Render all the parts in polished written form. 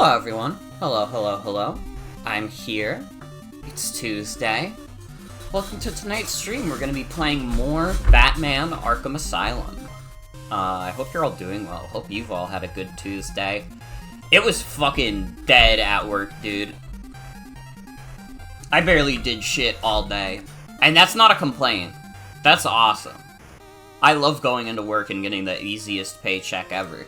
Hello everyone. Hello, hello, hello. I'm here. It's Tuesday. Welcome to tonight's stream. We're gonna be playing more Batman Arkham Asylum. I hope you're all doing well. Hope you've all had a good Tuesday. It was fucking dead at work, dude. I barely did shit all day. And that's not a complaint. That's awesome. I love going into work and getting the easiest paycheck ever.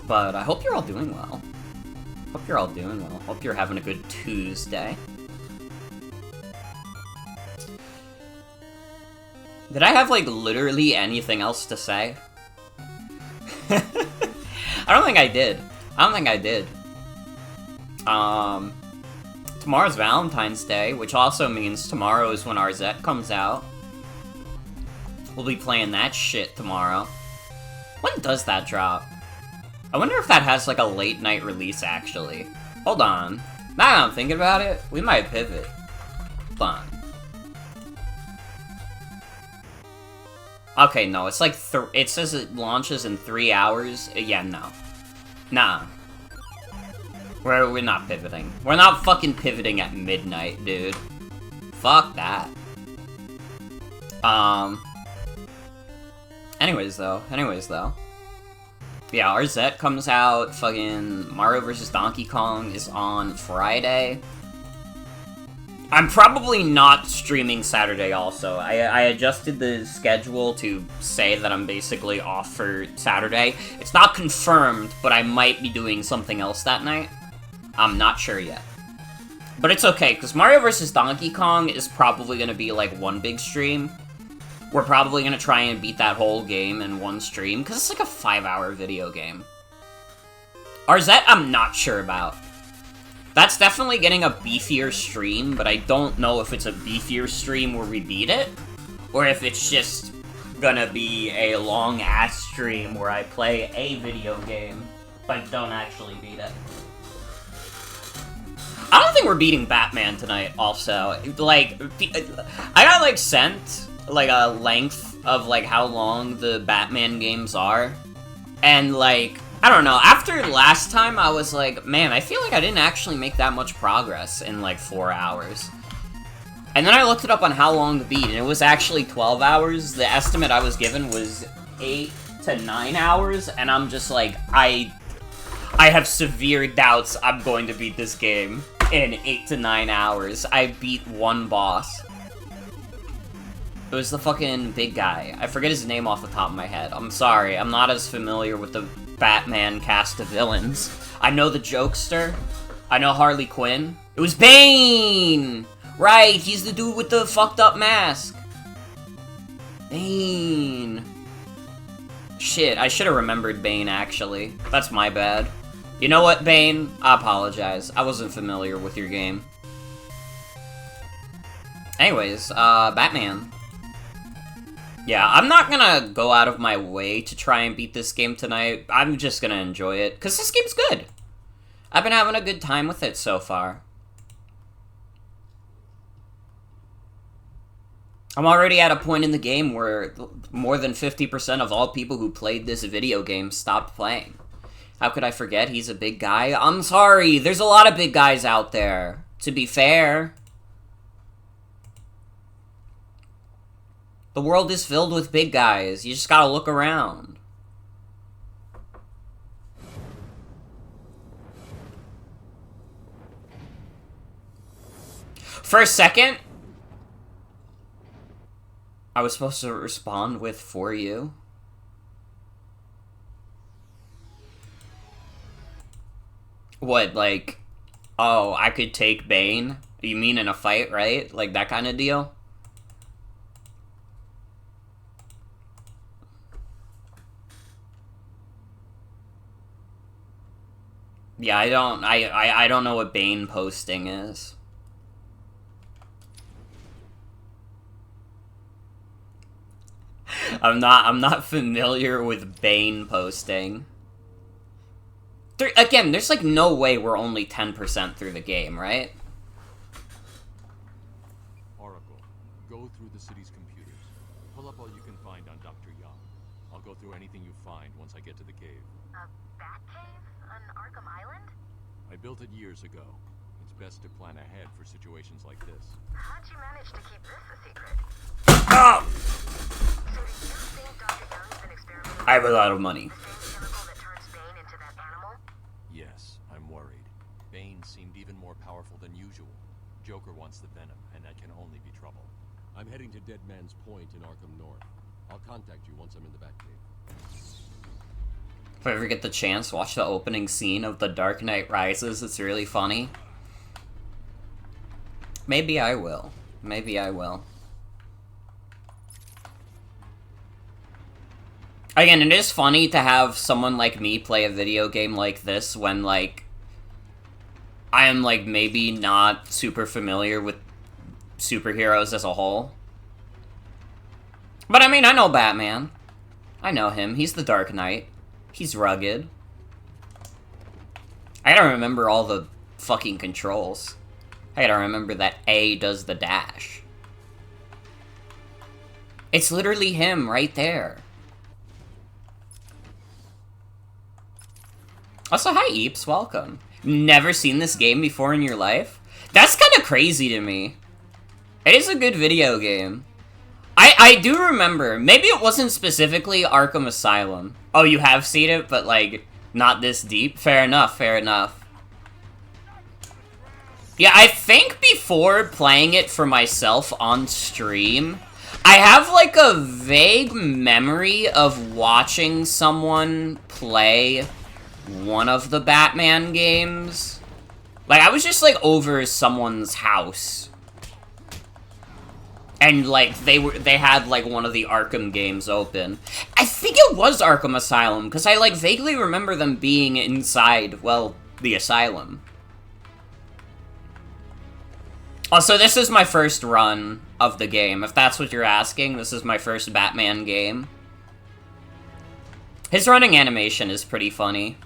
But I hope you're all doing well. Hope you're all doing well. Hope you're having a good Tuesday. Did I have, like, literally anything else to say? I don't think I did. Tomorrow's Valentine's Day, which also means tomorrow is when RZ comes out. We'll be playing that shit tomorrow. When does that drop? I wonder if that has, like, a late night release, actually. Hold on. Now that I'm thinking about it, we might pivot. Hold on. Okay, no, it's like, it says it launches in 3 hours. Yeah, no. Nah. We're not pivoting. We're not fucking pivoting at midnight, dude. Fuck that. Anyways, though. Yeah, RZ comes out, fucking Mario vs. Donkey Kong is on Friday. I'm probably not streaming Saturday also. I adjusted the schedule to say that I'm basically off for Saturday. It's not confirmed, but I might be doing something else that night. I'm not sure yet. But it's okay, because Mario vs. Donkey Kong is probably going to be like one big stream. We're probably going to try and beat that whole game in one stream, because it's like a 5-hour video game. RZ, I'm not sure about. That's definitely getting a beefier stream, but I don't know if it's a beefier stream where we beat it, or if it's just gonna be a long-ass stream where I play a video game, but don't actually beat it. I don't think we're beating Batman tonight, also. Like, I got, like, sent like a length of like how long the Batman games are, and like I don't know, after last time I was like, man, I feel like I didn't actually make that much progress in like 4 hours. And then I looked it up on how long to beat, and it was actually 12 hours. The estimate I was given was 8 to 9 hours, and I'm just like, I have severe doubts I'm going to beat this game in 8 to 9 hours. I beat one boss. It was the fucking big guy. I forget his name off the top of my head. I'm sorry, I'm not as familiar with the Batman cast of villains. I know the Jokester. I know Harley Quinn. It was Bane! Right, he's the dude with the fucked up mask. Bane. Shit, I should have remembered Bane, actually. That's my bad. You know what, Bane? I apologize. I wasn't familiar with your game. Anyways, Batman. Yeah, I'm not gonna go out of my way to try and beat this game tonight. I'm just gonna enjoy it, because this game's good. I've been having a good time with it so far. I'm already at a point in the game where more than 50% of all people who played this video game stopped playing. How could I forget he's a big guy? I'm sorry, there's a lot of big guys out there, to be fair. The world is filled with big guys. You just gotta look around. For a second, I was supposed to respond with "for you." What, like, oh, I could take Bane? You mean in a fight, right? Like that kind of deal? Yeah, I don't know what Bane posting is. I'm not familiar with Bane posting. Again, there's like no way we're only 10% through the game, right? Oracle, go through the city's computers. Pull up all you can find on Dr. Young. I'll go through anything you find once I get to the cave. A bat cave on Arkham Island? I built it years ago. It's best to plan ahead for situations like this. How'd you manage to keep this a secret? Ah! So do you think Dr. Young's been experimenting I have a lot of money. with the same chemical that turns Bane into that animal? Yes, I'm worried. Bane seemed even more powerful than usual. Joker wants the venom, and that can only be trouble. I'm heading to Dead Man's Point in Arkham North. I'll contact you once I'm in the Batcave. If I ever get the chance, watch the opening scene of The Dark Knight Rises. It's really funny. Maybe I will. Maybe I will. Again, it is funny to have someone like me play a video game like this when, like, I am, like, maybe not super familiar with superheroes as a whole. But, I mean, I know Batman. I know him. He's the Dark Knight. He's rugged. I gotta remember all the fucking controls. I gotta remember that A does the dash. It's literally him right there. Also, hi Eeps, welcome. Never seen this game before in your life? That's kind of crazy to me. It is a good video game. I do remember, maybe it wasn't specifically Arkham Asylum. Oh, you have seen it, but like, not this deep? Fair enough, fair enough. Yeah, I think before playing it for myself on stream, I have like a vague memory of watching someone play one of the Batman games. Like, I was just like over someone's house. And, like, they had, like, one of the Arkham games open. I think it was Arkham Asylum, because I, like, vaguely remember them being inside, well, the asylum. Also, this is my first run of the game. If that's what you're asking, this is my first Batman game. His running animation is pretty funny.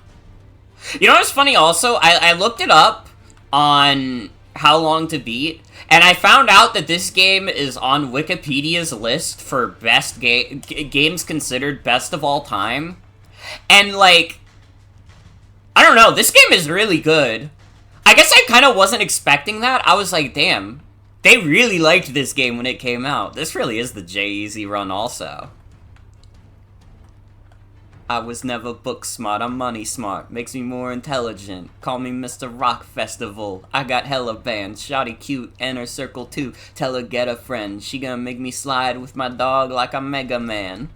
You know what's funny also? I looked it up on How Long to Beat, and I found out that this game is on Wikipedia's list for best games considered best of all time. And, like, I don't know, this game is really good. I guess I kind of wasn't expecting that. I was like, damn, they really liked this game when it came out. This really is the J-Eazy run also. I was never book smart, I'm money smart. Makes me more intelligent. Call me Mr. Rock Festival. I got hella bands. Shawty cute, enter circle 2. Tell her get a friend. She gonna make me slide with my dog like I'm Mega Man.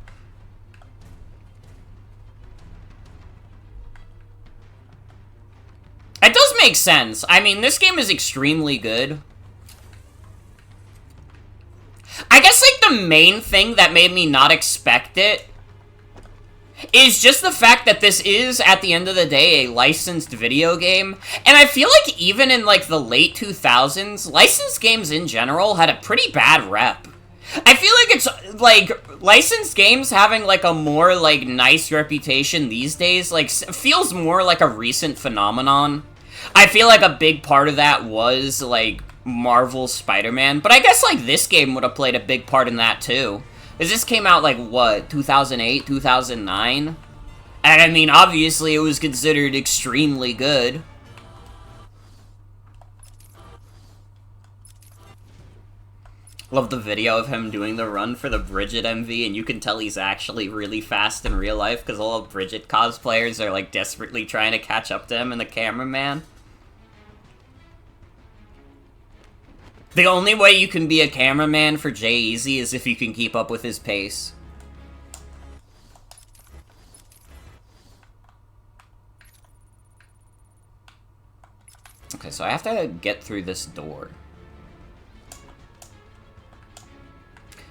It does make sense. I mean, this game is extremely good. I guess, like, the main thing that made me not expect it is just the fact that this is, at the end of the day, a licensed video game. And I feel like even in, like, the late 2000s, licensed games in general had a pretty bad rep. I feel like it's, like, licensed games having, like, a more, like, nice reputation these days, like, feels more like a recent phenomenon. I feel like a big part of that was, like, Marvel's Spider-Man, but I guess, like, this game would have played a big part in that, too. Because this came out, like, what, 2008, 2009? And, I mean, obviously, it was considered extremely good. Love the video of him doing the run for the Bridget MV, and you can tell he's actually really fast in real life, because all of Bridget cosplayers are, like, desperately trying to catch up to him and the cameraman. The only way you can be a cameraman for J-Eazy is if you can keep up with his pace. Okay, so I have to get through this door.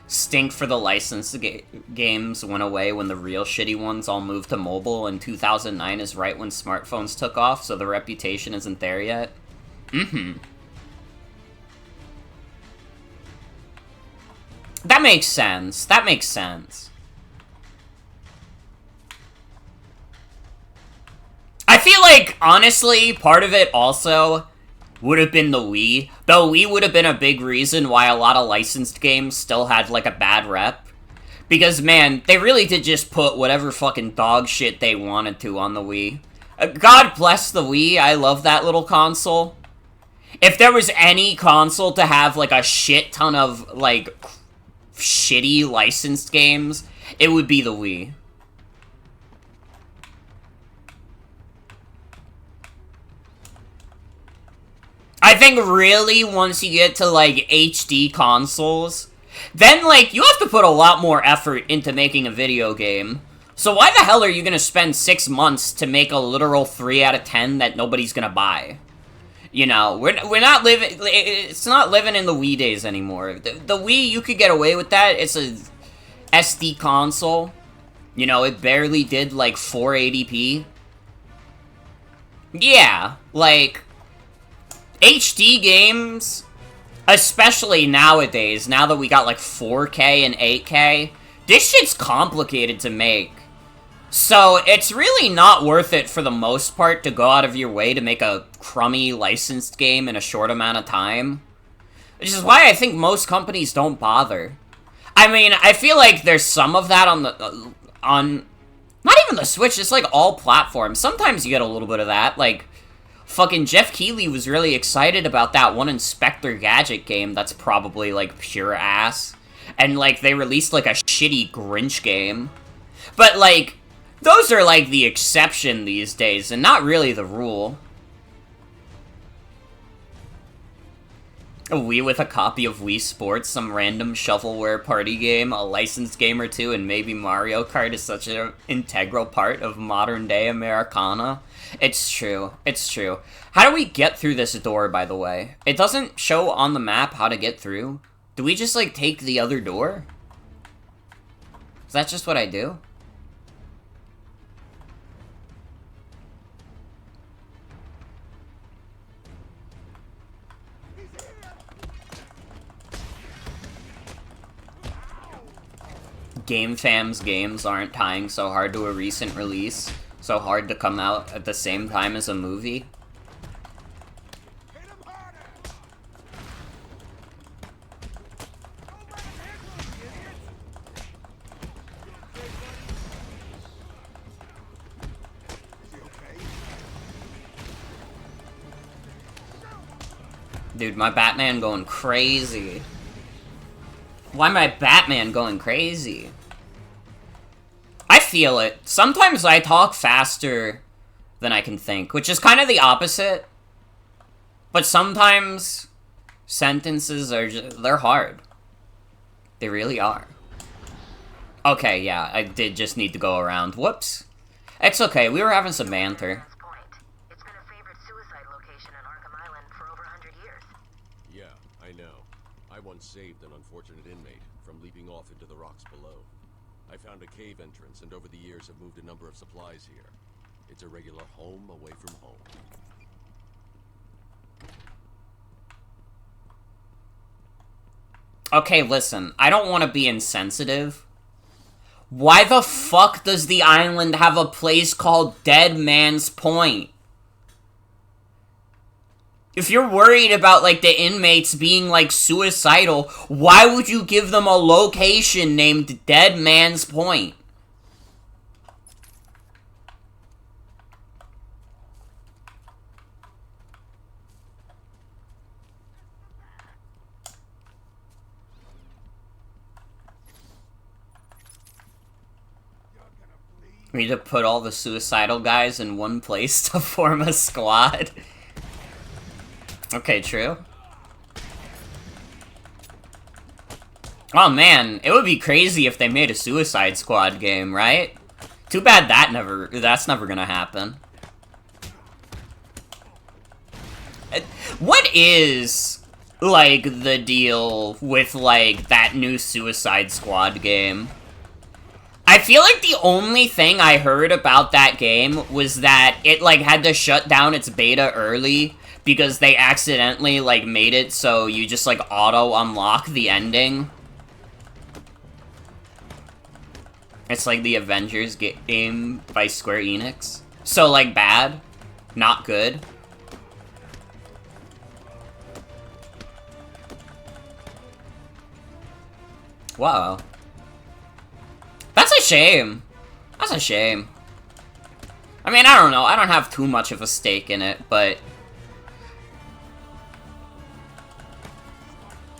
Stink for the licensed games went away when the real shitty ones all moved to mobile, and 2009 is right when smartphones took off, so the reputation isn't there yet. Mm-hmm. That makes sense. That makes sense. I feel like, honestly, part of it also would have been the Wii. The Wii would have been a big reason why a lot of licensed games still had, like, a bad rep. Because, man, they really did just put whatever fucking dog shit they wanted to on the Wii. God bless the Wii, I love that little console. If there was any console to have, like, a shit ton of, like, shitty licensed games, it would be the Wii. I think really, once you get to, like, HD consoles, then, like, you have to put a lot more effort into making a video game. So why the hell are you gonna spend 6 months to make a literal 3 out of 10 that nobody's gonna buy? You know, we're not living, it's not living in the Wii days anymore. The Wii, you could get away with that. It's a SD console. You know, it barely did, like, 480p. Yeah, like, HD games, especially nowadays, now that we got, like, 4K and 8K, this shit's complicated to make. So, it's really not worth it for the most part to go out of your way to make a crummy licensed game in a short amount of time. Which is why I think most companies don't bother. I mean, I feel like there's some of that on the, not even the Switch, it's like all platforms. Sometimes you get a little bit of that, like, fucking Jeff Keighley was really excited about that one Inspector Gadget game that's probably, like, pure ass. And, like, they released, like, a shitty Grinch game. But, like, those are, like, the exception these days, and not really the rule. A Wii with a copy of Wii Sports, some random shovelware party game, a licensed game or two, and maybe Mario Kart is such an integral part of modern-day Americana. It's true. It's true. How do we get through this door, by the way? It doesn't show on the map how to get through. Do we just, like, take the other door? Is that just what I do? GameFam's games aren't tying so hard to a recent release, so hard to come out at the same time as a movie. Dude, my Batman going crazy. Why my Batman going crazy? I feel it. Sometimes I talk faster than I can think, which is kind of the opposite. But sometimes sentences are just, they're hard. They really are. Okay, yeah, I did just need to go around. Whoops. It's okay, we were having some banter. It's been a favorite suicide location on Arkham Island for over 100 years. Yeah, I know. I once saved an unfortunate inmate from leaping off into the rocks below. I found a cave entrance, and over the years have moved a number of supplies here. It's a regular home away from home. Okay, listen, I don't want to be insensitive. Why the fuck does the island have a place called Dead Man's Point? If you're worried about, like, the inmates being, like, suicidal, why would you give them a location named Dead Man's Point? We need to put all the suicidal guys in one place to form a squad. Okay, true. Oh man, it would be crazy if they made a Suicide Squad game, right? Too bad that's never gonna happen. What is, like, the deal with, like, that new Suicide Squad game? I feel like the only thing I heard about that game was that it, like, had to shut down its beta early because they accidentally, like, made it so you just, like, auto-unlock the ending. It's like the Avengers game by Square Enix. So, like, bad. Not good. Wow. shame. That's a shame. I mean, I don't know. I don't have too much of a stake in it, but...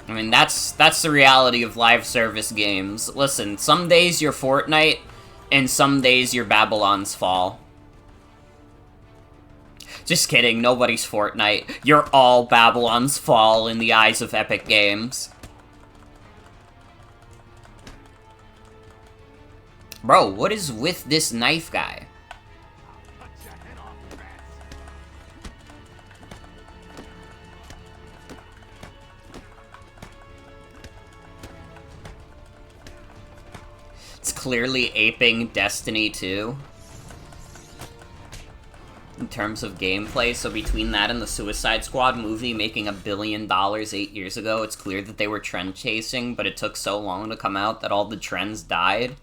I mean, that's the reality of live service games. Listen, some days you're Fortnite, and some days you're Babylon's Fall. Just kidding, nobody's Fortnite. You're all Babylon's Fall in the eyes of Epic Games. Bro, what is with this knife guy? It's clearly aping Destiny 2. In terms of gameplay, so between that and the Suicide Squad movie making $1 billion 8 years ago, it's clear that they were trend chasing, but it took so long to come out that all the trends died.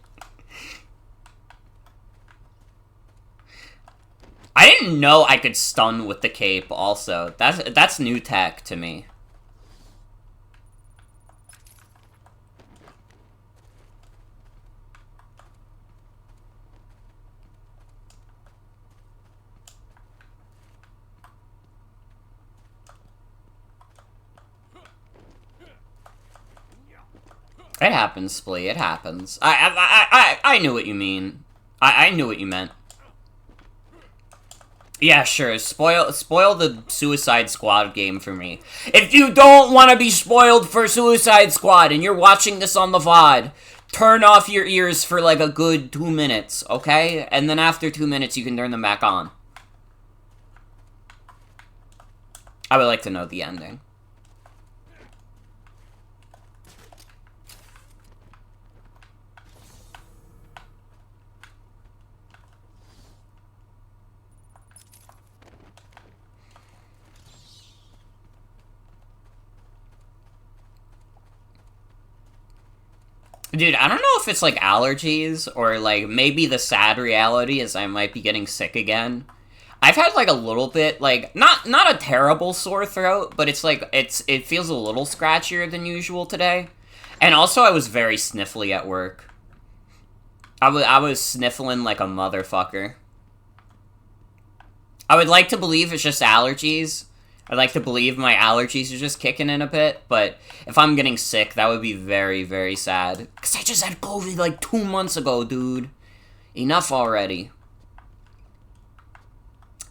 I didn't know I could stun with the cape, also. That's new tech to me. It happens, Splee. It happens. I knew what you mean. I knew what you meant. Yeah, sure. Spoil the Suicide Squad game for me. If you don't want to be spoiled for Suicide Squad and you're watching this on the VOD, turn off your ears for like a good 2 minutes, okay? And then after 2 minutes, you can turn them back on. I would like to know the ending. Dude, I don't know if it's, like, allergies, or, like, maybe the sad reality is I might be getting sick again. I've had, like, a little bit, like, not a terrible sore throat, but it's, like, it feels a little scratchier than usual today. And also, I was very sniffly at work. I was sniffling like a motherfucker. I would like to believe it's just allergies. I'd like to believe my allergies are just kicking in a bit, but if I'm getting sick, that would be very, very sad. Because I just had COVID like 2 months ago, dude. Enough already.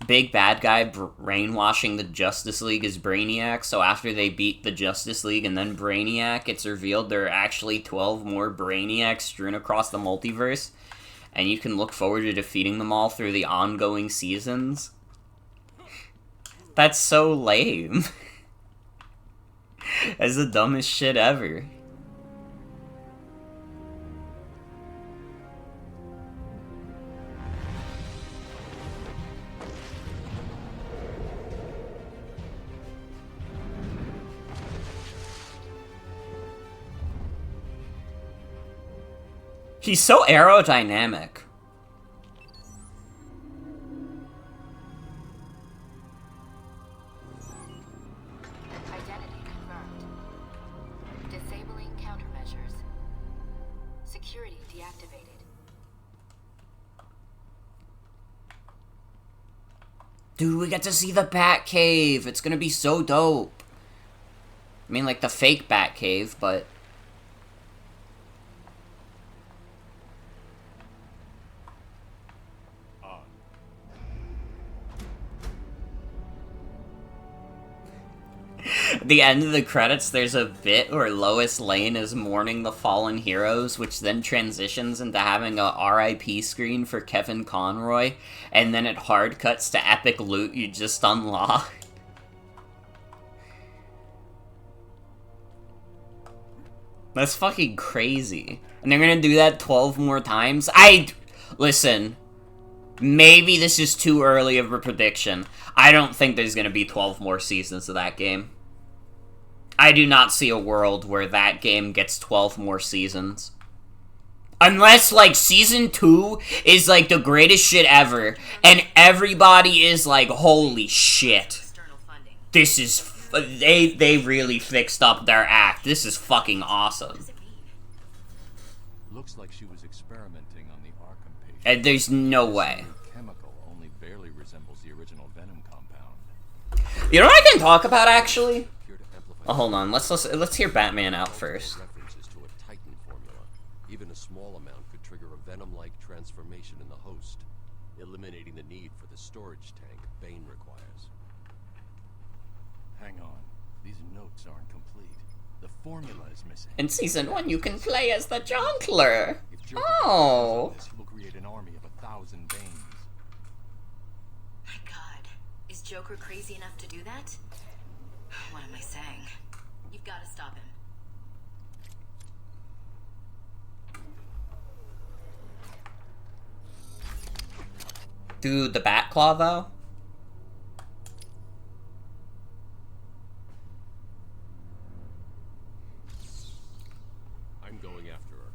Big bad guy brainwashing the Justice League as Brainiac, so after they beat the Justice League and then Brainiac, it's revealed there are actually 12 more Brainiacs strewn across the multiverse, and you can look forward to defeating them all through the ongoing seasons. That's so lame. That's the dumbest shit ever. He's so aerodynamic. Identity confirmed. Disabling countermeasures. Security deactivated. Dude, we get to see the Batcave. It's gonna be so dope. I mean, like the fake Batcave, but... At the end of the credits, there's a bit where Lois Lane is mourning the fallen heroes, which then transitions into having a RIP screen for Kevin Conroy, and then it hard cuts to epic loot you just unlocked. That's fucking crazy. And they're gonna do that 12 more times? Listen, maybe this is too early of a prediction. I don't think there's gonna be 12 more seasons of that game. I do not see a world where that game gets 12 more seasons. Unless, like, Season 2 is, like, the greatest shit ever, and everybody is like, holy shit. This is... They really fixed up their act. This is fucking awesome. Looks like she was experimenting on the Arkham patient. And there's no way. This chemical only barely resembles the original venom compound. You know what I can talk about, actually? Appear to amplify Oh, hold on. Let's hear Batman out first. references to a Titan formula. Even a small amount could trigger a venom-like transformation in the host, eliminating the need for the storage tank Bane requires. Hang on. These notes aren't complete. The formula is missing. In Season 1, you can play as the Jonkler. If Joker Oh. on this, he will create an army of 1,000 Banes. My god. Is Joker crazy enough to do that? What am I saying? You've got to stop him. Dude, the Batclaw, though? I'm going after her.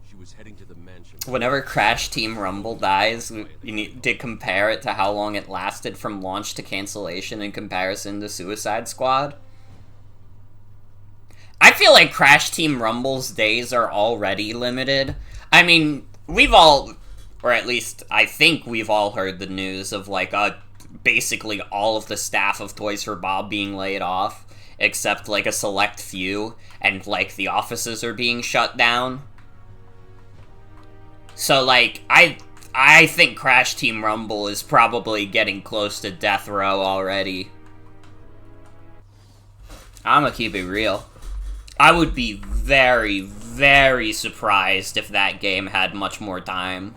She was heading to the mansion. Whenever Crash Team Rumble dies, you need to compare it to how long it lasted from launch to cancellation in comparison to Suicide Squad. I feel like Crash Team Rumble's days are already limited. I mean, we've all, or at least I think we've all heard the news of, like, basically all of the staff of Toys for Bob being laid off, except, like, a select few, and, like, the offices are being shut down. So, like, I think Crash Team Rumble is probably getting close to death row already. I'ma keep it real. I would be very, very surprised if that game had much more time.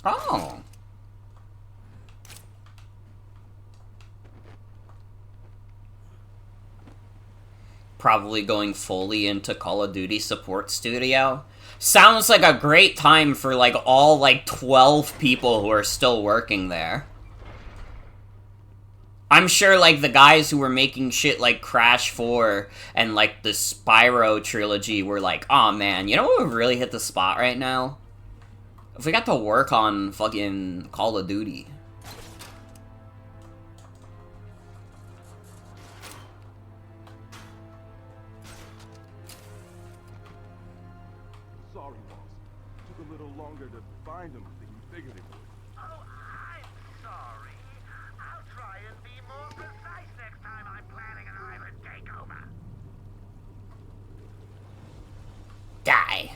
Oh. Probably going fully into Call of Duty support studio. Sounds like a great time for, like, all, like, 12 people who are still working there. I'm sure, like, the guys who were making shit like Crash 4 and, like, the Spyro trilogy were like, aw, man, you know what would really hit the spot right now? If we got to work on fucking Call of Duty. Sorry, boss. Took a little longer to find him than you figured it would. Oh, I'm sorry. I'll try and be more precise next time I'm planning an island takeover. Die.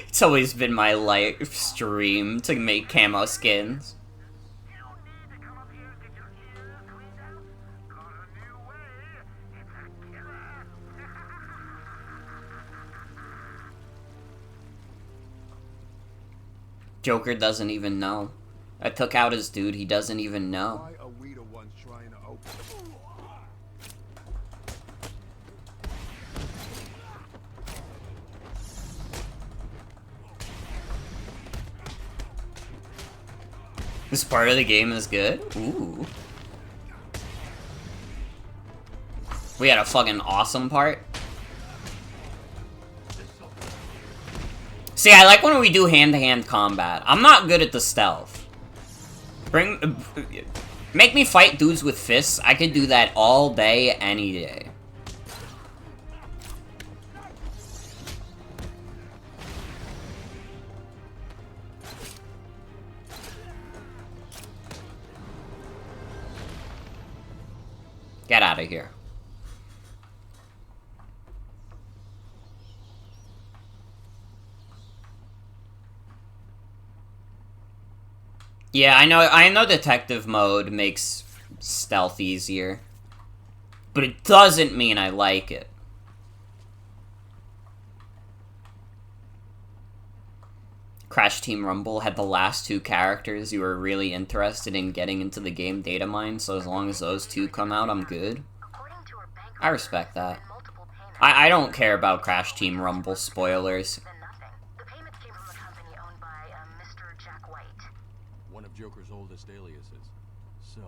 It's always been my live stream to make camo skins. You don't need to come up here and get your ears cleaned out. Got a new way. It's a killer. Joker doesn't even know. I took out his dude, he doesn't even know. Why are we the ones trying to open? This part of the game is good? Ooh. We had a fucking awesome part. See, I like when we do hand-to-hand combat. I'm not good at the stealth. Make me fight dudes with fists. I could do that all day, any day. Get out of here. Yeah, I know detective mode makes stealth easier. But it doesn't mean I like it. Crash Team Rumble had the last two characters you were really interested in getting into the game data mine, so as long as those two come out, I'm good. According to her bank I respect that. and multiple payments, I don't care about Crash Team Rumble spoilers. then nothing. The payments came from a company owned by Mr. Jack White. One of Joker's oldest aliases. So,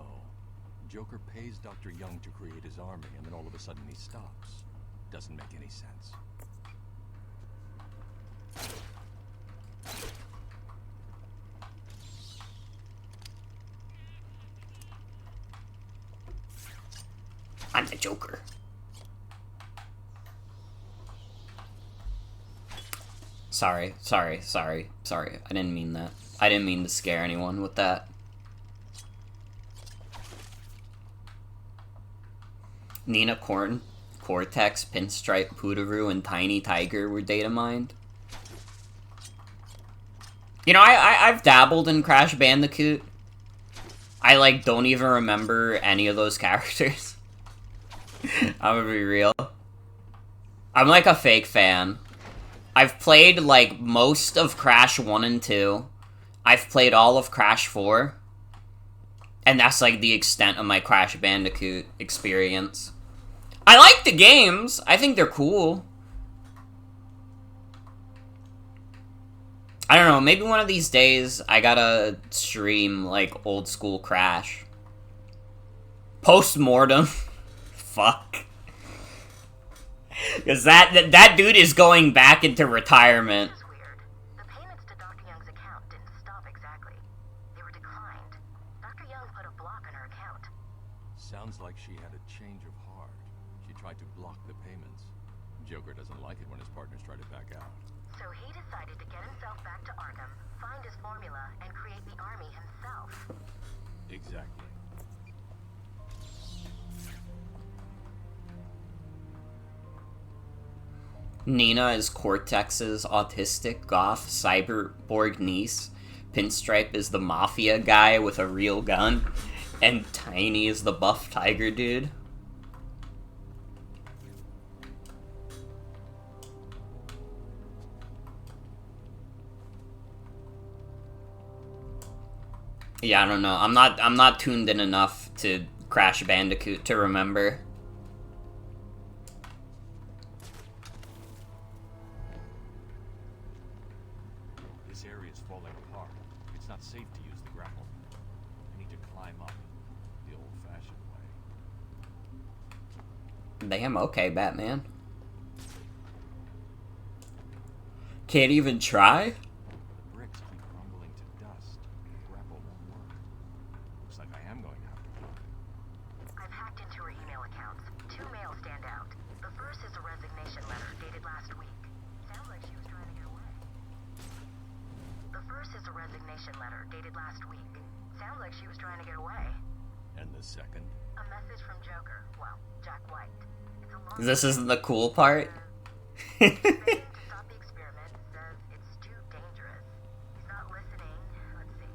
Joker pays Dr. Young to create his army, and then all of a sudden he stops. Doesn't make any sense. I'm the Joker. Sorry. I didn't mean that. I didn't mean to scare anyone with that. Nina Cortex, Pinstripe, Pootaroo, and Tiny Tiger were data mined. You know, I've dabbled in Crash Bandicoot. I, like, don't even remember any of those characters. I'm gonna be real. I'm, like, a fake fan. I've played, like, most of Crash 1 and 2. I've played all of Crash 4. And that's, like, the extent of my Crash Bandicoot experience. I like the games. I think they're cool. I don't know, maybe one of these days I gotta stream, like, old school Crash. Post-mortem. Fuck. Because that dude is going back into retirement. This is weird. The payments to Dr. Young's account didn't stop exactly. They were declined. Dr. Young put a block on her account. Sounds like she had a change of heart. She tried to block the payments. Joker doesn't like it when his partners try to back out. So he decided to get himself back to Arkham, find his formula, and create the army himself. Exactly. Nina is Cortex's autistic, goth, cyborg niece. Pinstripe is the mafia guy with a real gun. And Tiny is the buff tiger dude. Yeah, I don't know. I'm not tuned in enough to Crash Bandicoot to remember. This area is falling apart. It's not safe to use the grapple. I need to climb up the old-fashioned way. Damn, okay, Batman. Can't even try? The bricks keep crumbling to dust. The grapple won't work. Looks like I am going to have to work. I've hacked into her email accounts. 2 mails stand out. The first is a resignation letter dated last week. Sounds like she was trying to get away. The first is a resignation letter dated last week. Sounds like she was trying to get away. And the second? A message from Joker. Well, Jack White. It's a long This isn't the cool part. Begging to stop the experiment, says it's too dangerous. He's not listening. Let's see.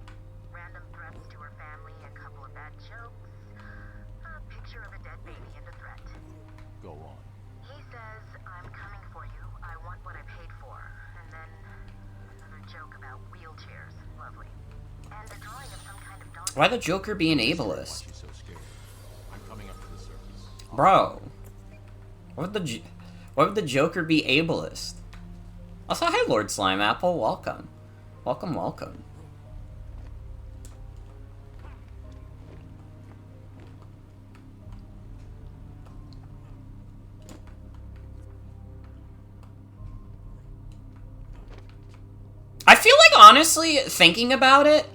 Random threats to her family, a couple of bad jokes, a picture of a dead baby and a threat. Go on. He says, I'm coming for you. I want what I paid for. And then another joke about wheelchairs. Lovely. And a drawing of some kind of dog. Why the Joker be an Why ableist? you so scared? I'm coming up to the surface. Bro. Why would the Joker be ableist? Also, hi Lord Slimeapple, welcome. Welcome. I feel like, honestly, thinking about it,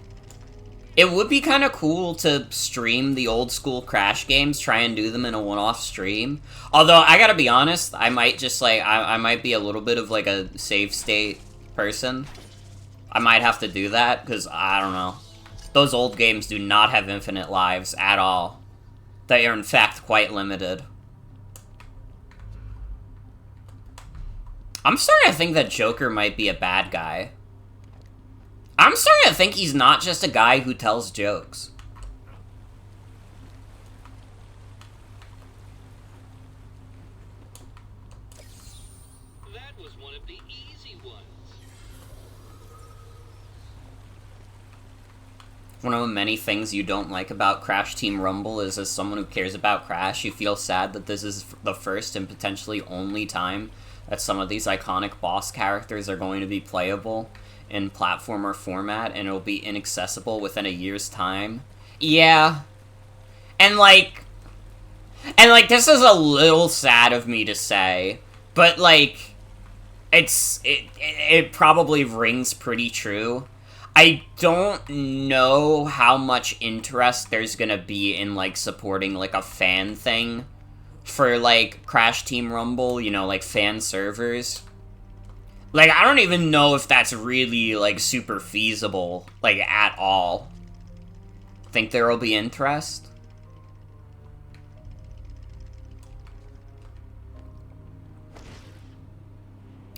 it would be kind of cool to stream the old school Crash games, try and do them in a one-off stream. Although, I gotta be honest, I might just, like, I might be a little bit of, like, a save state person. I might have to do that, because, I don't know. Those old games do not have infinite lives at all. They are, in fact, quite limited. I'm starting to think that Joker might be a bad guy. I'm starting to think he's not just a guy who tells jokes. That was one of the easy ones. One of the many things you don't like about Crash Team Rumble is, as someone who cares about Crash, you feel sad that this is the first and potentially only time that some of these iconic boss characters are going to be playable in platformer format, and it'll be inaccessible within a year's time. Yeah. And like, this is a little sad of me to say, but like, it probably rings pretty true. I don't know how much interest there's gonna be in, like, supporting, like, a fan thing for, like, Crash Team Rumble, you know, like, fan servers. Like, I don't even know if that's really, like, super feasible, like, at all. Think there will be interest?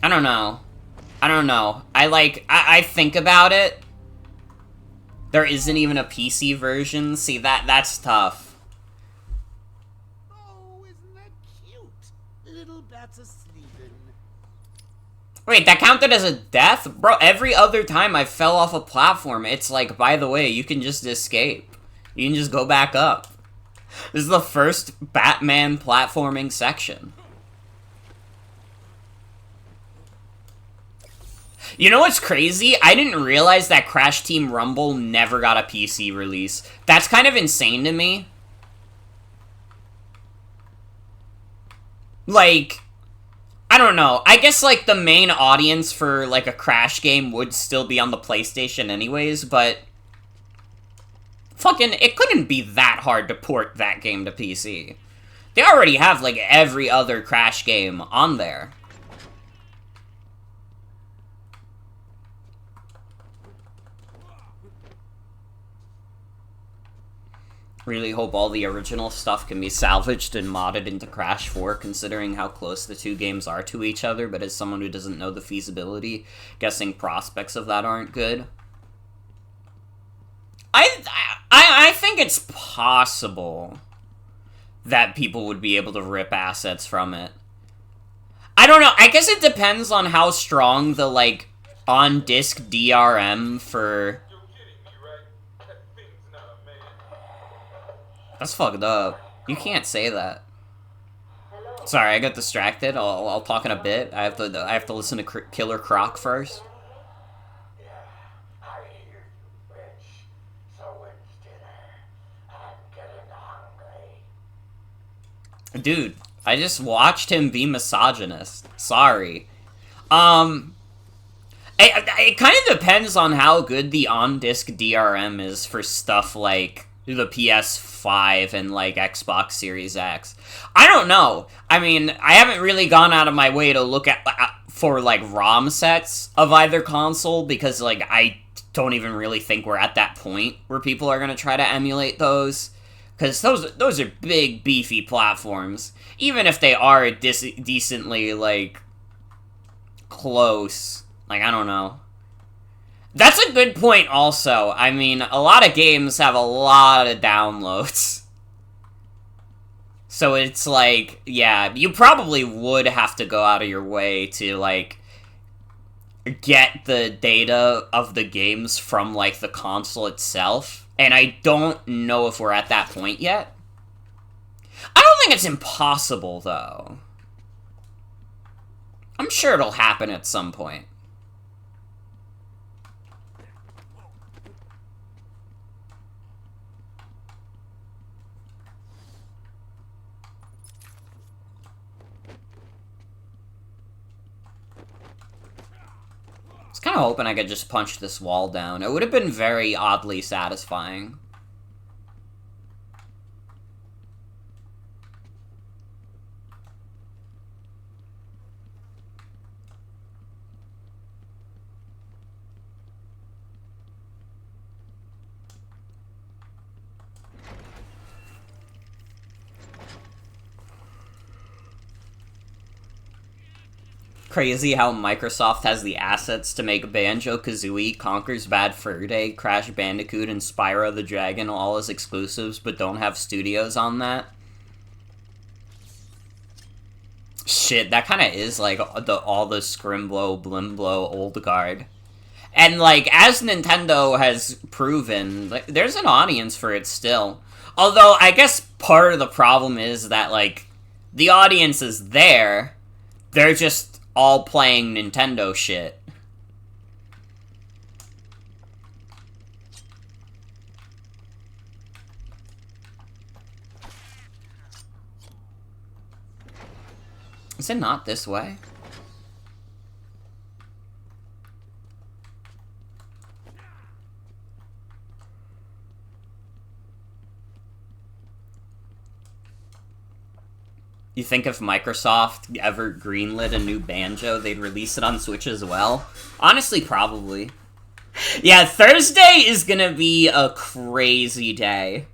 I don't know. I think about it. There isn't even a PC version. See, that's tough. Oh, isn't that cute? Little bats are sleeping. Wait, that counted as a death? Bro, every other time I fell off a platform, it's like, by the way, you can just escape. You can just go back up. This is the first Batman platforming section. You know what's crazy? I didn't realize that Crash Team Rumble never got a PC release. That's kind of insane to me. Like, I don't know. I guess, like, the main audience for, like, a Crash game would still be on the PlayStation anyways, but fucking, it couldn't be that hard to port that game to PC. They already have, like, every other Crash game on there. Really hope all the original stuff can be salvaged and modded into Crash 4, considering how close the two games are to each other, but as someone who doesn't know the feasibility, guessing prospects of that aren't good. I think it's possible that people would be able to rip assets from it. I don't know, I guess it depends on how strong the, like, on-disc DRM for... That's fucked up. You can't say that. Sorry, I got distracted. I'll talk in a bit. I have to listen to Killer Croc first. Yeah, I hear you, bitch. So when's dinner? I'm getting hungry. Dude, I just watched him be misogynist. Sorry. It kind of depends on how good the on-disc DRM is for stuff like the PS5 and, like, Xbox Series X. I don't know. I mean, I haven't really gone out of my way to look at for, like, ROM sets of either console, because, like, I don't even really think we're at that point where people are gonna try to emulate those. Because those are big, beefy platforms. Even if they are decently, like, close. Like, I don't know. That's a good point also. I mean, a lot of games have a lot of downloads. So it's like, yeah, you probably would have to go out of your way to, like, get the data of the games from, like, the console itself. And I don't know if we're at that point yet. I don't think it's impossible, though. I'm sure it'll happen at some point. I was kind of hoping I could just punch this wall down. It would have been very oddly satisfying. Crazy how Microsoft has the assets to make Banjo-Kazooie, Conker's Bad Fur Day, Crash Bandicoot, and Spyro the Dragon all as exclusives, but don't have studios on that. Shit, that kind of is, like, all the Scrimblow, Blimblow old guard. And, like, as Nintendo has proven, like, there's an audience for it still. Although, I guess part of the problem is that, like, the audience is there, they're just all playing Nintendo shit. Is it not this way? You think if Microsoft ever greenlit a new Banjo, they'd release it on Switch as well? Honestly, probably. Yeah, Thursday is gonna be a crazy day.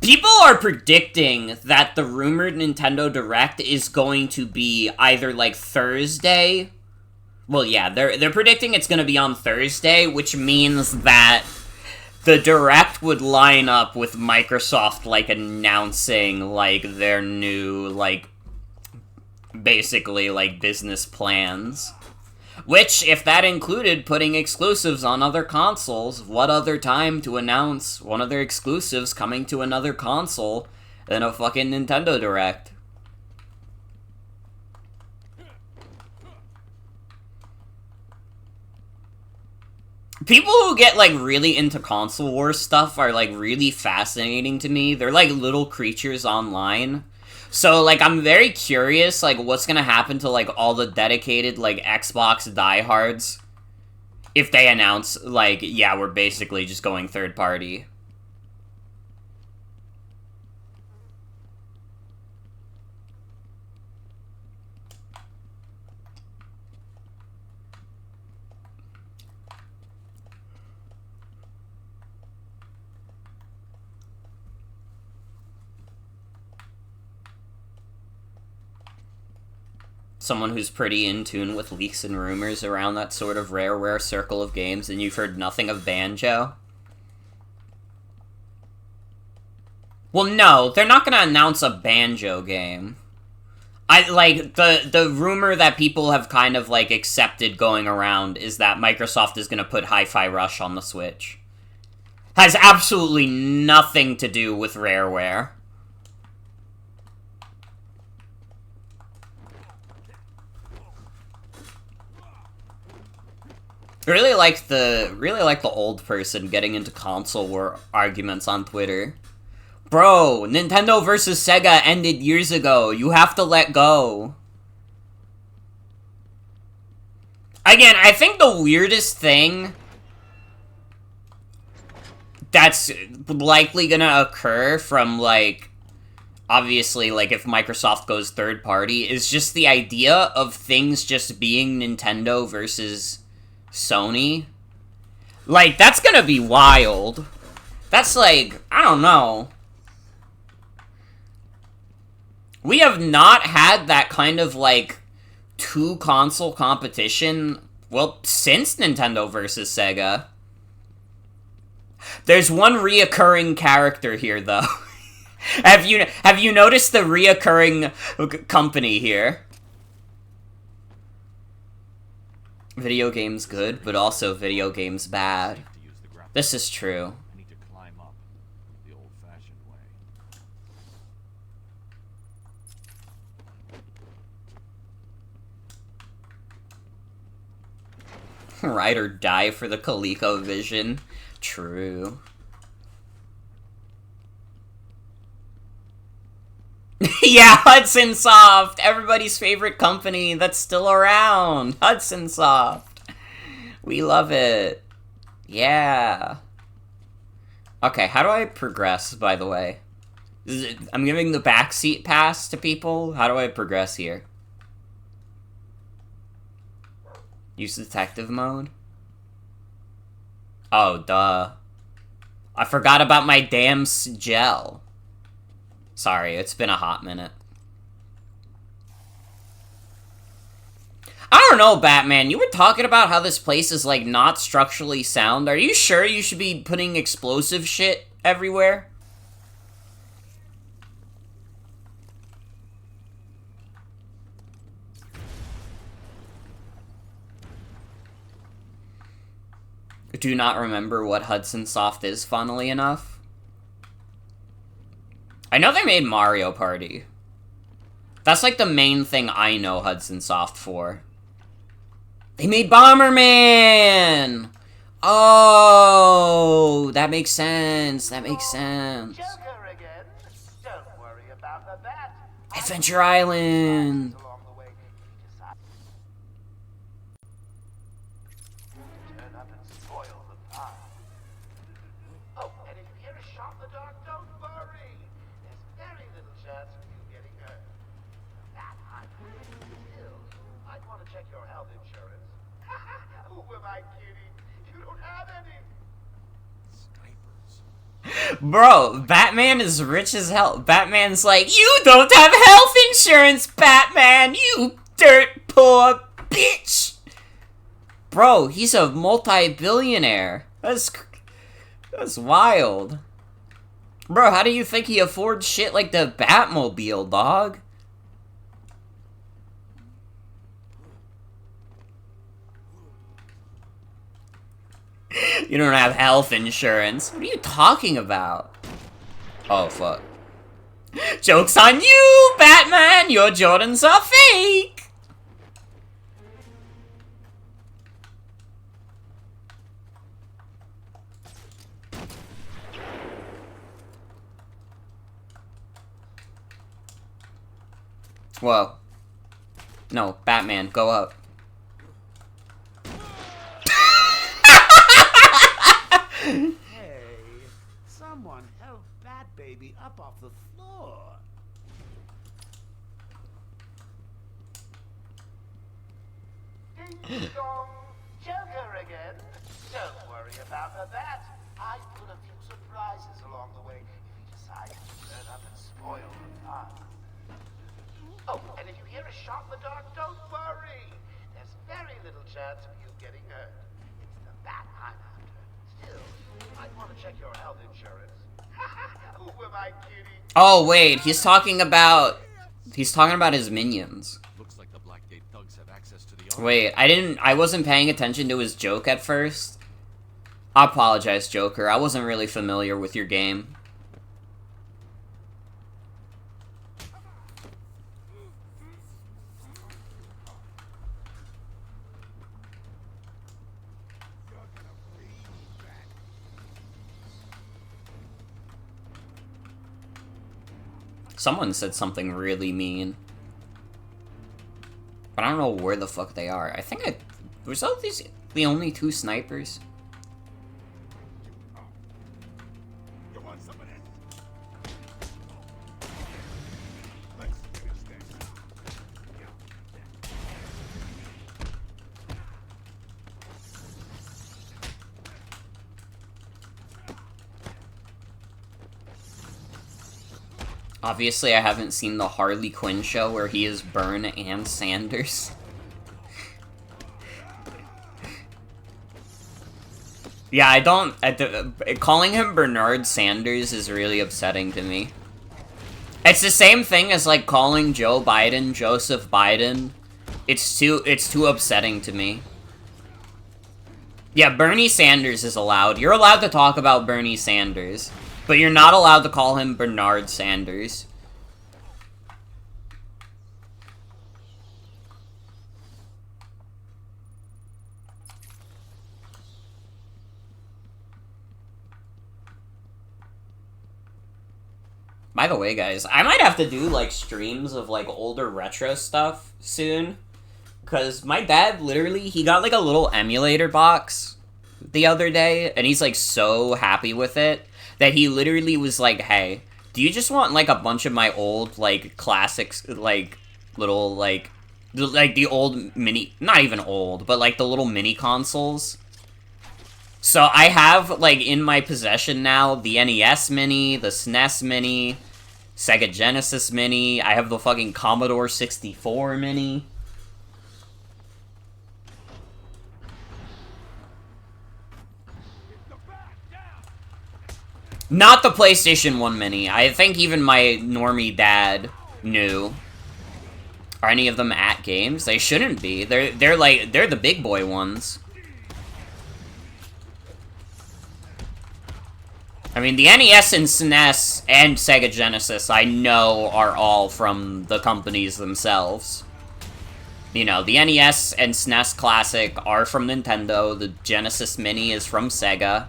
People are predicting that the rumored Nintendo Direct is going to be either, like, Thursday. Well, yeah, they're predicting it's gonna be on Thursday, which means that the Direct would line up with Microsoft, like, announcing, like, their new, like, basically, like, business plans. Which, if that included putting exclusives on other consoles, what other time to announce one of their exclusives coming to another console than a fucking Nintendo Direct? People who get, like, really into console war stuff are, like, really fascinating to me. They're, like, little creatures online. So, like, I'm very curious, like, what's gonna happen to, like, all the dedicated, like, Xbox diehards if they announce, like, yeah, we're basically just going third party. Someone who's pretty in tune with leaks and rumors around that sort of rare circle of games, and you've heard nothing of Banjo? Well, no, they're not gonna announce a Banjo game. The rumor that people have kind of, like, accepted going around is that Microsoft is gonna put Hi-Fi Rush on the Switch. Has absolutely nothing to do with Rareware. Really like the old person getting into console war arguments on Twitter. Bro, Nintendo versus Sega ended years ago. You have to let go. Again, I think the weirdest thing that's likely gonna occur from, like, obviously, like, if Microsoft goes third party, is just the idea of things just being Nintendo versus Sony. Like, that's gonna be wild. That's, like, I don't know. We have not had that kind of, like, two console competition, well, since Nintendo versus Sega. There's one reoccurring character here, though. Have you noticed the reoccurring company here? Video games good, but also video games bad. This is true. I need to climb up the old-fashioned way. Ride or die for the ColecoVision. True. Yeah, Hudson Soft! Everybody's favorite company that's still around! Hudson Soft! We love it. Yeah. Okay, how do I progress, by the way? I'm giving the backseat pass to people? How do I progress here? Use detective mode? Oh, duh. I forgot about my damn gel. Sorry, it's been a hot minute. I don't know, Batman. You were talking about how this place is, like, not structurally sound. Are you sure you should be putting explosive shit everywhere? Do not remember what Hudson Soft is, funnily enough. I know they made Mario Party. That's, like, the main thing I know Hudson Soft for. They made Bomberman! Oh, that makes sense. That makes sense. Joker again. Don't worry about the bat. Adventure Island. Along the way. check your health insurance. Who am I kidding? You don't have any. Snipers. Bro, Batman is rich as hell. Batman's like, you don't have health insurance, Batman, you dirt poor bitch. Bro, he's a multi-billionaire. That's wild. Bro, how do you think he affords shit like the Batmobile, dog? You don't have health insurance. What are you talking about? Oh, fuck. Joke's on you, Batman! Your Jordans are fake! Whoa. No, Batman, go up. Hey, someone help Bat Baby up off the floor. Ding dong. Joker again. Don't worry about the bat. I put a few surprises along the way if he decides to turn up and spoil the fun. Oh, and if you hear a shot in the dark, don't worry. There's very little chance of you getting hurt. It's the bat I'm after. Still, you might want to check your health insurance. Who am I kidding? Oh, wait, he's talking about his minions. Looks like the Blackgate thugs have access to the army. Wait, I wasn't paying attention to his joke at first. I apologize, Joker. I wasn't really familiar with your game. Someone said something really mean. But I don't know where the fuck they are. I think was these the only two snipers? You want some of this? Let's finish this. Obviously, I haven't seen the Harley Quinn show where he is Byrne and Sanders. Yeah, I don't... calling him Bernard Sanders is really upsetting to me. It's the same thing as, like, calling Joe Biden Joseph Biden. It's too upsetting to me. Yeah, Bernie Sanders is allowed. You're allowed to talk about Bernie Sanders. But you're not allowed to call him Bernard Sanders. By the way, guys, I might have to do, like, streams of, like, older retro stuff soon. Because my dad, literally, he got, like, a little emulator box the other day. And he's, like, so happy with it that he literally was like, hey, do you just want, like, a bunch of my old, like, classics, like, little, like the old mini, not even old, but, like, the little mini consoles? So I have, like, in my possession now, the NES Mini, the SNES Mini, Sega Genesis Mini, I have the fucking Commodore 64 Mini. Not the PlayStation 1 Mini. I think even my normie dad knew. Are any of them at games? They shouldn't be. They're the big boy ones. I mean, the NES and SNES and Sega Genesis, I know, are all from the companies themselves. You know, the NES and SNES Classic are from Nintendo. The Genesis Mini is from Sega.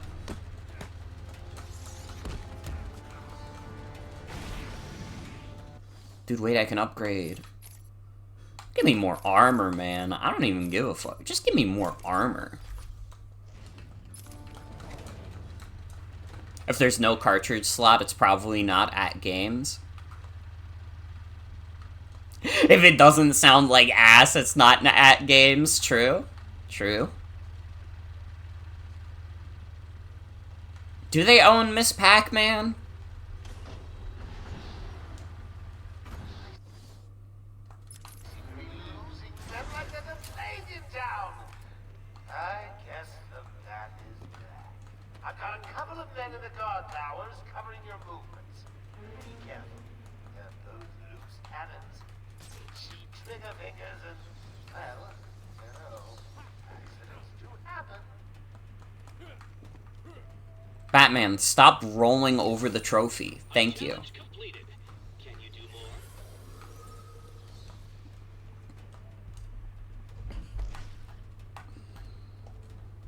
Dude, wait, I can upgrade. Give me more armor, man. I don't even give a fuck. Just give me more armor. If there's no cartridge slot, it's probably not at games. If it doesn't sound like ass, it's not at games. True. True. Do they own Miss Pac-Man? Losing them like there's a plague in town. I guess the bat is back. I've got a couple of men in the guard towers covering your movements. Be careful. Those loose cannons, itchy trigger fingers, and, well, you know, accidents do happen. Batman, stop rolling over the trophy. Thank you. Challenge completed. Can you do more?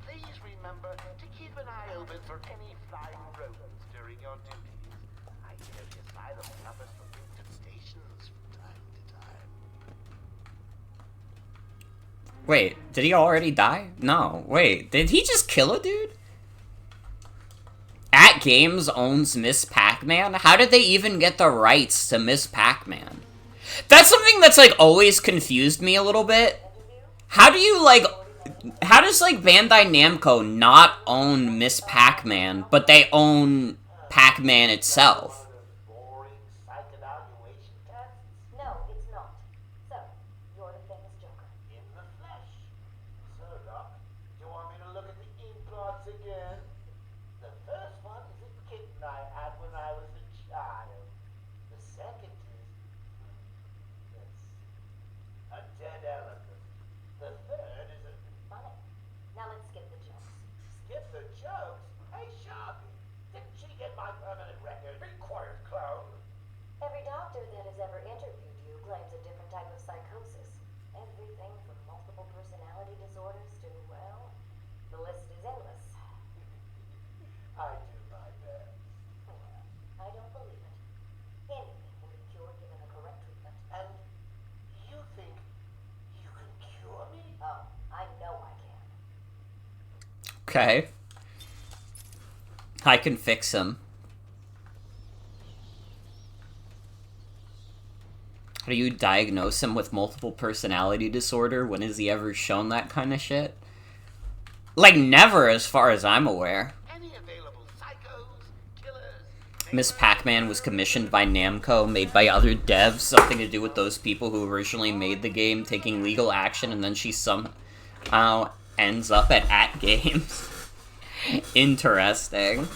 Please remember to keep an eye open for any flying rodents during your duties. I hear the asylum suffers from infestations from time to time. Wait, did he already die? No. Wait, did he just kill a dude? At Games owns Miss Pac-Man? How did they even get the rights to Miss Pac-Man? That's something that's, like, always confused me a little bit. How do you, like... How does, like, Bandai Namco not own Miss Pac-Man, but they own Pac-Man itself? Boring psych evaluation tests No, it's not. So, you're the famous Joker. in the flesh. So, Doc, do you want me to look at the ink blots again? The first one is a kitten I had when I was a child. The second is, let's see, a dead elephant. The third is a... Fine. Now let's skip the jokes. Skip the jokes? Hey, Sharpie, didn't she get my permanent record? Be quiet, clown. Every doctor that has ever interviewed you claims a different type of psychosis. Everything from multiple personality disorders to, well, the list is endless. I do my best. Well, I don't believe it. Anything will be cured given the correct treatment. And you think you can cure me? Oh, I know I can. Okay. I can fix him. How do you diagnose him with multiple personality disorder? When has he ever shown that kind of shit? Like, never, as far as I'm aware. Any available psychos, killers, Miss Pac-Man was commissioned by Namco, made by other devs, something to do with those people who originally made the game taking legal action, and then she somehow ends up at Games. Interesting.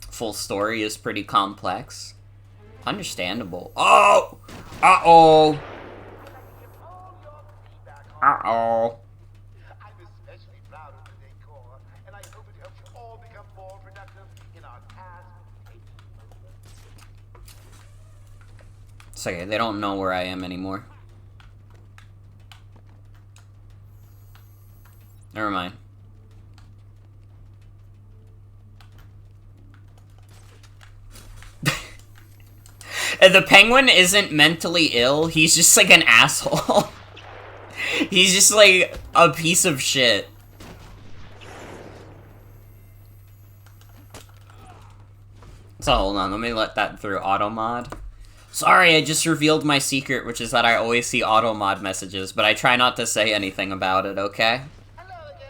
Full story is pretty complex. Understandable. Oh! Uh-oh! Uh-oh. I'm especially proud of the decor, and I hope it helps you all become more productive in our task. It's okay, they don't know where I am anymore. Never mind. The penguin isn't mentally ill, he's just like an asshole. He's just like a piece of shit. So hold on, let me let that through auto mod. Sorry, I just revealed my secret, which is that I always see auto mod messages, but I try not to say anything about it, okay?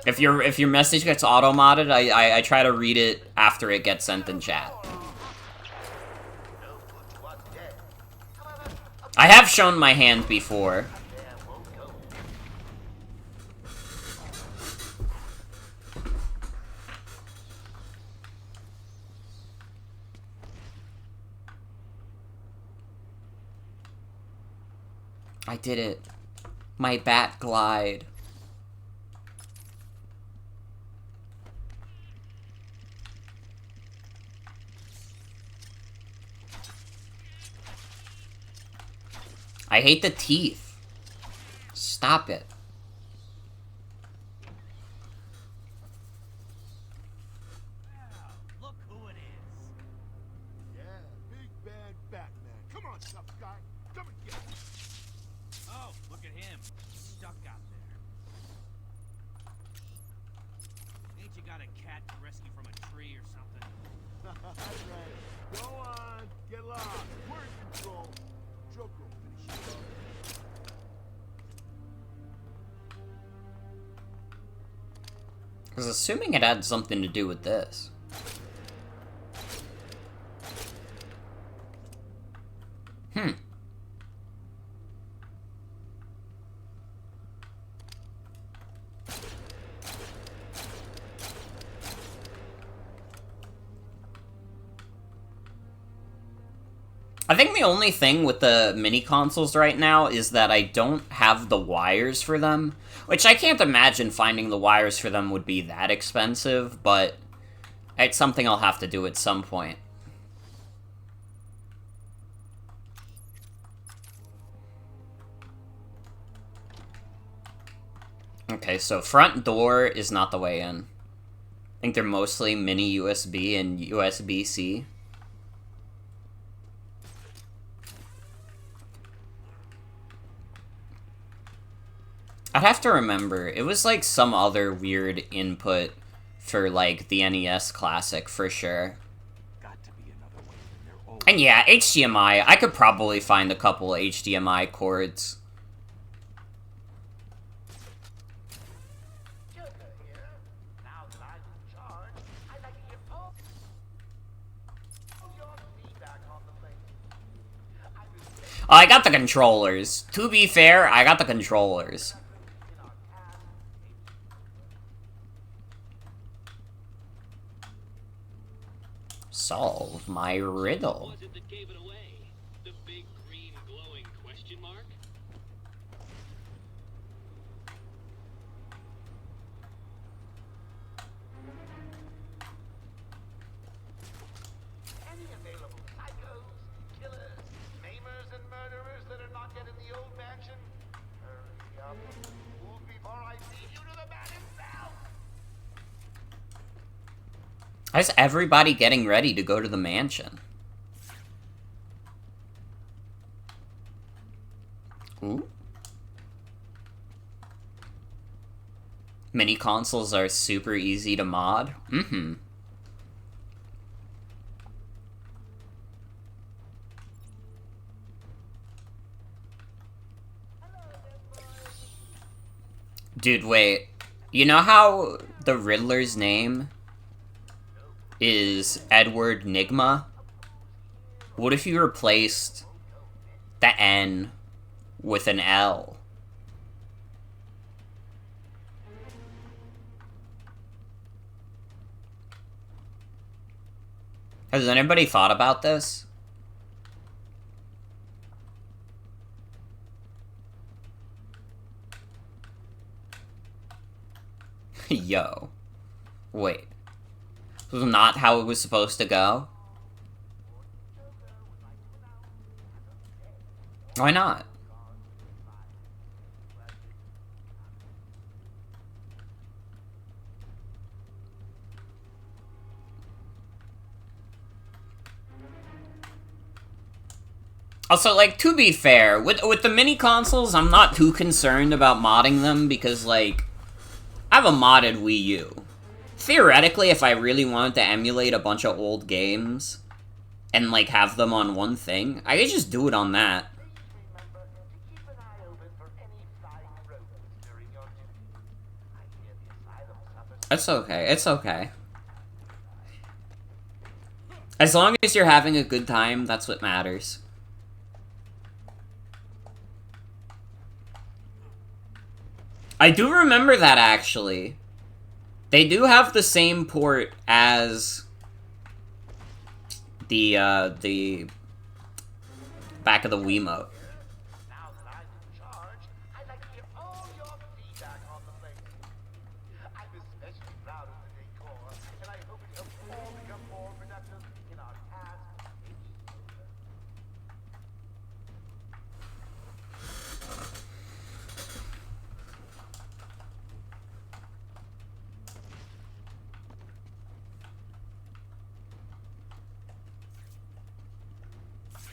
If your message gets auto modded, I try to read it after it gets sent in chat. I have shown my hand before. I did it. My bat glide. I hate the teeth. Stop it. Look who it is. Yeah, big bad Batman. Come on, tough guy. Come and get it. Oh, look at him. Stuck out there. got a cat to rescue from a tree or something. That's right. Go on. Get lost. We're in control. Joker will finish you up. I was assuming it had something to do with this. I think the only thing with the mini consoles right now is that I don't have the wires for them, which I can't imagine finding the wires for them would be that expensive, but it's something I'll have to do at some point. Okay, so front door is not the way in. I think they're mostly mini USB and USB-C. I'd have to remember. It was like some other weird input for like the NES Classic for sure. Got to be another way in there. Oh, And yeah, HDMI. I could probably find a couple HDMI cords. Joker here. Now that I'm in charge, I'd like to hear all your feedback on the place. I was Oh, I got the controllers. To be fair, I got the controllers. in our cast. Solve my riddle. Was it that gave it away? The big green glowing question mark? Any available psychos, killers, maimers, and murderers that are not yet in the old mansion? Hurry up. Move before I lead you to the man himself! How's everybody getting ready to go to the mansion? Ooh. Mini consoles are super easy to mod. Mm-hmm. Dude, wait. You know how the Riddler's name is Edward Nygma? What if you replaced the N with an L? Has anybody thought about this? Yo. Wait. This was not how it was supposed to go? Why not? Also, like, to be fair, with the mini consoles, I'm not too concerned about modding them because, like, I have a modded Wii U. Theoretically, if I really wanted to emulate a bunch of old games and, like, have them on one thing, I could just do it on that. Remember to keep an eye open for any flying rodents during your duty. I hear the asylum suffers. It's okay, it's okay. As long as you're having a good time, that's what matters. I do remember that, actually. They do have the same port as the back of the Wiimote. Now that I'm in charge, I'd like to hear all your feedback on the place. I'm especially proud of the decor, and I hope it helps you all become more productive in our task.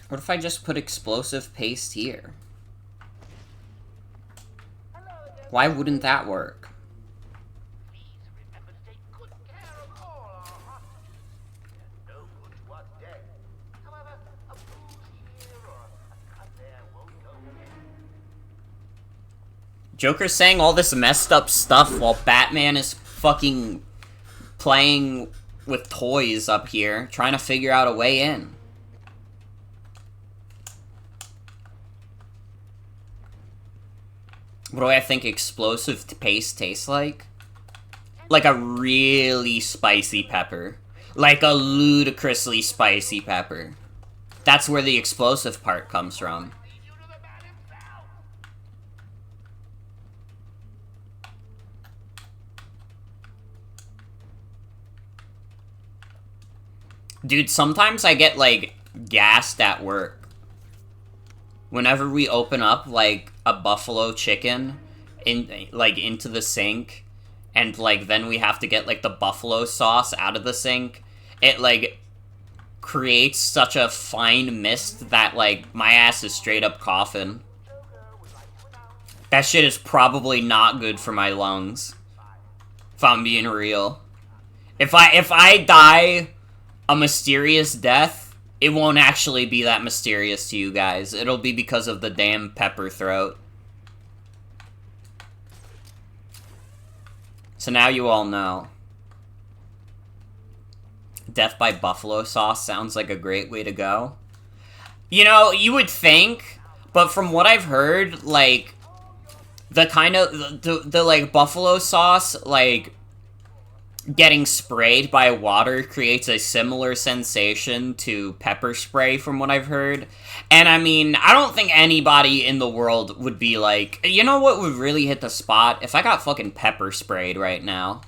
What if I just put explosive paste here? Hello again. Why wouldn't that work? Please remember to take good care Joker's saying all this messed up stuff while Batman is fucking playing with toys up here, trying to figure out a way in. What do I think explosive paste tastes like? Like a really spicy pepper. Like a ludicrously spicy pepper. That's where the explosive part comes from. Dude, sometimes I get, like, gassed at work. Whenever we open up, like, a buffalo chicken into the sink, and, like, then we have to get, like, the buffalo sauce out of the sink, it, like, creates such a fine mist that, like, my ass is straight up coughing. That shit is probably not good for my lungs. If I'm being real. If I die a mysterious death, it won't actually be that mysterious to you guys. It'll be because of the damn pepper throat. So now you all know. Death by buffalo sauce sounds like a great way to go. You know, you would think, but from what I've heard, like, the kind of, the like, buffalo sauce, like, getting sprayed by water creates a similar sensation to pepper spray from what I've heard. And I mean, I don't think anybody in the world would be like, you know what would really hit the spot? If I got fucking pepper sprayed right now.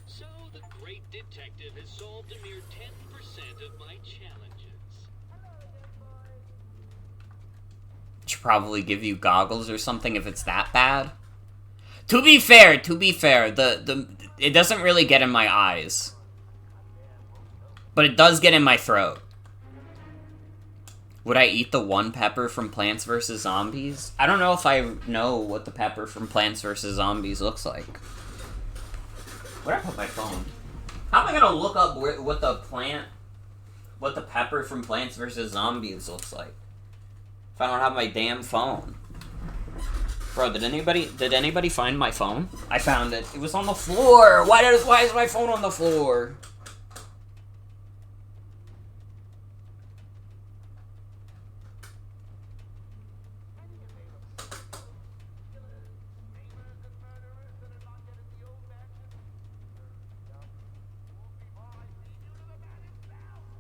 So the great detective has solved a mere 10% of my challenges. Should probably give you goggles or something if it's that bad. To be fair, it doesn't really get in my eyes. But it does get in my throat. Would I eat the one pepper from Plants vs. Zombies? I don't know if I know what the pepper from Plants vs. Zombies looks like. Where'd I put my phone? How am I gonna look up what the pepper from Plants vs. Zombies looks like? If I don't have my damn phone. Bro, did anybody find my phone? I found it. It was on the floor! Why is my phone on the floor?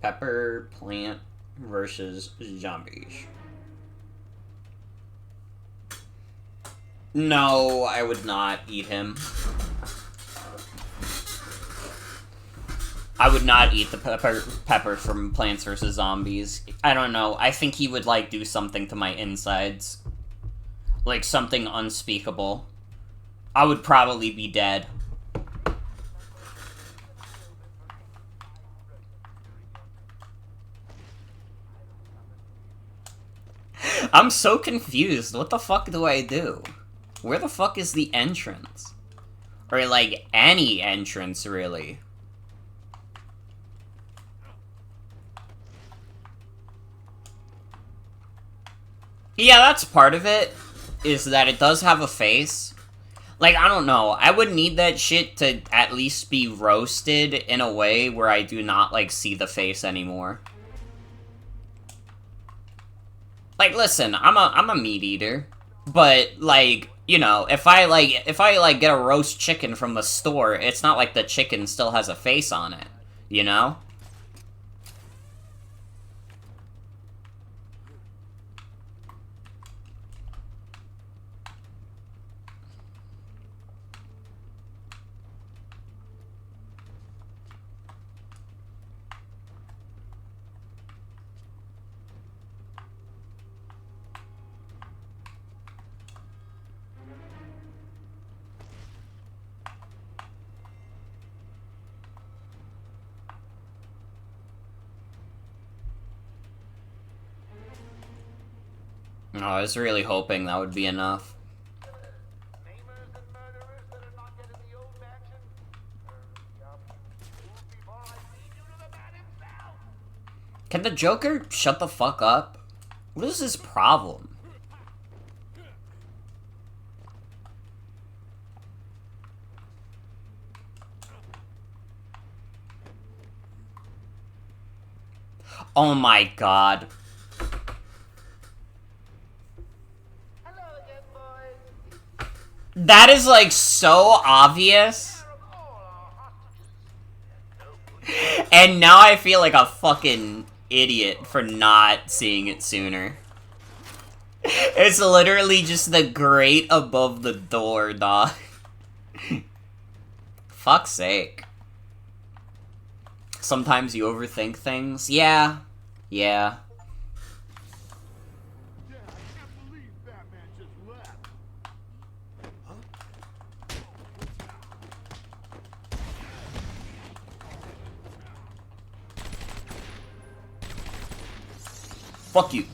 Pepper plant versus zombies. No, I would not eat him. I would not eat the pepper from Plants vs. Zombies. I don't know. I think he would, like, do something to my insides. Like, something unspeakable. I would probably be dead. I'm so confused. What the fuck do I do? Where the fuck is the entrance? Or, like, any entrance, really? Yeah, that's part of it, is that it does have a face. Like, I don't know. I would need that shit to at least be roasted in a way where I do not, like, see the face anymore. Like, listen, I'm a meat eater, but, like, you know, if I get a roast chicken from the store, it's not like the chicken still has a face on it, you know? Oh, I was really hoping that would be enough. Can the Joker shut the fuck up? What is his problem? Oh my god. Hello again, boys. That is, like, so obvious. And now I feel like a fucking idiot for not seeing it sooner. It's literally just the grate above the door, dog. Fuck's sake. Sometimes you overthink things. Yeah. Yeah. Yeah, I can't believe Batman just left. Fuck you.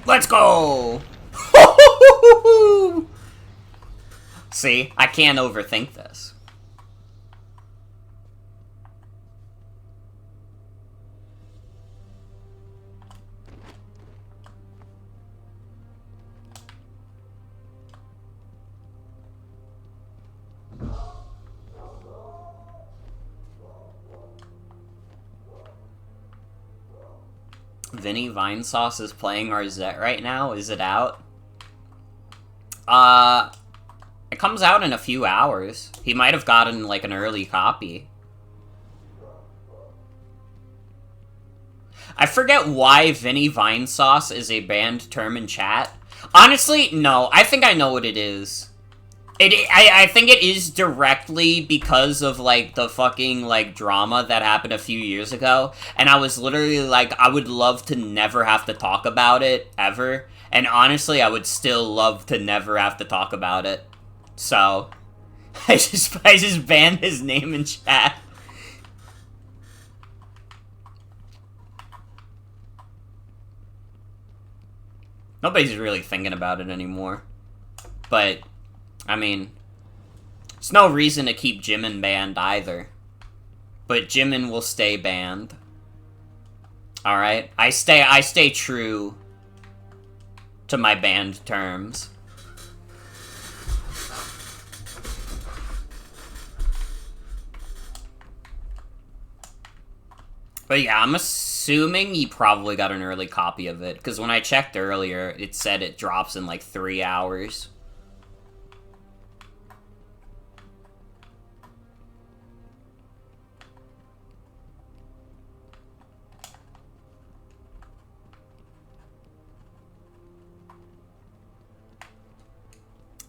Let's go! See, I can't overthink this. Vinny Vinesauce is playing Arzette right now. Is it out? It comes out in a few hours. He might have gotten, like, an early copy. I forget why Vinny Vinesauce is a banned term in chat. Honestly, no. I think I know what it is. I think it is directly because of, like, the fucking, like, drama that happened a few years ago. And I was literally like, I would love to never have to talk about it, ever. And honestly, I would still love to never have to talk about it. So, I just banned his name in chat. Nobody's really thinking about it anymore. But... I mean, there's no reason to keep Jimin banned either. But Jimin will stay banned. Alright? I stay true to my banned terms. But yeah, I'm assuming he probably got an early copy of it. Because when I checked earlier, it said it drops in like 3 hours.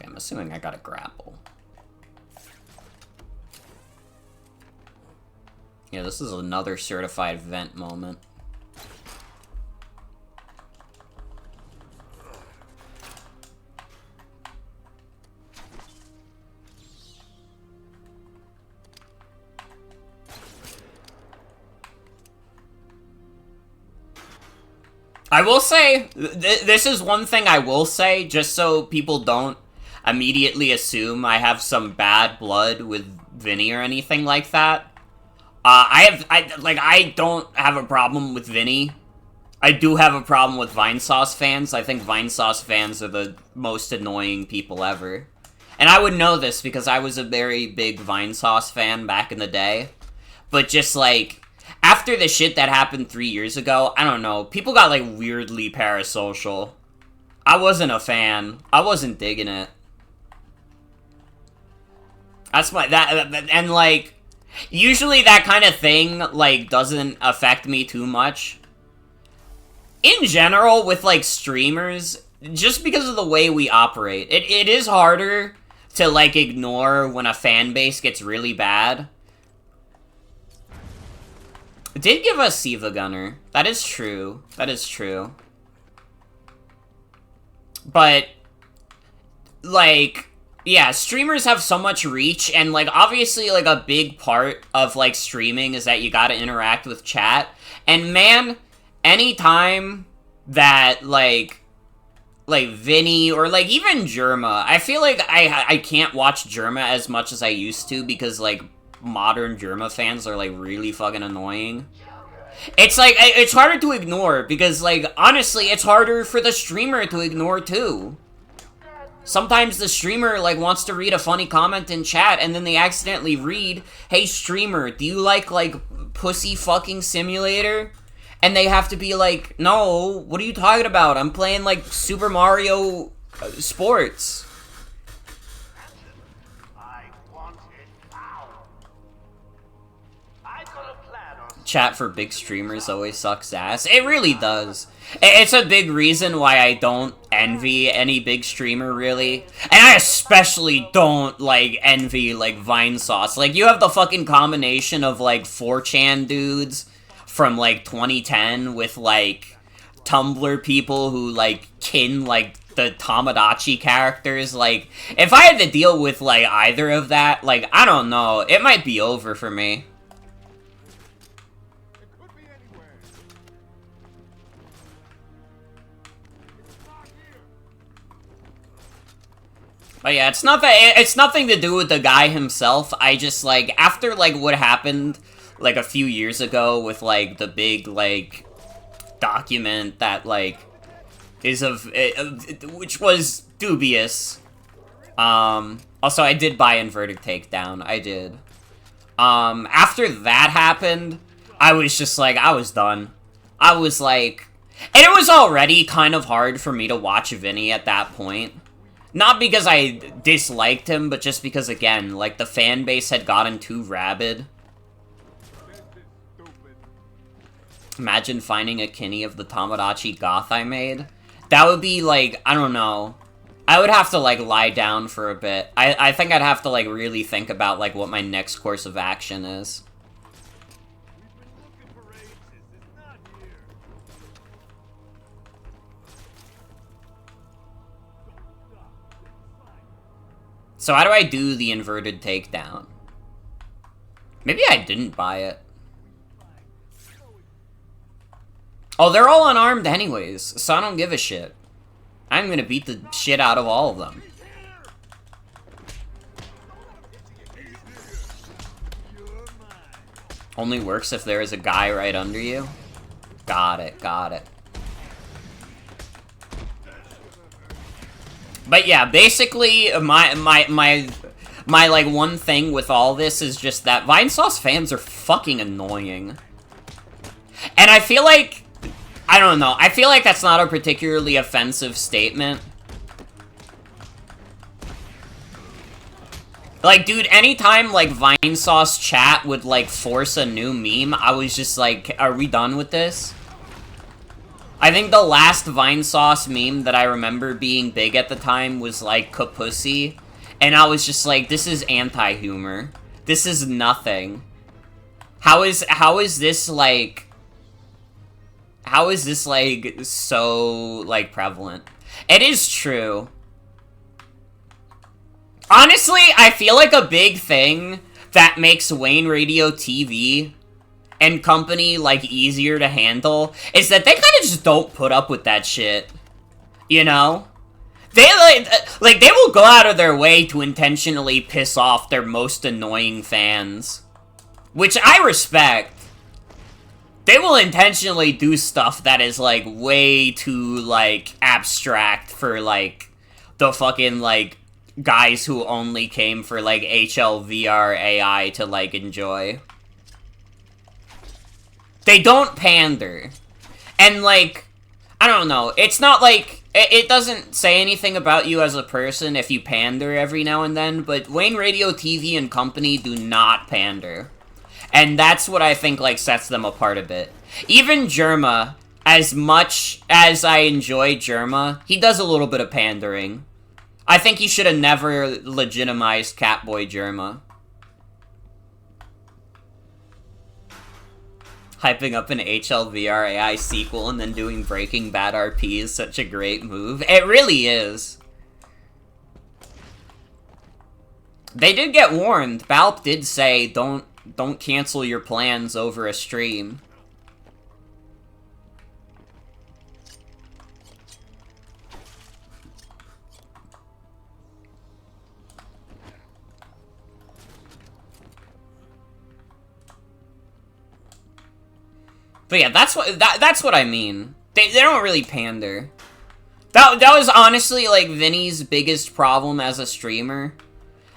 I'm assuming I got a grapple. Yeah, this is another certified vent moment. I will say, this is one thing I will say, just so people don't immediately assume I have some bad blood with Vinny or anything like that. I don't have a problem with Vinny. I do have a problem with Vinesauce fans. I think Vinesauce fans are the most annoying people ever. And I would know this because I was a very big Vinesauce fan back in the day. But just, like, after the shit that happened 3 years ago, I don't know, people got, like, weirdly parasocial. I wasn't a fan. I wasn't digging it. That's my, and, like, usually that kind of thing, like, doesn't affect me too much. In general, with, like, streamers, just because of the way we operate, it is harder to, like, ignore when a fan base gets really bad. It did give us Siva Gunner. That is true. That is true. But, like... yeah, streamers have so much reach, and, like, obviously, like, a big part of, like, streaming is that you gotta interact with chat. And, man, anytime that, like Vinny, or, like, even Germa. I feel like I can't watch Germa as much as I used to, because, like, modern Germa fans are, like, really fucking annoying. It's, like, it's harder to ignore, because, like, honestly, it's harder for the streamer to ignore, too. Sometimes the streamer, like, wants to read a funny comment in chat, and then they accidentally read, "Hey, streamer, do you like, Pussy Fucking Simulator?" And they have to be like, "No, what are you talking about? I'm playing, like, Super Mario Sports." I want it now. I got a plan on Chat for big streamers always sucks ass. It really does. It's a big reason why I don't envy any big streamer, really. And I especially don't, like, envy, like, Vinesauce. Like, you have the fucking combination of, like, 4chan dudes from, like, 2010 with, like, Tumblr people who, like, kin, like, the Tamagotchi characters. Like, if I had to deal with, like, either of that, like, I don't know. It might be over for me. It could be anywhere. It's not here. But yeah, it's nothing to do with the guy himself. I just, like, after, like, what happened, like, a few years ago with, like, the big, like, document that, like, is of, which was dubious. Also, I did buy Inverted Takedown. I did. After that happened, I was just, like, I was done. I was, like, and it was already kind of hard for me to watch Vinny at that point. Not because I disliked him, but just because, again, like, the fan base had gotten too rabid. This is stupid. Imagine finding a Kinney of the Tamagotchi goth I made. That would be, like, I don't know. I would have to, like, lie down for a bit. I think I'd have to, like, really think about, like, what my next course of action is. We've been looking for ages. It's not here. Don't stop. It's fine. So how do I do the Inverted Takedown? Maybe I didn't buy it. Oh, they're all unarmed anyways, so I don't give a shit. I'm gonna beat the shit out of all of them. Only works if there is a guy right under you. Got it, got it. But yeah, basically, my like, one thing with all this is just that Vinesauce fans are fucking annoying. And I feel like, I don't know, I feel like that's not a particularly offensive statement. Like, dude, anytime, like, Vinesauce chat would, like, force a new meme, I was just like, are we done with this? I think the last Vinesauce meme that I remember being big at the time was, like, Kapussy. And I was just like, this is anti-humor. This is nothing. How is this, like... How is this, like, so, like, prevalent? It is true. Honestly, I feel like a big thing that makes Wayne Radio TV and company, like, easier to handle is that they kind of just don't put up with that shit. You know? They, like, they will go out of their way to intentionally piss off their most annoying fans. Which I respect. They will intentionally do stuff that is, like, way too, like, abstract for, like, the fucking, like, guys who only came for, like, HLVR AI to, like, enjoy. They don't pander. And, like, I don't know, it's not like, it doesn't say anything about you as a person if you pander every now and then, but Wayne Radio TV and company do not pander. And that's what I think, like, sets them apart a bit. Even Germa, as much as I enjoy Germa, he does a little bit of pandering. I think he should have never legitimized Catboy Germa. Hyping up an HLVR AI sequel and then doing Breaking Bad RP is such a great move. It really is. They did get warned. Balp did say, don't cancel your plans over a stream. But yeah, that's what I mean. They don't really pander. That was honestly, like, Vinny's biggest problem as a streamer.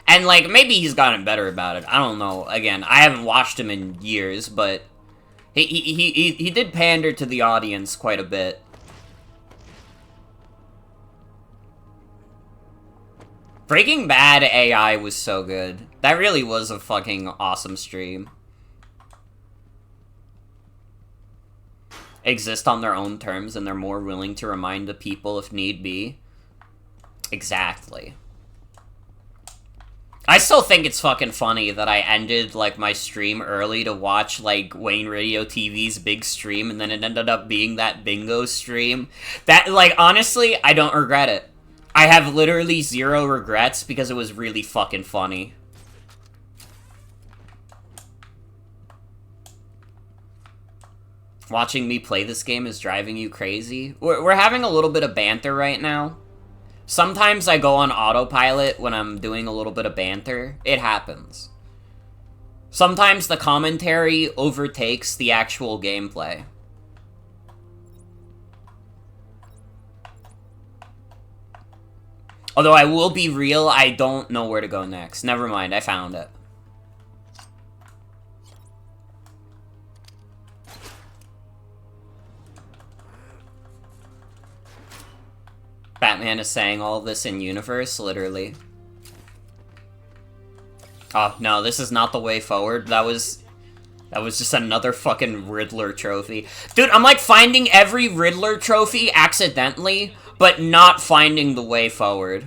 And, like, maybe he's gotten better about it. I don't know. Again, I haven't watched him in years, but he did pander to the audience quite a bit. Breaking Bad AI was so good. That really was a fucking awesome stream. Exist on their own terms, and they're more willing to remind the people if need be. Exactly. I still think it's fucking funny that I ended, like, my stream early to watch, like, Wayne Radio TV's big stream, and then it ended up being that bingo stream. That, like, honestly, I don't regret it. I have literally zero regrets because it was really fucking funny. Watching me play this game is driving you crazy? We're having a little bit of banter right now. Sometimes I go on autopilot when I'm doing a little bit of banter. It happens. Sometimes the commentary overtakes the actual gameplay. Although I will be real, I don't know where to go next. Never mind, I found it. Batman is saying all this in universe, literally. Oh, no, this is not the way forward. That was just another fucking Riddler trophy. Dude, I'm like finding every Riddler trophy accidentally, but not finding the way forward.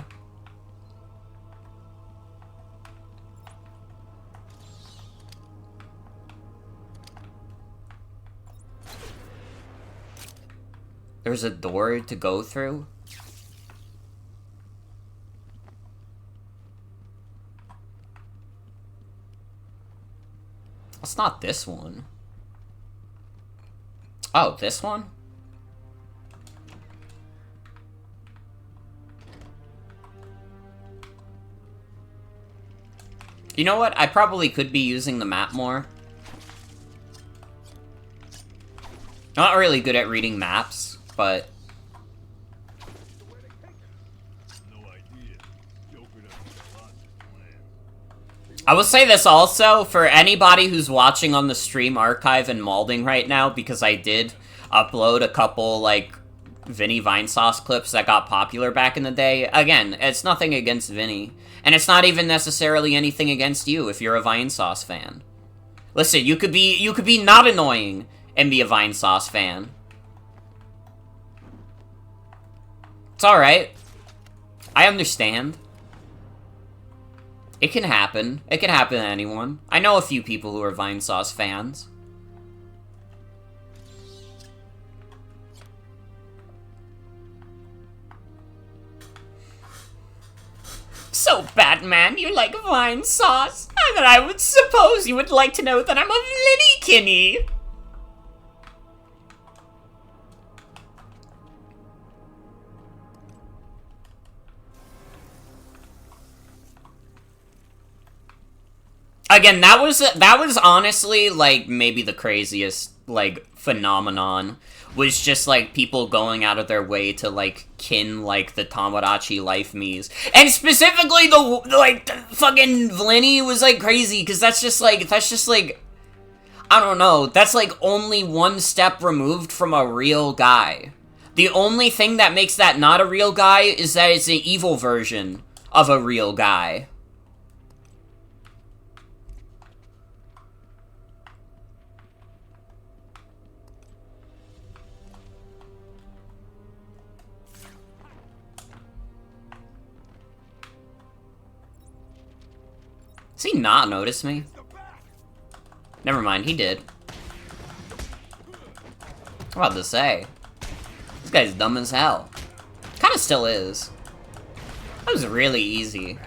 There's a door to go through? It's not this one. Oh, this one? You know what? I probably could be using the map more. I'm not really good at reading maps, but... I will say this also, for anybody who's watching on the stream archive and malding right now, because I did upload a couple, like, Vinny Vinesauce clips that got popular back in the day. Again, it's nothing against Vinny. And it's not even necessarily anything against you if you're a Vinesauce fan. Listen, you could be not annoying and be a Vinesauce fan. It's alright. I understand. It can happen. It can happen to anyone. I know a few people who are Vinesauce fans. So, Batman, you like Vinesauce? I would suppose you would like to know that I'm a Liddy-Kinney. Again, that was honestly, like, maybe the craziest, like, phenomenon. Was just, like, people going out of their way to, like, kin, like, the Tomodachi Life Miis. And specifically, the fucking Vlinny was, like, crazy, because that's just, like, I don't know, that's, like, only one step removed from a real guy. The only thing that makes that not a real guy is that it's an evil version of a real guy. Does he not notice me? Never mind, he did. I'm about to say. This guy's dumb as hell. Kinda still is. That was really easy.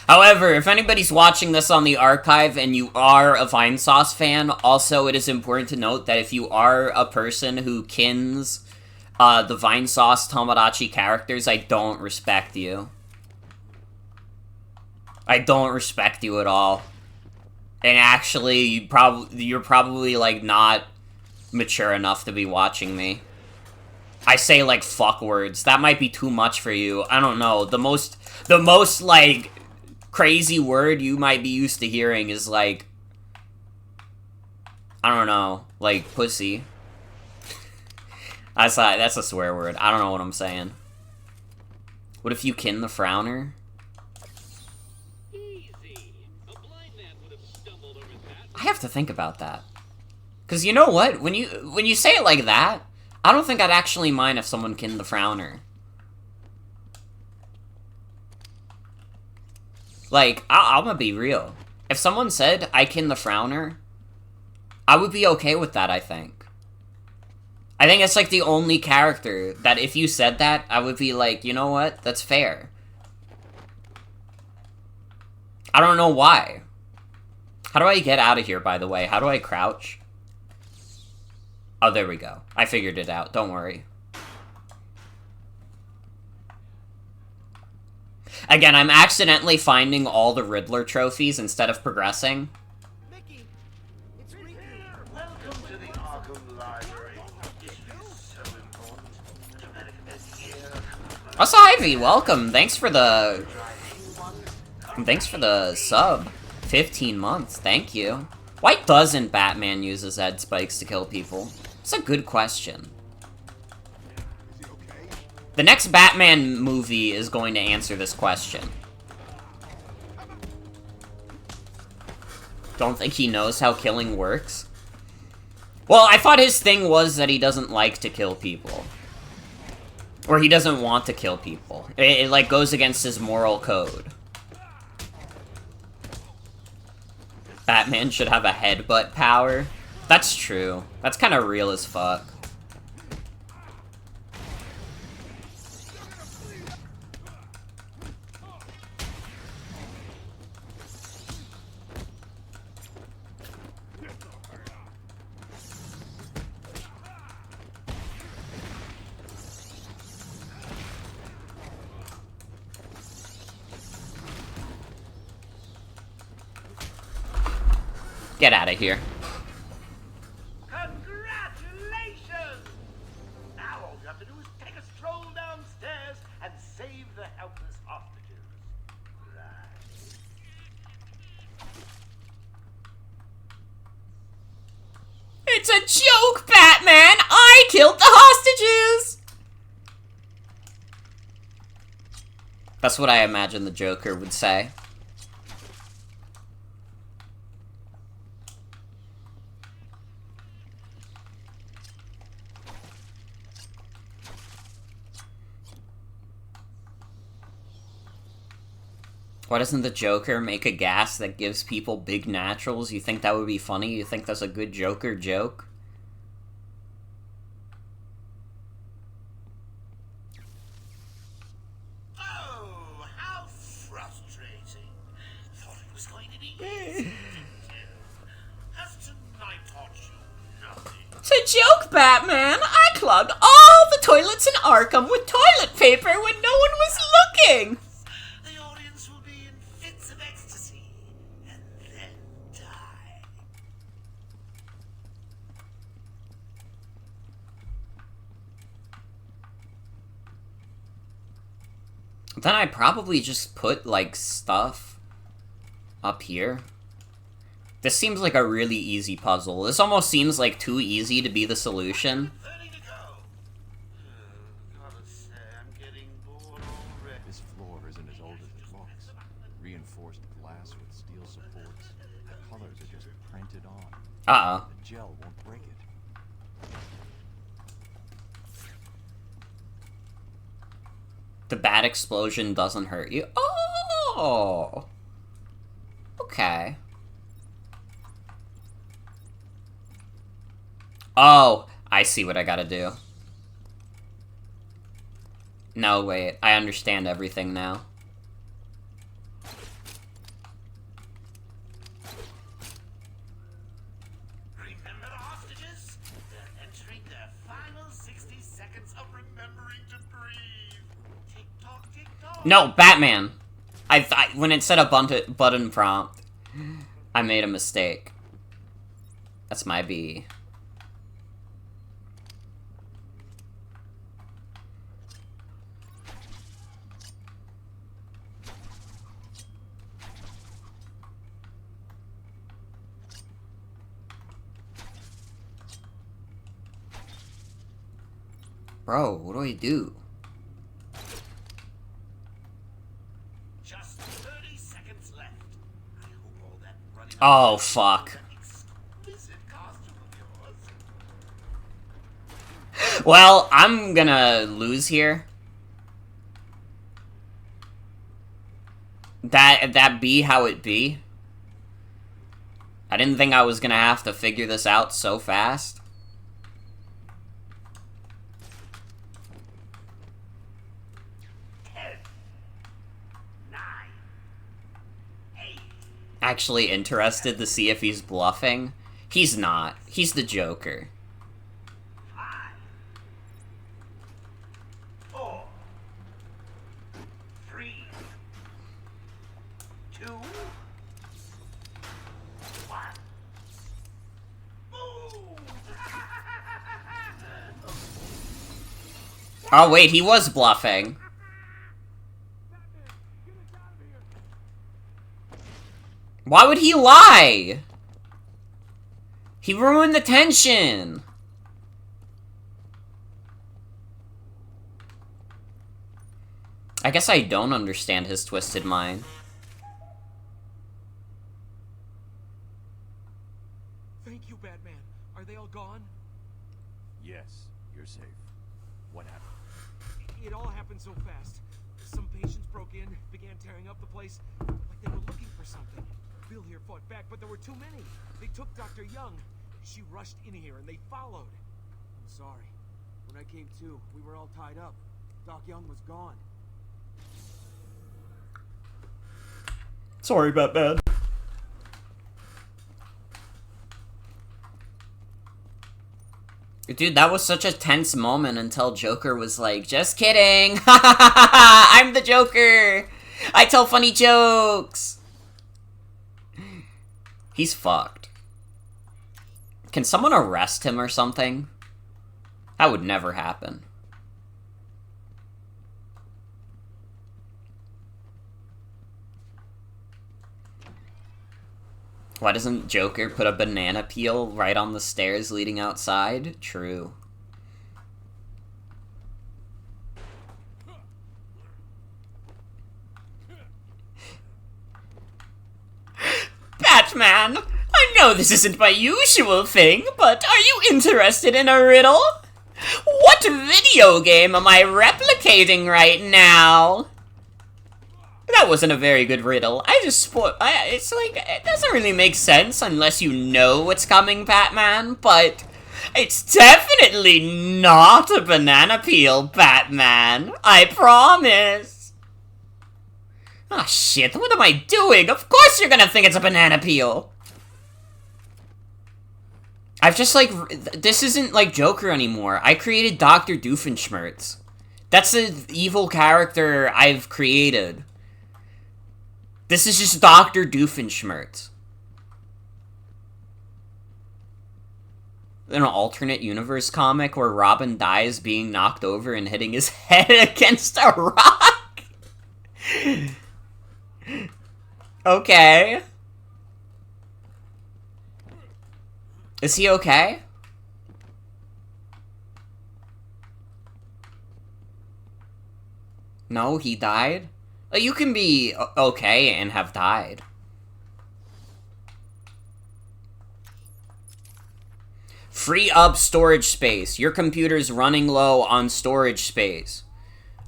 However, if anybody's watching this on the archive and you are a Vinesauce fan, also it is important to note that if you are a person who kins the Vinesauce Tomodachi characters, I don't respect you. I don't respect you at all. And actually, you're probably, like, not mature enough to be watching me. I say, like, fuck words. That might be too much for you. I don't know. The most, like, crazy word you might be used to hearing is, like, I don't know, like, pussy. That's a swear word. I don't know what I'm saying. What if you kin the frowner? Easy. A blind man would have stumbled over that. I have to think about that. Cause you know what? When you say it like that, I don't think I'd actually mind if someone kin the frowner. Like, I'm gonna be real. If someone said I kin the frowner, I would be okay with that, I think. I think it's like the only character that if you said that, I would be like, you know what? That's fair. I don't know why. How do I get out of here, by the way? How do I crouch? Oh, there we go. I figured it out. Don't worry. Again, I'm accidentally finding all the Riddler trophies instead of progressing. Mickey, it's Riku. Welcome to the Arkham Library. It is so important that America is here. Also, Ivy, welcome. Thanks for the sub. 15 months. Thank you. Why doesn't Batman use his head spikes to kill people? It's a good question. The next Batman movie is going to answer this question. Don't think he knows how killing works? Well, I thought his thing was that he doesn't like to kill people. Or he doesn't want to kill people. It like, goes against his moral code. Batman should have a headbutt power. That's true. That's kind of real as fuck. Get out of here. Congratulations! Now all you have to do is take a stroll downstairs and save the helpless hostages. Right. It's a joke, Batman! I killed the hostages! That's what I imagine the Joker would say. Why doesn't the Joker make a gas that gives people big naturals? You think that would be funny? You think that's a good Joker joke? Oh, how frustrating. Thought it was going to be easy. Has tonight taught you nothing? It's a joke, Batman! I clogged all the toilets in Arkham with toilet paper when no one was looking! The audience will be in fits of ecstasy and then die. Then I probably just put, like, stuff up here. This seems like a really easy puzzle. This almost seems like too easy to be the solution. 30 to go. Gotta say, I'm getting bored already. This floor isn't as old as it looks. Reinforced glass with steel supports. The colors are just printed on. Uh-oh. The gel won't break it. The bat explosion doesn't hurt you. Oh! Okay. Oh, I see what I gotta do. No, wait. I understand everything now. Remember the hostages? They're entering their final 60 seconds of remembering to breathe. Tick tock, tick tock. No, Batman! When it said a button prompt. I made a mistake. That's my B. Bro, what do I do? Just 30 seconds left. I hope all that running Oh, fuck. exquisite costume of yours. Well, I'm gonna lose here. That be how it be. I didn't think I was gonna have to figure this out so fast. 10, 9, 8. Actually interested to see if he's bluffing. He's not. He's the Joker. 5, 4, 3, 2, 1. Move! Oh wait, he was bluffing. Why would he lie? He ruined the tension. I guess I don't understand his twisted mind. Thank you, Batman. Are they all gone? Yes, you're safe. What happened? It all happened so fast. Some patients broke in, began tearing up the place, like they were looking for something. Bill here fought back, but there were too many. They took Dr. Young. She rushed in here and they followed. I'm sorry. When I came to, we were all tied up. Doc Young was gone. Sorry, Batman. Dude, that was such a tense moment until Joker was like, just kidding! I'm the Joker! I tell funny jokes! He's fucked. Can someone arrest him or something? That would never happen. Why doesn't Joker put a banana peel right on the stairs leading outside? True. Batman! I know this isn't my usual thing, but are you interested in a riddle? What video game am I replicating right now? That wasn't a very good riddle. It's like, it doesn't really make sense unless you know what's coming, Batman, but it's definitely not a banana peel, Batman. I promise. Ah, shit, what am I doing? Of course you're gonna think it's a banana peel. I've just, like, this isn't, like, Joker anymore. I created Dr. Doofenshmirtz. That's the evil character I've created. This is just Dr. Doofenshmirtz. An alternate universe comic where Robin dies being knocked over and hitting his head against a rock? Okay. Is he okay? No, he died? You can be okay and have died. Free up storage space. Your computer's running low on storage space.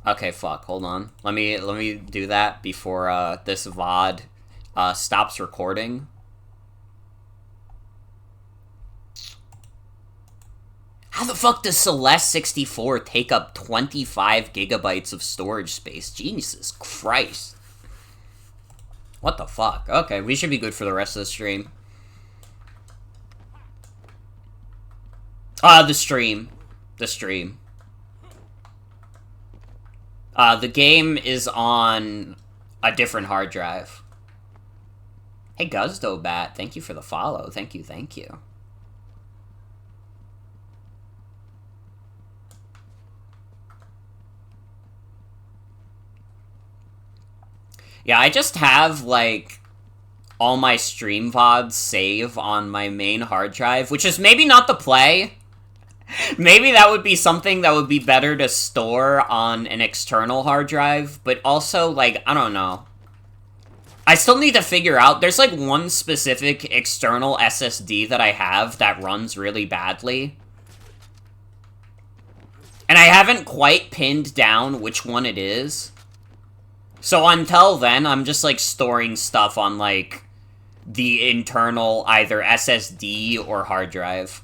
Okay, fuck. Hold on. Let me do that before this VOD stops recording. How the fuck does Celeste 64 take up 25 gigabytes of storage space? Jesus Christ. What the fuck? Okay, we should be good for the rest of the stream. The stream. The game is on a different hard drive. Hey, Guzdobat, thank you for the follow. Thank you, thank you. Yeah, I just have, like, all my stream VODs save on my main hard drive, which is maybe not the play. Maybe that would be something that would be better to store on an external hard drive, but also, like, I don't know. I still need to figure out, there's, like, one specific external SSD that I have that runs really badly. And I haven't quite pinned down which one it is. So until then, I'm just, like, storing stuff on, like, the internal either SSD or hard drive.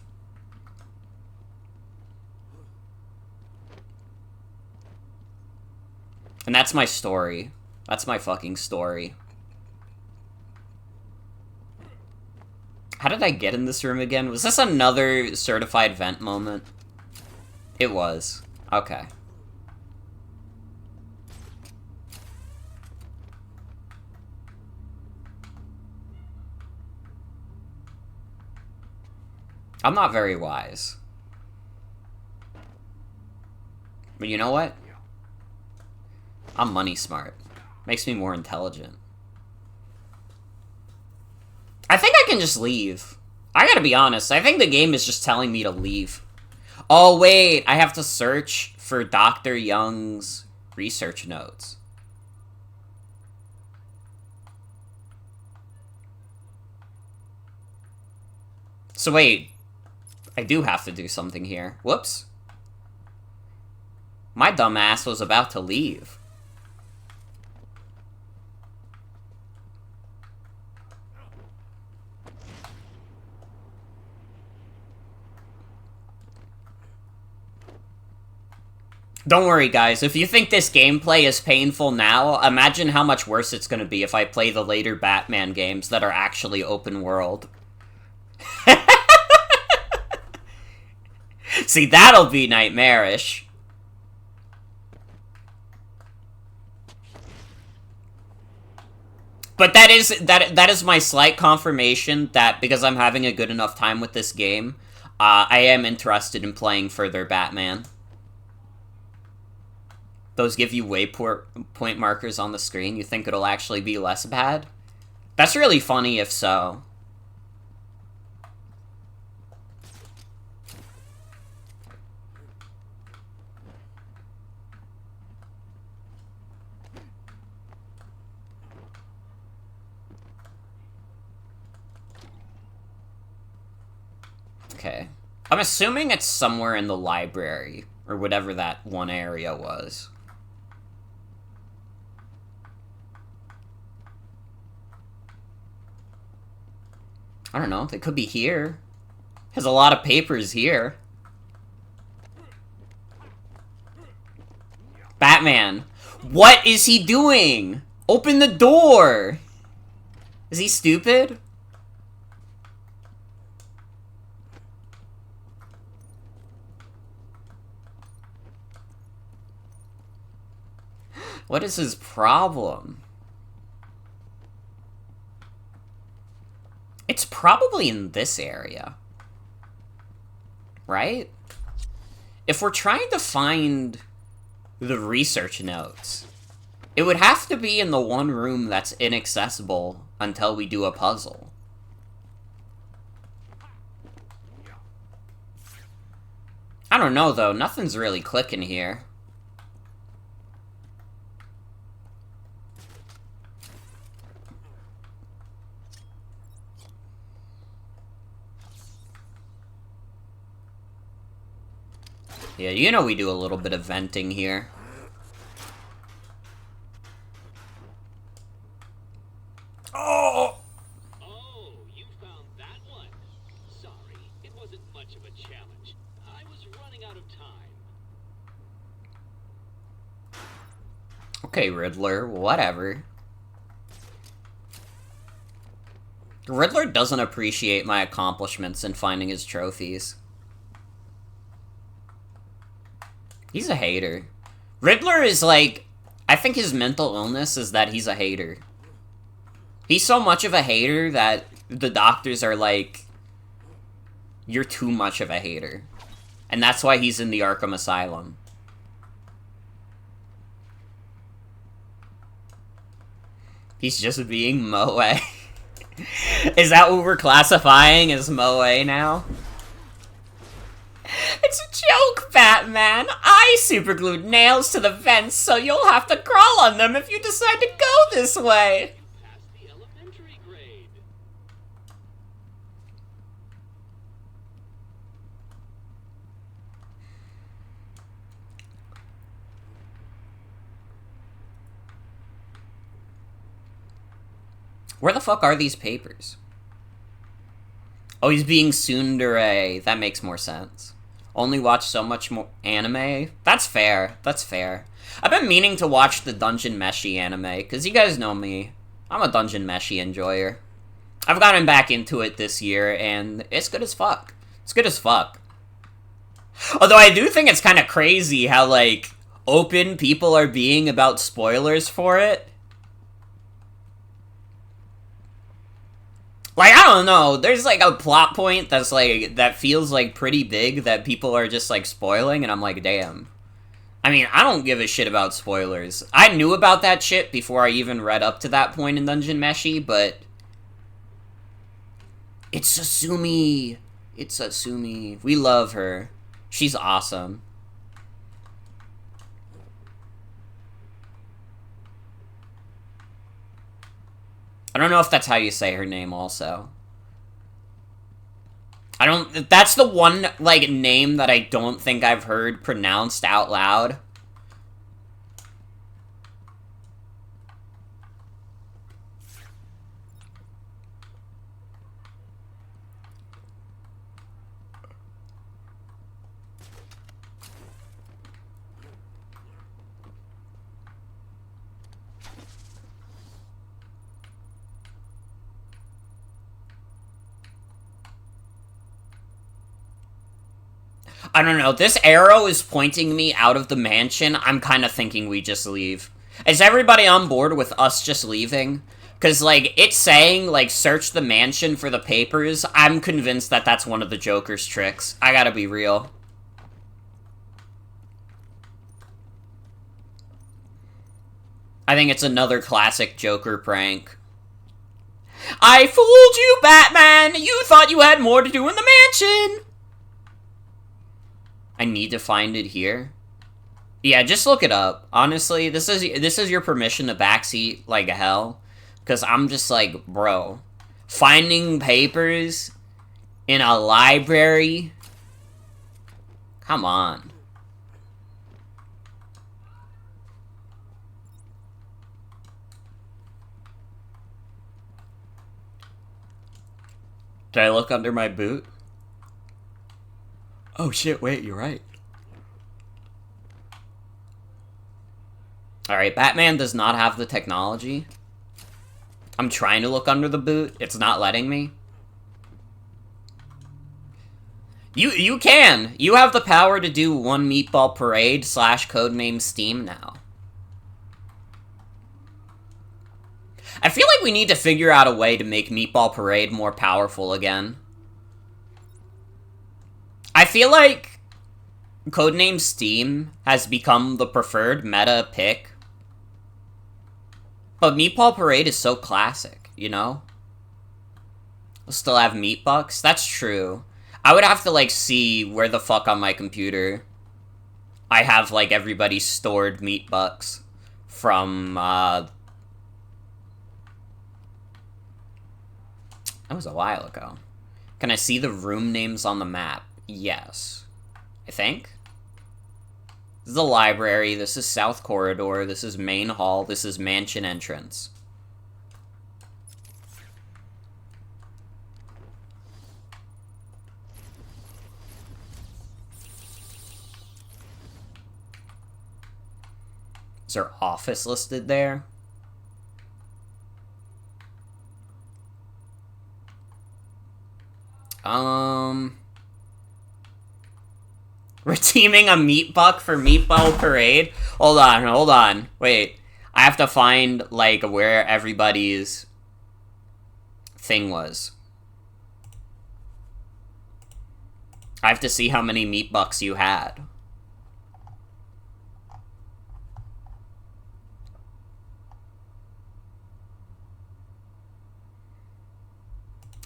And that's my story. That's my fucking story. How did I get in this room again? Was this another certified vent moment? It was. Okay. I'm not very wise. But you know what? I'm money smart. Makes me more intelligent. I think I can just leave. I gotta be honest, I think the game is just telling me to leave. Oh wait, I have to search for Dr. Young's research notes. So wait, I do have to do something here. Whoops. My dumbass was about to leave. Don't worry, guys. If you think this gameplay is painful now, imagine how much worse it's gonna be if I play the later Batman games that are actually open world. See, that'll be nightmarish. But that is my slight confirmation that because I'm having a good enough time with this game, I am interested in playing further Batman. Those give you waypoint markers on the screen. You think it'll actually be less bad? That's really funny if so. Okay. I'm assuming it's somewhere in the library, or whatever that one area was. I don't know, they could be here. Has a lot of papers here. Batman. What is he doing? Open the door! Is he stupid? What is his problem? It's probably in this area. Right? If we're trying to find the research notes, it would have to be in the one room that's inaccessible until we do a puzzle. I don't know, though. Nothing's really clicking here. Yeah, you know we do a little bit of venting here. Oh! Oh, you found that one. Sorry, it wasn't much of a challenge. I was running out of time. Okay, Riddler, whatever. Riddler doesn't appreciate my accomplishments in finding his trophies. He's a hater. Riddler is like... I think his mental illness is that he's a hater. He's so much of a hater that the doctors are like, you're too much of a hater. And that's why he's in the Arkham Asylum. He's just being Moe. Is that what we're classifying as Moe now? It's a joke, Batman! I superglued nails to the vents, so you'll have to crawl on them if you decide to go this way! Past the elementary grade. Where the fuck are these papers? Oh, he's being tsundere. That makes more sense. Only watch so much more anime? That's fair. That's fair. I've been meaning to watch the Dungeon Meshi anime, because you guys know me. I'm a Dungeon Meshi enjoyer. I've gotten back into it this year, and it's good as fuck. It's good as fuck. Although I do think it's kind of crazy how, like, open people are being about spoilers for it. Like, I don't know, there's, like, a plot point that's, like, that feels, like, pretty big that people are just, like, spoiling, and I'm like, damn. I mean, I don't give a shit about spoilers. I knew about that shit before I even read up to that point in Dungeon Meshi, but... It's Asumi. It's Asumi. We love her. She's awesome. I don't know if that's how you say her name also. That's the one, like, name that I don't think I've heard pronounced out loud. I don't know, this arrow is pointing me out of the mansion. I'm kind of thinking we just leave. Is everybody on board with us just leaving? Because, like, it's saying, like, search the mansion for the papers. I'm convinced that that's one of the Joker's tricks. I gotta be real. I think it's another classic Joker prank. I fooled you, Batman! You thought you had more to do in the mansion! I need to find it here. Yeah, just look it up. Honestly, this is your permission to backseat like hell. Because I'm just like, bro. Finding papers in a library? Come on. Did I look under my boot? Oh shit, wait, you're right. Alright, Batman does not have the technology. I'm trying to look under the boot. It's not letting me. You can! You have the power to do One Meatball Parade / codename Steam now. I feel like we need to figure out a way to make Meatball Parade more powerful again. I feel like codename Steam has become the preferred meta pick. But Meatball Parade is so classic, you know? We'll still have Meat Bucks? That's true. I would have to, like, see where the fuck on my computer I have, like, everybody's stored Meat Bucks from, That was a while ago. Can I see the room names on the map? Yes. I think? This is the library, this is South Corridor, this is Main Hall, this is Mansion Entrance. Is there office listed there? Redeeming a meat buck for Meatball Parade? Hold on. Wait. I have to find, like, where everybody's thing was. I have to see how many meat bucks you had.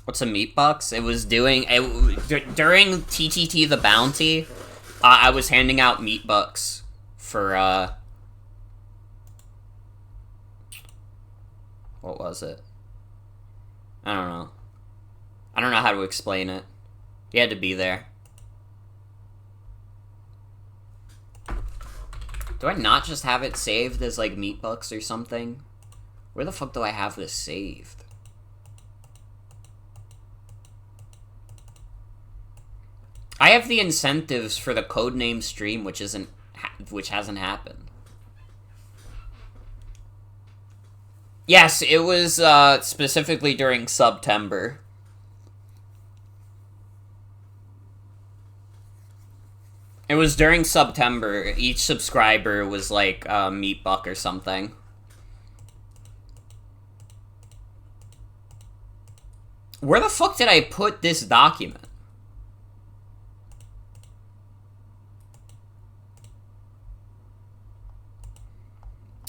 What's a meat bucks? It was doing... during TTT the Bounty, I was handing out meat bucks for, what was it? I don't know. I don't know how to explain it. You had to be there. Do I not just have it saved as, like, meat bucks or something? Where the fuck do I have this saved? I have the incentives for the codename stream, which hasn't happened. Yes, it was specifically during September. It was during September. Each subscriber was like a meat buck or something. Where the fuck did I put this document?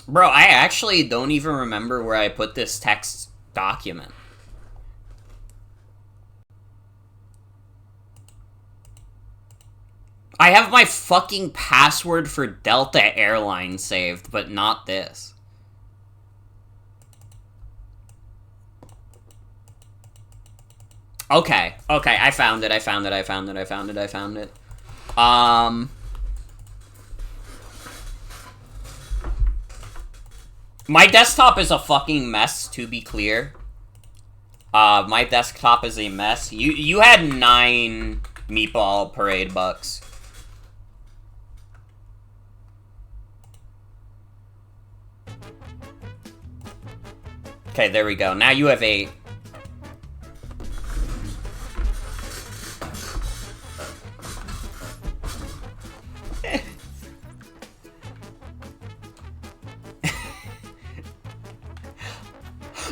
Bro, I actually don't even remember where I put this text document. I have my fucking password for Delta Airlines saved, but not this. Okay, I found it. My desktop is a fucking mess, to be clear. My desktop is a mess. You had 9 Meatball Parade bucks. Okay, there we go. Now you have 8.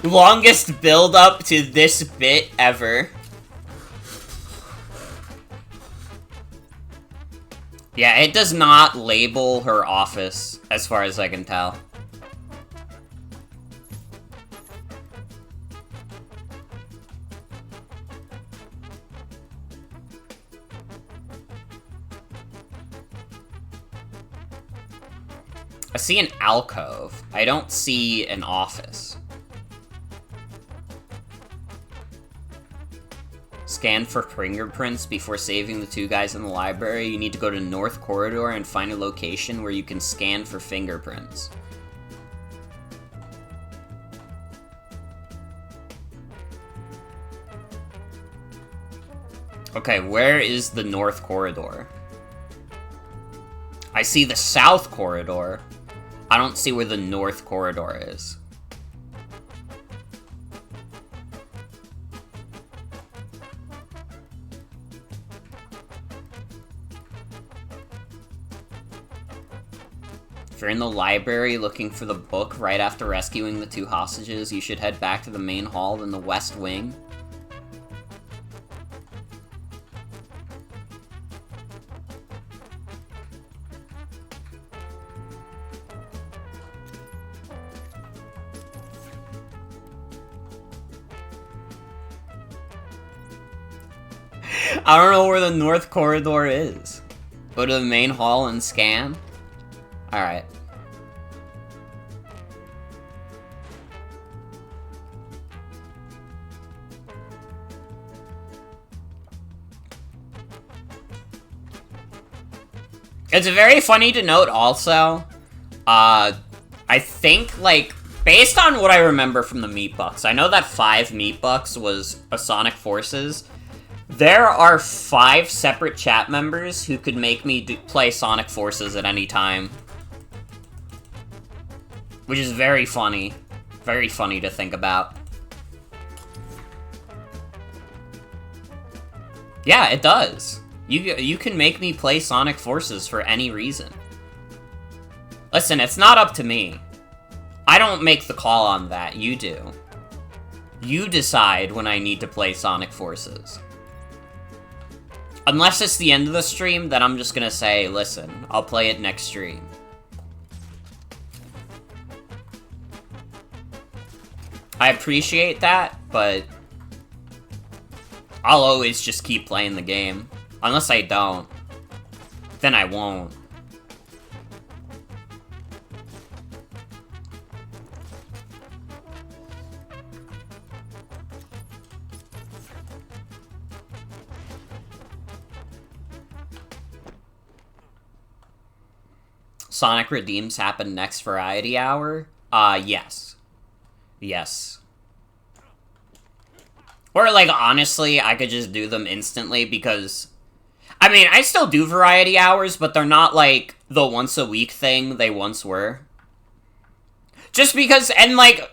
Longest build up to this bit ever. Yeah, it does not label her office, as far as I can tell. I see an alcove. I don't see an office. Scan for fingerprints before saving the 2 guys in the library. You need to go to North Corridor and find a location where you can scan for fingerprints. Okay, where is the North Corridor? I see the South Corridor. I don't see where the North Corridor is. If you're in the library looking for the book right after rescuing the 2 hostages, you should head back to the main hall in the West Wing. I don't know where the North Corridor is. Go to the main hall and scan. Alright. It's very funny to note also, I think, like, based on what I remember from the Meat Bucks, I know that 5 Meat Bucks was a Sonic Forces. There are 5 separate chat members who could make me play Sonic Forces at any time. Which is very funny. Very funny to think about. Yeah, it does. You can make me play Sonic Forces for any reason. Listen, it's not up to me. I don't make the call on that, you do. You decide when I need to play Sonic Forces. Unless it's the end of the stream, then I'm just gonna say, listen, I'll play it next stream. I appreciate that, but I'll always just keep playing the game. Unless I don't, then I won't. Sonic Redeems happen next Variety Hour? Yes. Yes. Or, like, honestly, I could just do them instantly because... I mean, I still do Variety Hours, but they're not, like, the once-a-week thing they once were. Just because, and, like,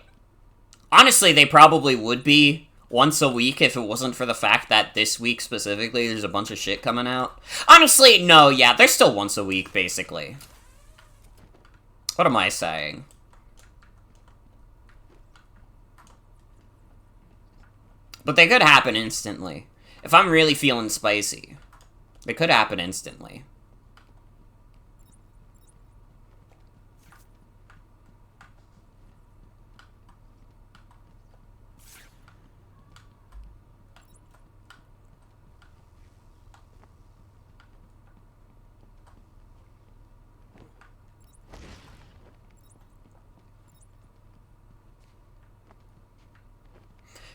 honestly, they probably would be once a week if it wasn't for the fact that this week specifically there's a bunch of shit coming out. Honestly, no, yeah, they're still once a week, basically. What am I saying? But they could happen instantly. If I'm really feeling spicy, they could happen instantly.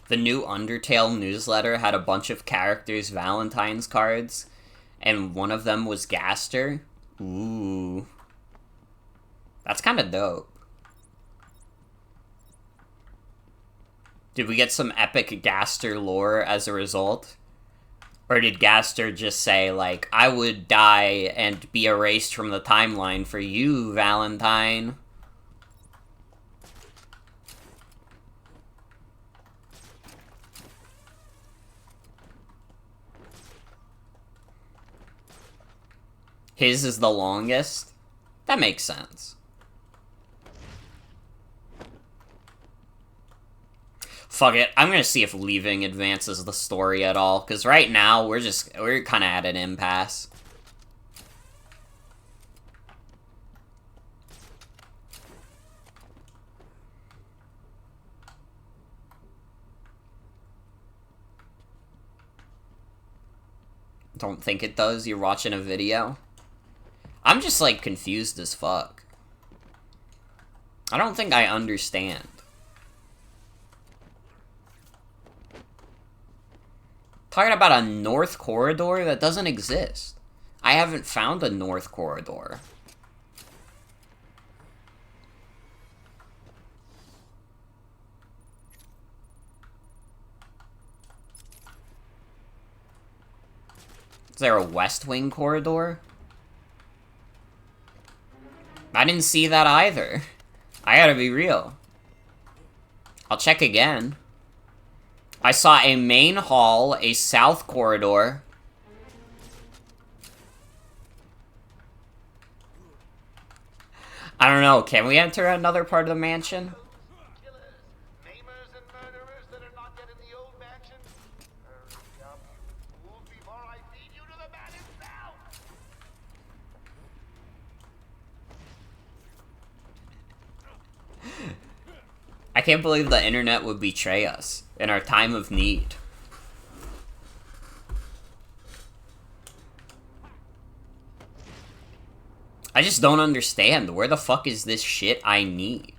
The new Undertale newsletter had a bunch of characters' Valentine's cards, and one of them was Gaster. Ooh. That's kind of dope. Did we get some epic Gaster lore as a result? Or did Gaster just say, like, I would die and be erased from the timeline for you, Valentine? His is the longest? That makes sense. Fuck it, I'm gonna see if leaving advances the story at all, because right now, we're kinda at an impasse. Don't think it does, you're watching a video? I'm just, like, confused as fuck. I don't think I understand. Talking about a North Corridor? That doesn't exist. I haven't found a North Corridor. Is there a West Wing Corridor? I didn't see that either. I gotta be real. I'll check again. I saw a main hall, a south corridor. I don't know, can we enter another part of the mansion? Killers, maimers, and murderers that are not yet in the old mansion. Hurry up, you fools, before I feed you to the man himself! I can't believe the internet would betray us in our time of need. I just don't understand. Where the fuck is this shit I need?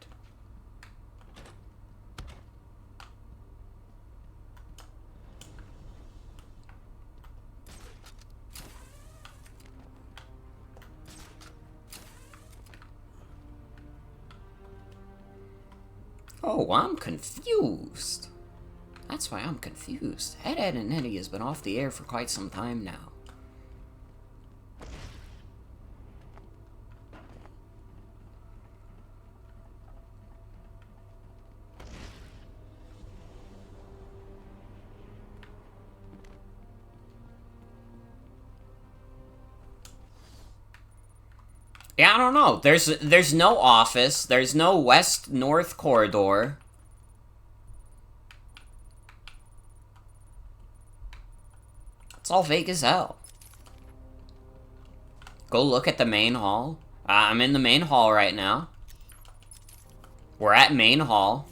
Oh, I'm confused. That's why I'm confused. Ed, Ed, and Eddie has been off the air for quite some time now. Yeah, I don't know. There's no office. There's no west-north corridor. It's all fake as hell. Go look at the main hall. I'm in the main hall right now. We're at main hall.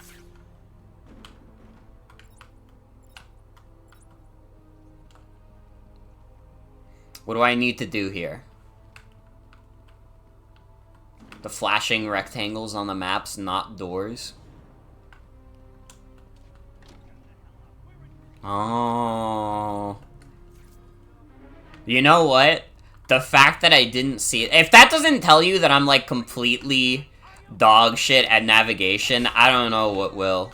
What do I need to do here? The flashing rectangles on the maps, not doors. Oh. You know what? The fact that I didn't see it... If that doesn't tell you that I'm, like, completely dog shit at navigation, I don't know what will.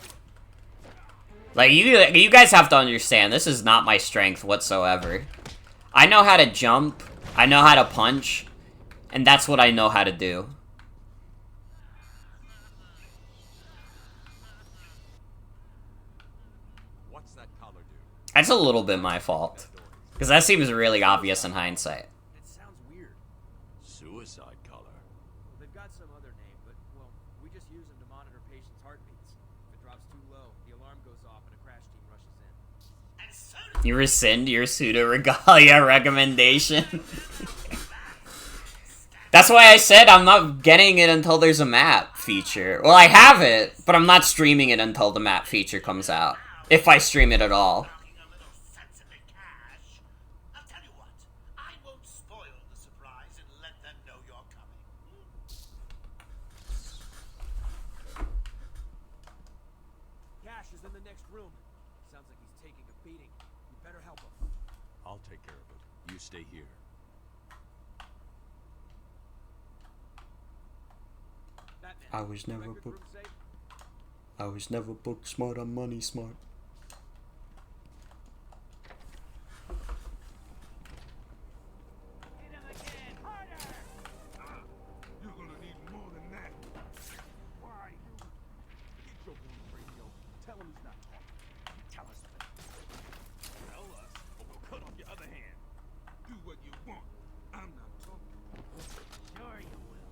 Like, you guys have to understand, this is not my strength whatsoever. I know how to jump, I know how to punch, and that's what I know how to do. What's that collar do? That's a little bit my fault. Because that seems really obvious in hindsight. It sounds weird. Suicide collar. They've got some other name, but, well, we just use them to monitor patients' heartbeats. If it drops too low, the alarm goes off and a crash team rushes in. You rescind your pseudo-regalia recommendation. That's why I said I'm not getting it until there's a map feature. Well, I have it, but I'm not streaming it until the map feature comes out. If I stream it at all. I'll tell you what, I won't spoil the surprise and let them know you're coming. Cash is in the next room. Sounds like he's taking a beating. You better help him. I'll take care of it. You stay here. Batman, I was never record book. room safe? I was never book smart on money smart. Hit him again, harder! You're gonna need more than that. Why, you? Get Joker on the radio. Tell him he's not talking. Tell us. Tell us, or we'll cut off your other hand. Do what you want. I'm not talking. Sure you will.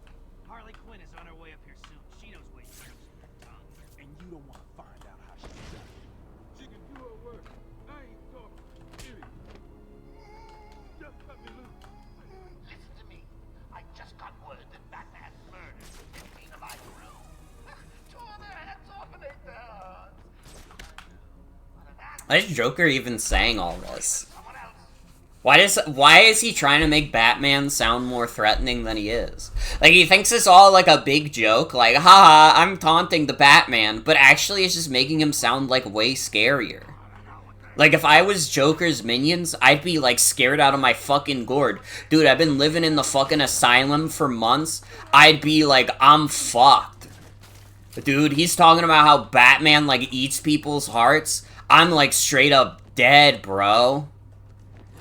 Harley Quinn is on her way up here soon. She knows ways to use her tongue. And you don't want to find out how she does it. She can do her work. I ain't talking. Period. Just cut me loose. Listen to me. I just got word that Batman murdered 15 of my crew. Tore their heads off and ate their hearts. Why is Joker even saying all this? Someone else. Why is he trying to make Batman sound more threatening than he is? Like, he thinks it's all like a big joke, like, haha, I'm taunting the Batman, but actually it's just making him sound like way scarier. Like, if I was Joker's minions, I'd be like scared out of my fucking gourd. Dude, I've been living in the fucking asylum for months. I'd be like, I'm fucked. Dude, he's talking about how Batman like eats people's hearts. I'm like straight up dead, bro.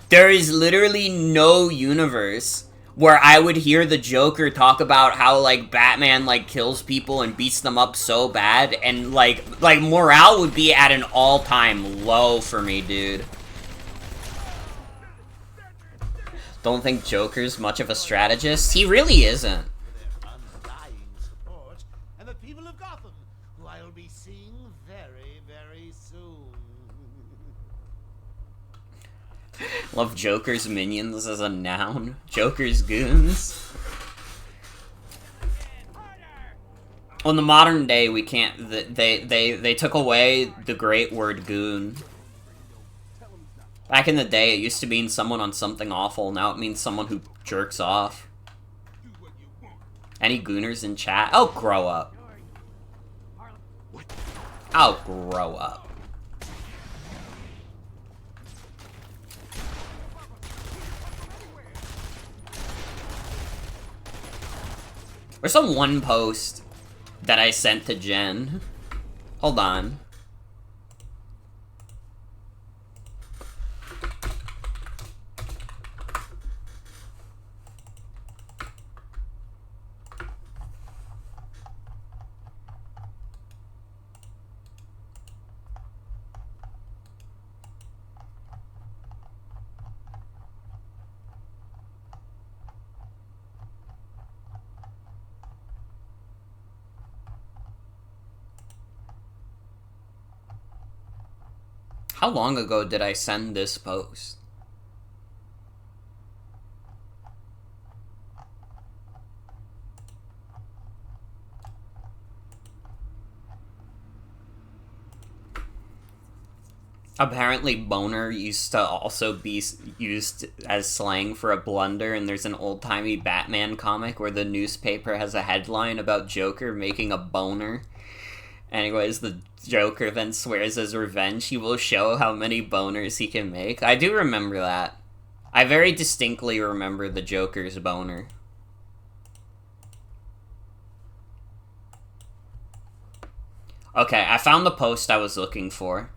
There is literally no universe where I would hear the Joker talk about how, like, Batman, like, kills people and beats them up so bad, and, like, morale would be at an all-time low for me, dude. Don't think Joker's much of a strategist? He really isn't. Their undying support, and the people of Gotham, who I'll be seeing very, very soon. Love Joker's minions as a noun. Joker's goons. Well, in the modern day, we can't. They took away the great word goon. Back in the day, it used to mean someone on something awful. Now it means someone who jerks off. Any gooners in chat? Oh, grow up. Oh, grow up. There's some one post that I sent to Jen. Hold on. How long ago did I send this post? Apparently, boner used to also be used as slang for a blunder, and there's an old-timey Batman comic where the newspaper has a headline about Joker making a boner. Anyways, the Joker then swears as revenge he will show how many boners he can make. I do remember that. I very distinctly remember the Joker's boner. Okay, I found the post I was looking for.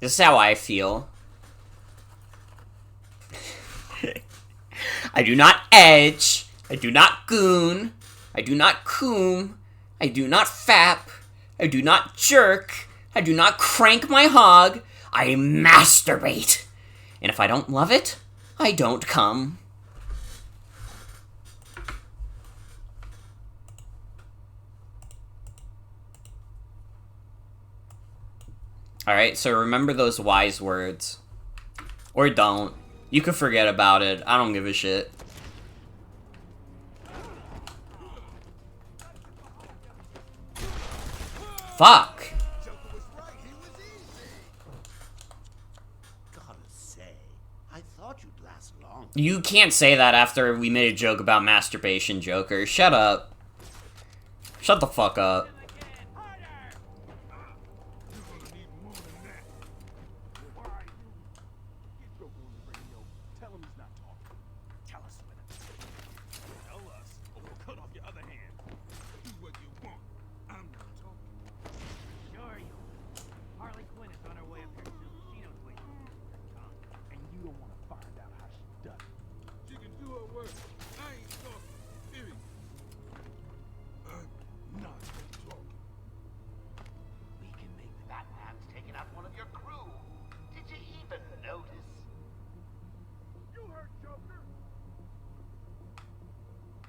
This is how I feel. I do not edge. I do not goon. I do not coom. I do not fap. I do not jerk. I do not crank my hog. I masturbate. And if I don't love it, I don't come. Alright, so remember those wise words. Or don't. You can forget about it. I don't give a shit. Fuck. Gotta say, I thought you'd last long. You can't say that after we made a joke about masturbation, Joker. Shut up. Shut the fuck up.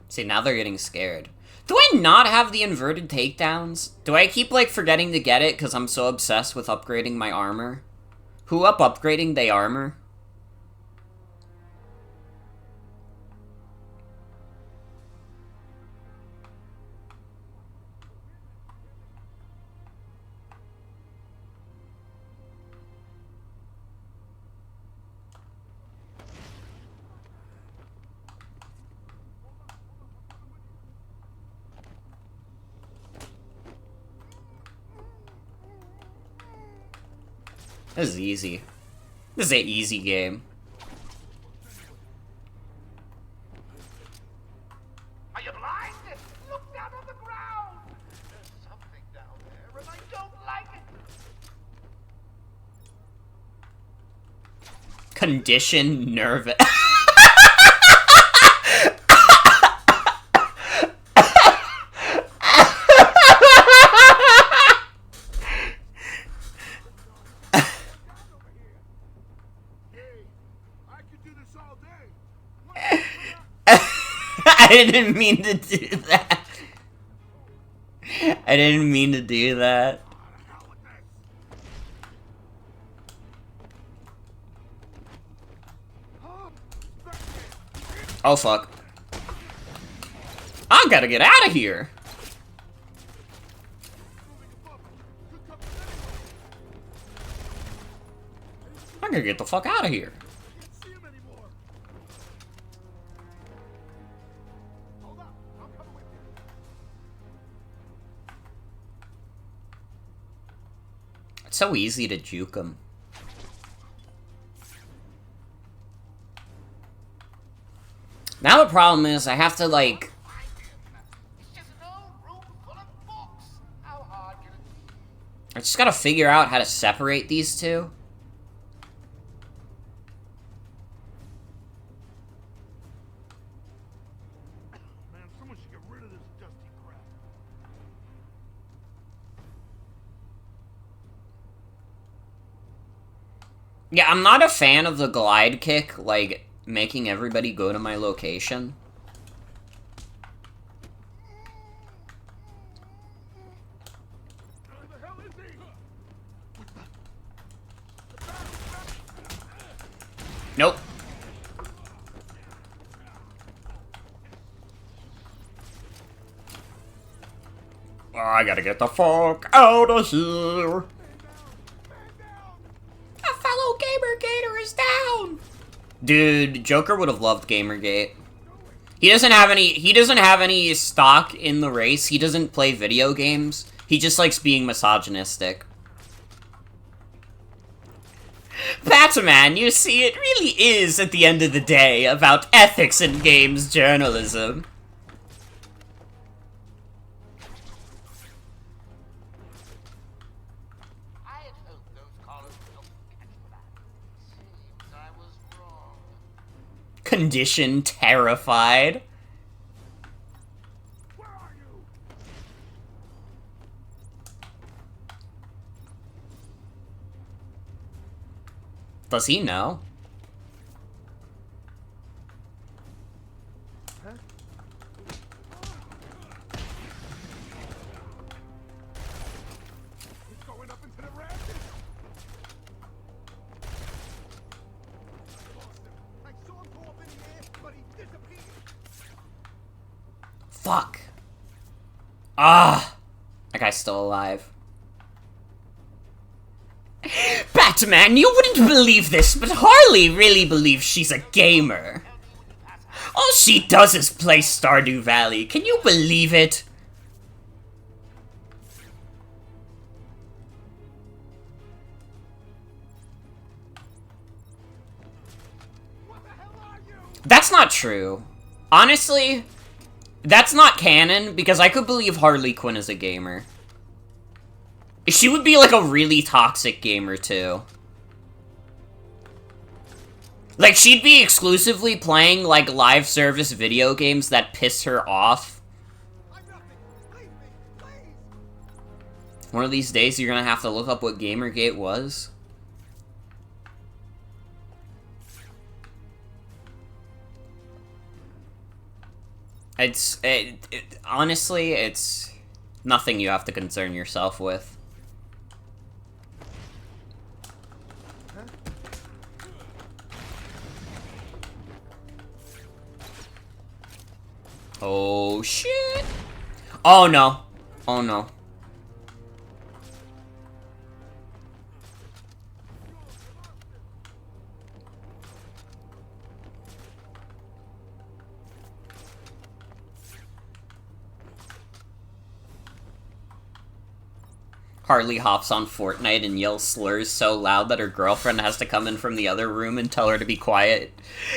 See, now they're getting scared. Do I not have the inverted takedowns? Do I keep, like, forgetting to get it because I'm so obsessed with upgrading my armor? Who up upgrading they armor? This is easy. This is an easy game. Are you blind? Look down on the ground. There's something down there, and I don't like it. Condition nervous. I didn't mean to do that. I didn't mean to do that. Oh fuck. I gotta get out of here. I gotta get the fuck out of here. It's so easy to juke him. Now the problem is I have to, like... I just gotta figure out how to separate these two. Man, someone should get rid of this dusty crap. Yeah, I'm not a fan of the glide kick, like, making everybody go to my location. Where the hell is he? Nope. I gotta get the fuck out of here. A fellow Gamergater is down. Dude, Joker would have loved Gamergate. He doesn't have any stock in the race. He doesn't play video games. He just likes being misogynistic. Batman, you see, it really is, at the end of the day, about ethics in games journalism. I had hoped those collars would catch that. Seems I was wrong. Condition terrified. Where are you? Does he know? He's going up into the rafters. Lost him. I saw him go up in the air, but he disappeared. Fuck. Ah! That guy's still alive. Batman, you wouldn't believe this, but Harley really believes she's a gamer. All she does is play Stardew Valley. Can you believe it? What the hell are you? That's not true. Honestly, that's not canon, because I could believe Harley Quinn is a gamer. She would be like a really toxic gamer too. Like, she'd be exclusively playing like live service video games that piss her off. I'm nothing. Leave me, please. One of these days you're gonna have to look up what Gamergate was. Honestly, it's nothing you have to concern yourself with. Oh shit! Oh no! Oh no. Harley hops on Fortnite and yells slurs so loud that her girlfriend has to come in from the other room and tell her to be quiet.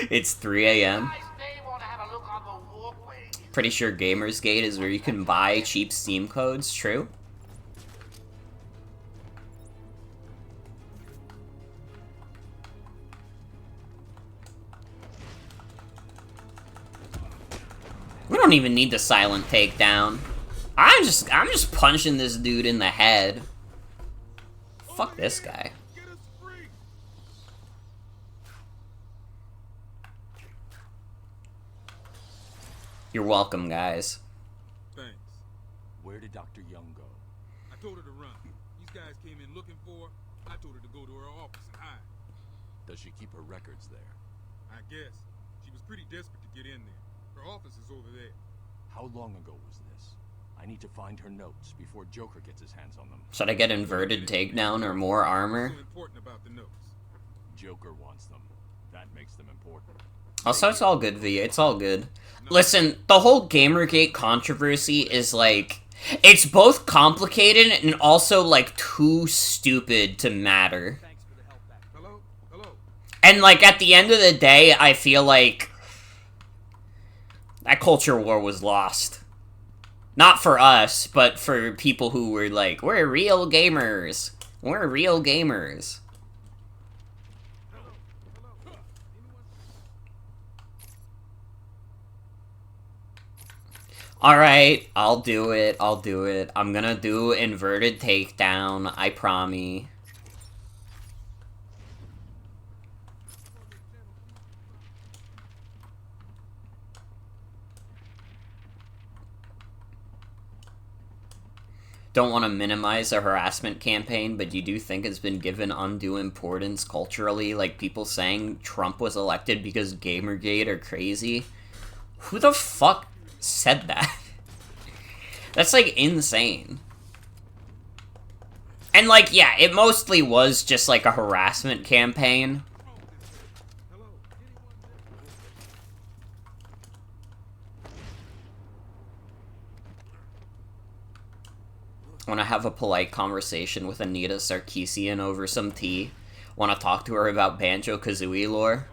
It's 3 a.m. Guys may want to have a look on the walkway. Pretty sure Gamersgate is where you can buy cheap Steam codes, true? We don't even need the silent takedown. I'm just punching this dude in the head. Fuck this guy. Get us free. You're welcome, guys. Thanks. Where did Dr. Young go? I told her to run. These guys came in looking for her. I told her to go to her office and hide. Does she keep her records there? I guess. She was pretty desperate to get in there. Her office is over there. How long ago was this? I need to find her notes before Joker gets his hands on them. Should I get inverted takedown or more armor? What's so important about the notes? Joker wants them. That makes them important. Also, it's all good, V. It's all good. Listen, the whole Gamergate controversy is like... It's both complicated and also, like, too stupid to matter. Hello? Hello? And, like, at the end of the day, I feel like... that culture war was lost. Not for us, but for people who were like, we're real gamers. We're real gamers. Alright, I'll do it. I'll do it. I'm gonna do inverted takedown. I promise. Don't want to minimize a harassment campaign, but you do think it's been given undue importance culturally, like people saying Trump was elected because Gamergate are crazy? Who the fuck said that? That's, like, insane. And, like, yeah, it mostly was just, like, a harassment campaign. Want to have a polite conversation with Anita Sarkeesian over some tea. Want to talk to her about Banjo-Kazooie lore.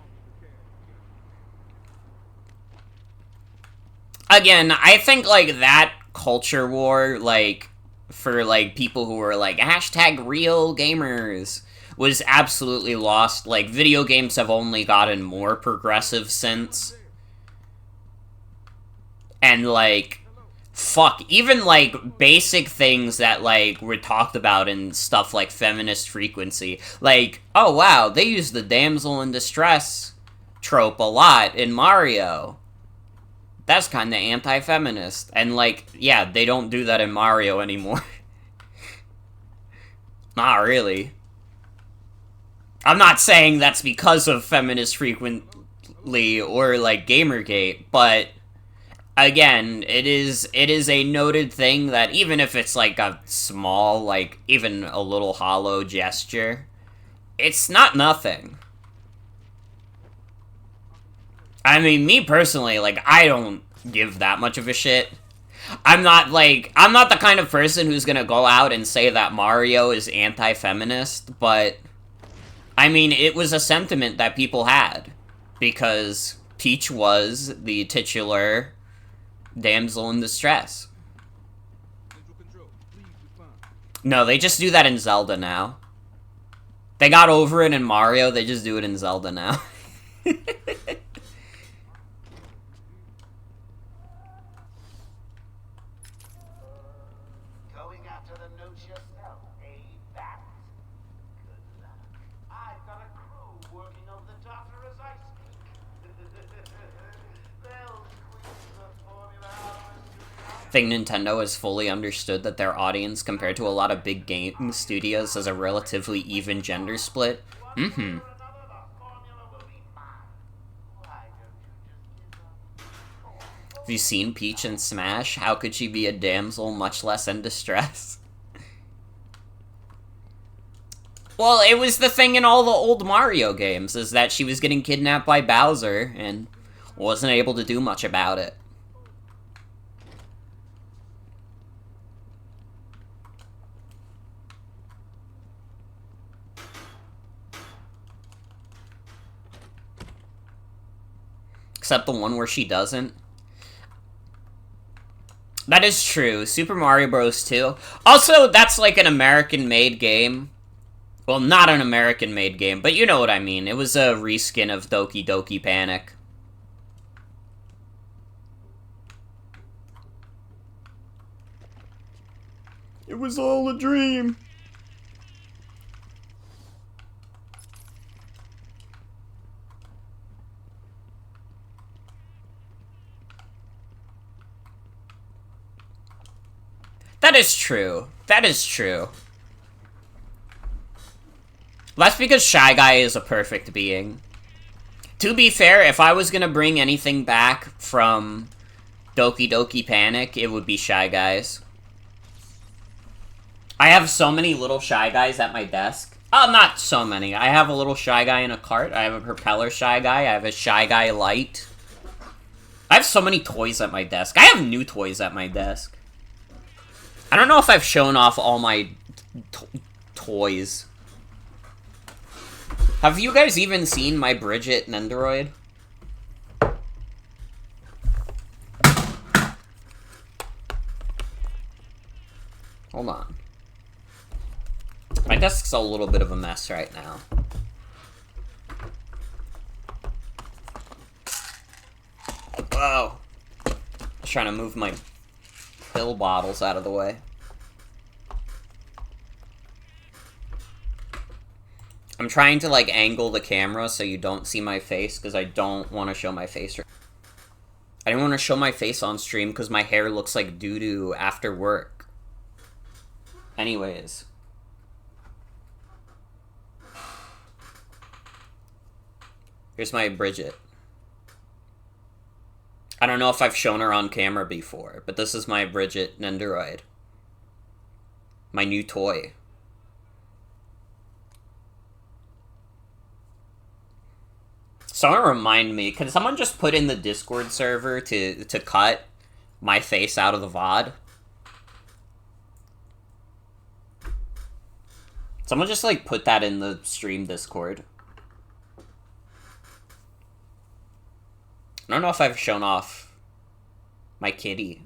Again, I think, like, that culture war, like, for, like, people who were, like, hashtag real gamers, was absolutely lost. Like, video games have only gotten more progressive since. And, like, fuck, even, like, basic things that, like, were talked about in stuff like feminist frequency. Like, oh wow, they use the damsel in distress trope a lot in Mario. That's kinda anti-feminist. And, like, yeah, they don't do that in Mario anymore. Not really. I'm not saying that's because of feminist frequently or, like, Gamergate, but again, it is a noted thing that even if it's, like, a small, like, even a little hollow gesture, it's not nothing. I mean, me personally, like, I don't give that much of a shit. I'm not the kind of person who's gonna go out and say that Mario is anti-feminist, but, I mean, it was a sentiment that people had, because Peach was the titular damsel in distress. No, they just do that in Zelda now. They got over it in Mario, they just do it in Zelda now. Going after the notes yourself, eh, Bat? Good luck. I've got a crew working on the doctor as I speak. They'll squeeze the formula out of us. I think Nintendo has fully understood that their audience, compared to a lot of big game studios, has a relatively even gender split. Mm-hmm. Have you seen Peach in Smash? How could she be a damsel, much less in distress? Well, it was the thing in all the old Mario games, is that she was getting kidnapped by Bowser, and wasn't able to do much about it. Except the one where she doesn't. That is true. Super Mario Bros. 2. Also, that's like an American-made game. Well, not an American-made game, but you know what I mean. It was a reskin of Doki Doki Panic. It was all a dream. That is true. That is true. That's because Shy Guy is a perfect being. To be fair, if I was gonna bring anything back from Doki Doki Panic, it would be Shy Guys. I have so many little Shy Guys at my desk. Oh, not so many. I have a little Shy Guy in a cart. I have a propeller Shy Guy. I have a Shy Guy light. I have so many toys at my desk. I have new toys at my desk. I don't know if I've shown off all my toys. Have you guys even seen my Bridget Nendoroid? Hold on. My desk's a little bit of a mess right now. Whoa. I was trying to move my pill bottles out of the way. I'm trying to, like, angle the camera so you don't see my face, because I don't want to show my face. I didn't want to show my face on stream because my hair looks like doo-doo after work. Anyways. Here's my Bridget. I don't know if I've shown her on camera before, but this is my Bridget Nendoroid. My new toy. Someone remind me, can someone just put in the Discord server to cut my face out of the VOD? Someone just, like, put that in the stream Discord. I don't know if I've shown off my kitty.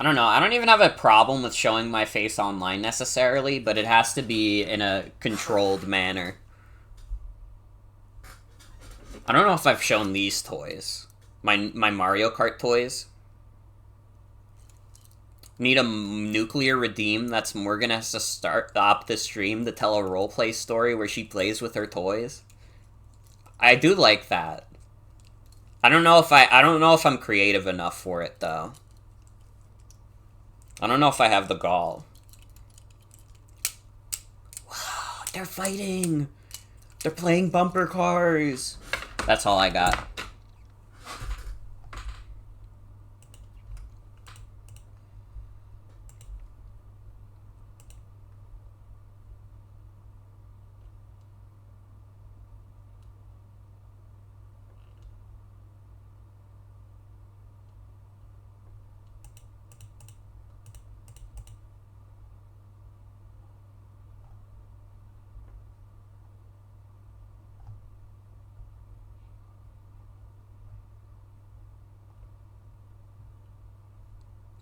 I don't know, I don't even have a problem with showing my face online necessarily, but it has to be in a controlled manner. I don't know if I've shown these toys. My Mario Kart toys. Need a nuclear redeem. That's Morgan has to stop the stream to tell a roleplay story where she plays with her toys. I do like that. I don't know if I'm creative enough for it though. I don't know if I have the gall. Wow, they're fighting. They're playing bumper cars. That's all I got.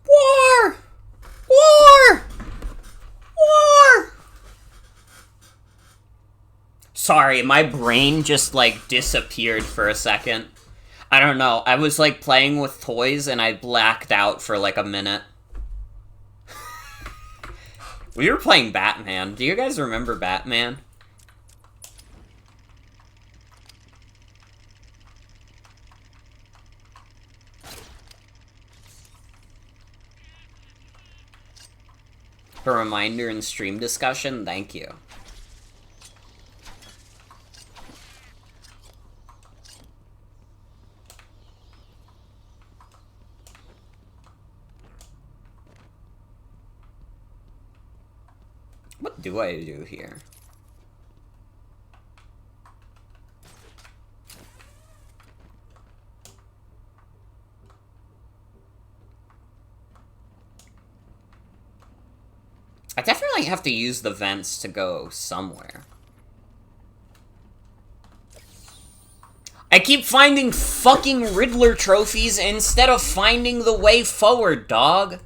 War! War! War! Sorry, my brain just, like, disappeared for a second. I don't know, I was, like, playing with toys and I blacked out for, like, a minute. We were playing Batman. Do you guys remember Batman? A reminder in stream discussion? Thank you. What do I do here? I definitely have to use the vents to go somewhere. I keep finding fucking Riddler trophies instead of finding the way forward, dog.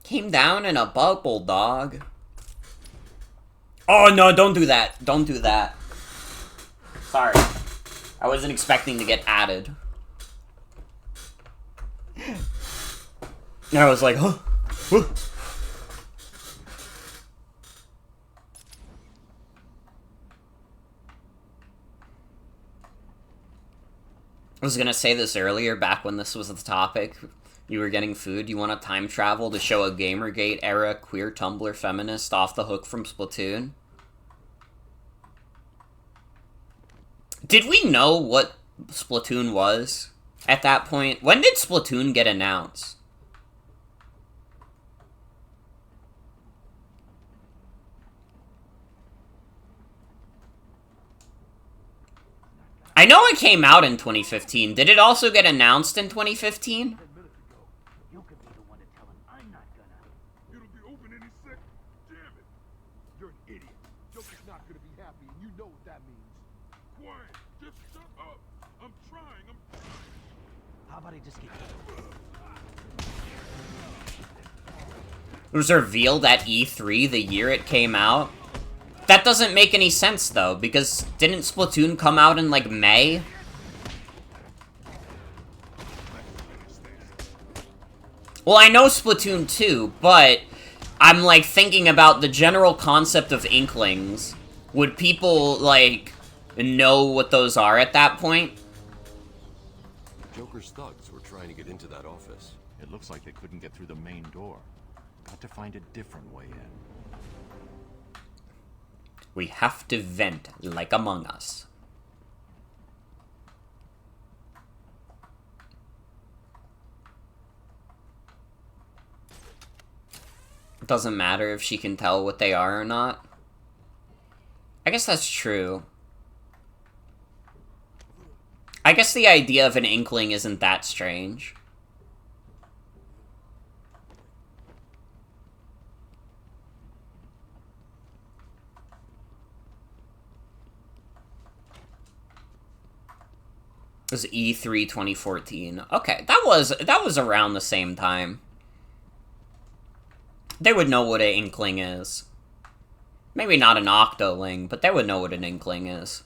Came down in a bubble, dog. Oh, no, don't do that. Don't do that. Sorry. I wasn't expecting to get added. And I was like, huh? Huh? I was gonna say this earlier, back when this was the topic. You were getting food, you want to time travel to show a Gamergate era queer Tumblr feminist off the hook from Splatoon? Did we know what Splatoon was at that point? When did Splatoon get announced? I know it came out in 2015. Did it also get announced in 2015? You could be the one to tell him I'm not gonna. It'll be open any second. Damn it. You're an idiot. Joker's not gonna be happy, and you know what that means. Quiet. Just shut up. I'm trying. How about I just get It was revealed at E3 the year it came out. That doesn't make any sense, though, because didn't Splatoon come out in, like, May? Well, I know Splatoon 2, but I'm, like, thinking about the general concept of Inklings. Would people, like, know what those are at that point. Joker's thugs were trying to get into that office. It looks like they couldn't get through the main door. Got to find a different way in. We have to vent like Among Us. It doesn't matter if she can tell what they are or not. I guess that's true. I guess the idea of an inkling isn't that strange. It was E3 2014. Okay, that was around the same time. They would know what an inkling is. Maybe not an octoling, but they would know what an inkling is.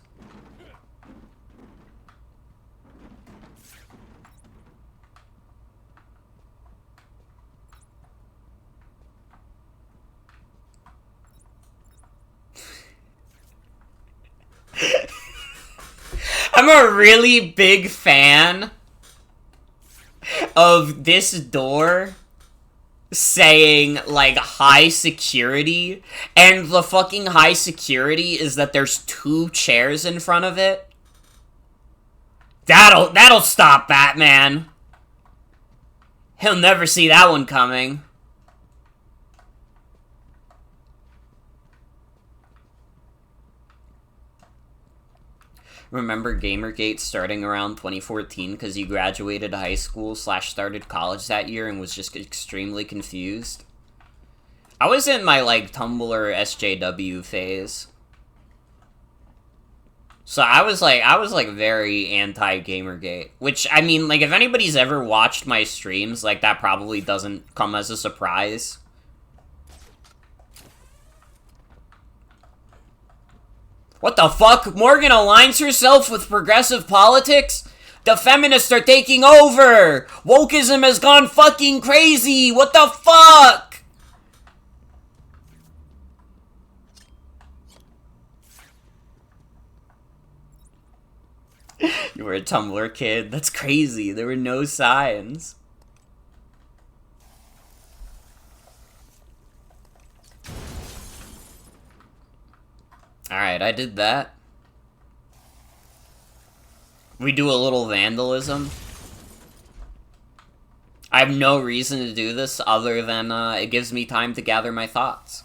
I'm a really big fan of this door saying, like, high security, and the fucking high security is that there's 2 chairs in front of it. That'll stop Batman. He'll never see that one coming. Remember Gamergate starting around 2014 because you graduated high school / started college that year and was just extremely confused? I was in my, like, Tumblr SJW phase. So I was like very anti-Gamergate. Which, I mean, like, if anybody's ever watched my streams, like, that probably doesn't come as a surprise. What the fuck? Morgan aligns herself with progressive politics? The feminists are taking over! Wokeism has gone fucking crazy! What the fuck? You were a Tumblr kid? That's crazy. There were no signs. Alright, I did that. We do a little vandalism. I have no reason to do this other than it gives me time to gather my thoughts.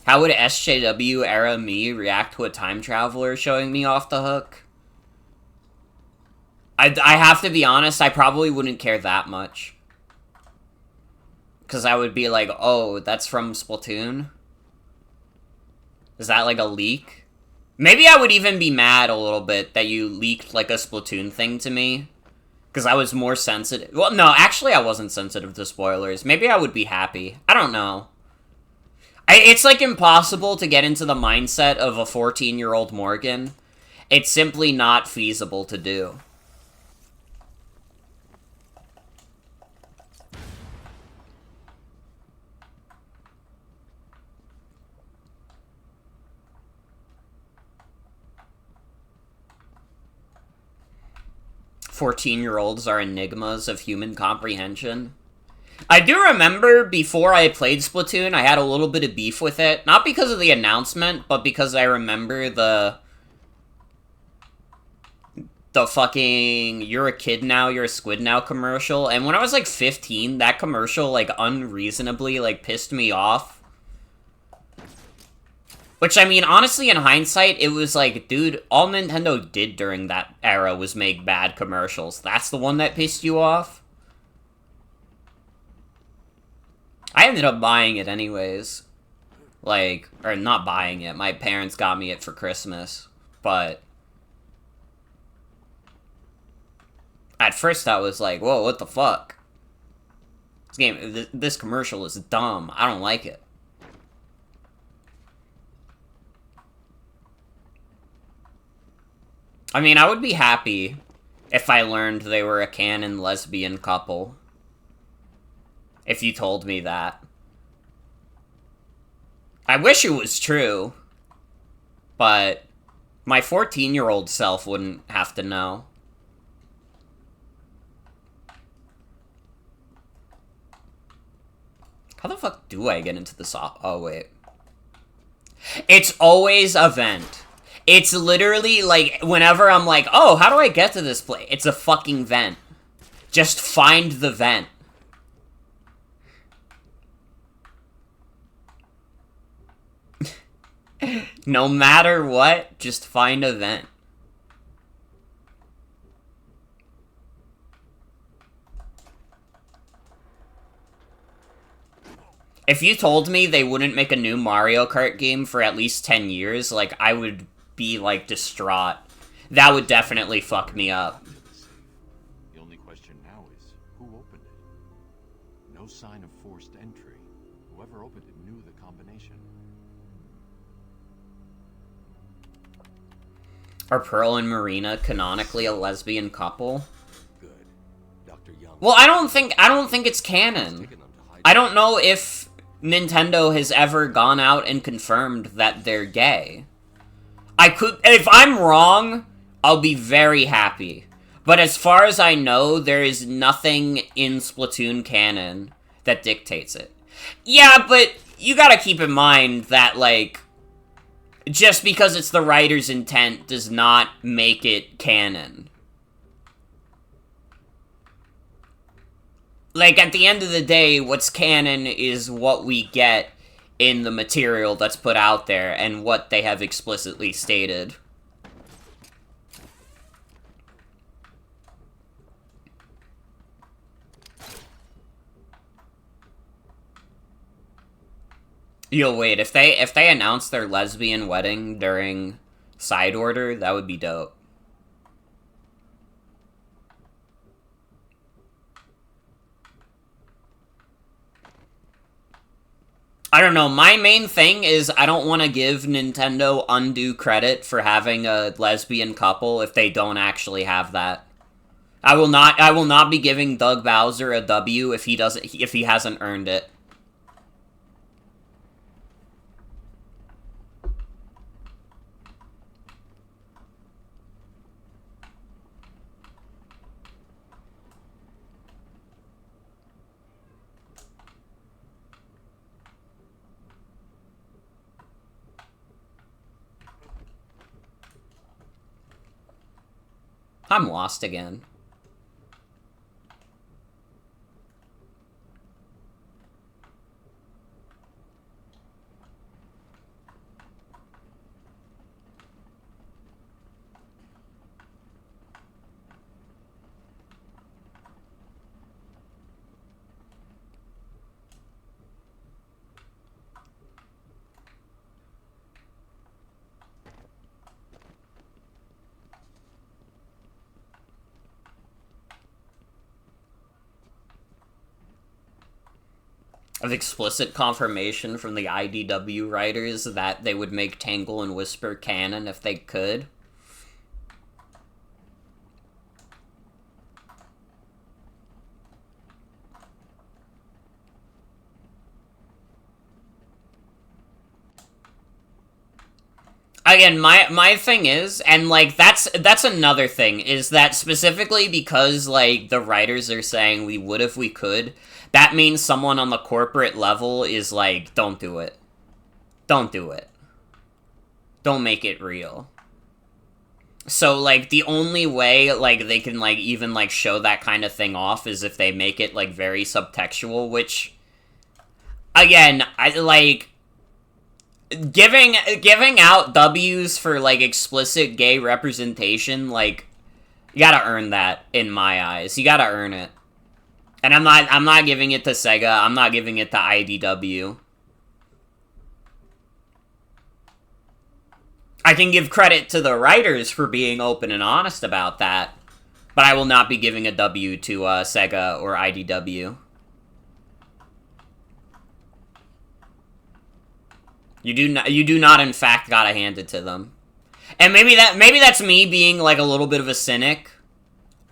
How would SJW era me react to a time traveler showing me off the hook? I have to be honest, I probably wouldn't care that much. Because I would be like, oh, that's from Splatoon? Is that like a leak? Maybe I would even be mad a little bit that you leaked like a Splatoon thing to me. Because I was more sensitive. Well, no, actually I wasn't sensitive to spoilers. Maybe I would be happy. I don't know. It's like impossible to get into the mindset of a 14-year-old Morgan. It's simply not feasible to do. "14-year-olds are enigmas of human comprehension." I do remember before I played Splatoon, I had a little bit of beef with it. Not because of the announcement, but because I remember the fucking "you're a kid now, you're a squid now" commercial. And when I was like 15, that commercial like unreasonably like pissed me off. Which, I mean, honestly, in hindsight, it was like, dude, all Nintendo did during that era was make bad commercials. That's the one that pissed you off? I ended up buying it anyways. Like, or not buying it, my parents got me it for Christmas. But at first I was like, whoa, what the fuck? This commercial is dumb. I don't like it. I mean, I would be happy if I learned they were a canon lesbian couple. If you told me that. I wish it was true. but my 14-year-old self wouldn't have to know. How the fuck do I get into the oh, wait. It's always a vent. It's literally, like, whenever I'm like, oh, how do I get to this place? It's a fucking vent. Just find the vent. No matter what, just find a vent. If you told me they wouldn't make a new Mario Kart game for at least 10 years, like, I would be, like, distraught. That would definitely fuck me up. The only question now is, who opened it? No sign of forced entry. Whoever opened it knew the combination. Are Pearl and Marina canonically a lesbian couple? Good. Dr. Young. Well, I don't think it's canon. I don't know if Nintendo has ever gone out and confirmed that they're gay. If I'm wrong, I'll be very happy. But as far as I know, there is nothing in Splatoon canon that dictates it. Yeah, but you gotta keep in mind that, like, just because it's the writer's intent does not make it canon. Like, at the end of the day, what's canon is what we get in the material that's put out there and what they have explicitly stated. Yo, wait, if they announced their lesbian wedding during Side Order, that would be dope. I don't know, my main thing is I don't want to give Nintendo undue credit for having a lesbian couple if they don't actually have that. I will not be giving Doug Bowser a W if he hasn't earned it. I'm lost again. Of explicit confirmation from the IDW writers that they would make Tangle and Whisper canon if they could. Again, my thing is, and, like, that's another thing, is that specifically because, like, the writers are saying we would if we could, that means someone on the corporate level is like, don't do it. Don't do it. Don't make it real. So, like, the only way, like, they can, like, even, like, show that kind of thing off is if they make it, like, very subtextual, which, again, giving out W's for, like, explicit gay representation, like, you gotta earn that, in my eyes. You gotta earn it. And I'm not giving it to Sega, I'm not giving it to IDW. I can give credit to the writers for being open and honest about that, but I will not be giving a W to Sega or IDW. You do not in fact gotta hand it to them. And maybe that's me being like a little bit of a cynic,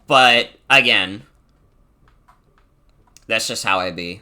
but again, that's just how I be.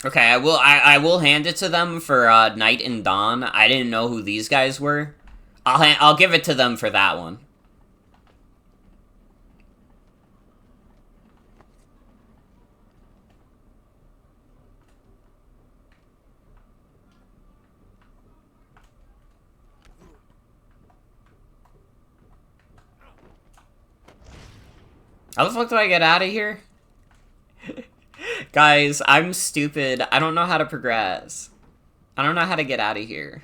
Okay, I will hand it to them for Night and Dawn. I didn't know who these guys were. I'll give it to them for that one. How the fuck do I get out of here? Guys, I'm stupid. I don't know how to progress. I don't know how to get out of here.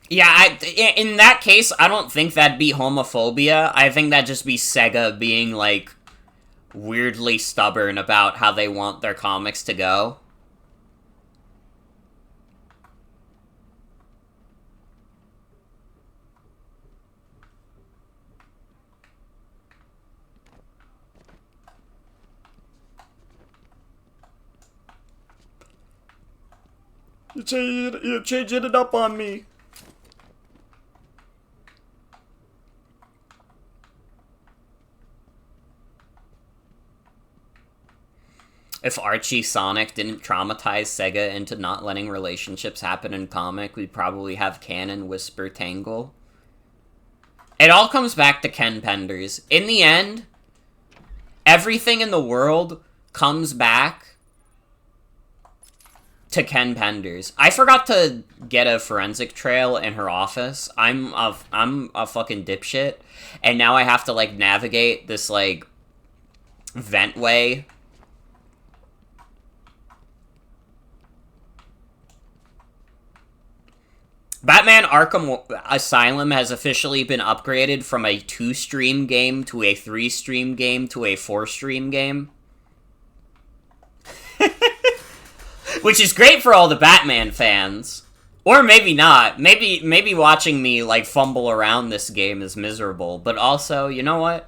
Yeah, in that case, I don't think that'd be homophobia. I think that'd just be Sega being, like, weirdly stubborn about how they want their comics to go. You're changing it up on me. If Archie Sonic didn't traumatize Sega into not letting relationships happen in comic, we'd probably have Canon Whisper Tangle. It all comes back to Ken Penders. In the end, everything in the world comes back to Ken Penders. I forgot to get a forensic trail in her office. I'm a fucking dipshit, and now I have to, like, navigate this, like, ventway. Batman Arkham Asylum has officially been upgraded from a 2-stream game to a 3-stream game to a 4-stream game. Which is great for all the Batman fans. Or maybe not. Maybe watching me, like, fumble around this game is miserable. But also, you know what?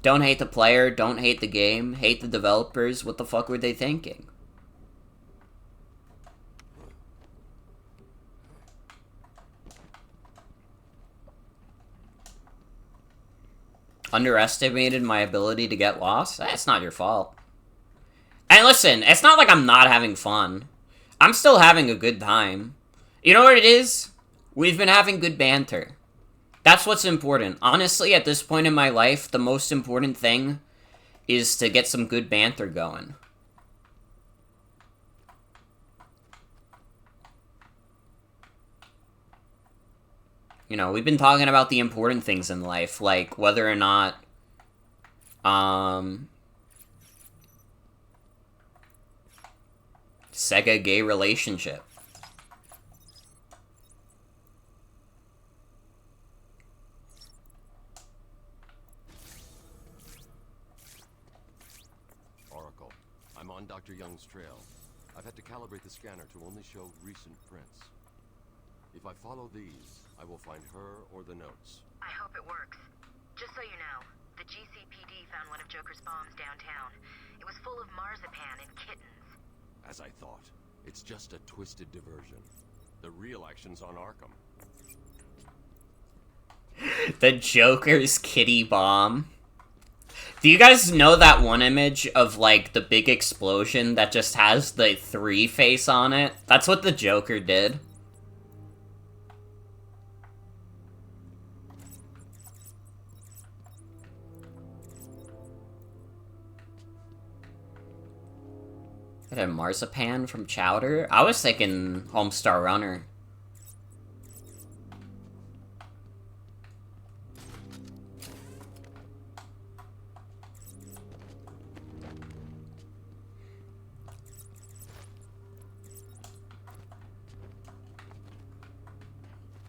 Don't hate the player, don't hate the game, hate the developers. What the fuck were they thinking? Underestimated my ability to get lost? That's not your fault. And listen, it's not like I'm not having fun. I'm still having a good time. You know what it is? We've been having good banter. That's what's important. Honestly, at this point in my life, the most important thing is to get some good banter going. You know, we've been talking about the important things in life, like whether or not, Sega gay relationship. Oracle, I'm on Dr. Young's trail. I've had to calibrate the scanner to only show recent prints. If I follow these, I will find her or the notes. I hope it works. Just so you know, the GCPD found one of Joker's bombs downtown. It was full of marzipan and kittens. As I thought, it's just a twisted diversion. The real action's on Arkham. The Joker's kitty bomb. Do you guys know that one image of, like, the big explosion that just has the 3 face on it? That's what the Joker did. Got a marzipan from Chowder? I was thinking Homestar Runner.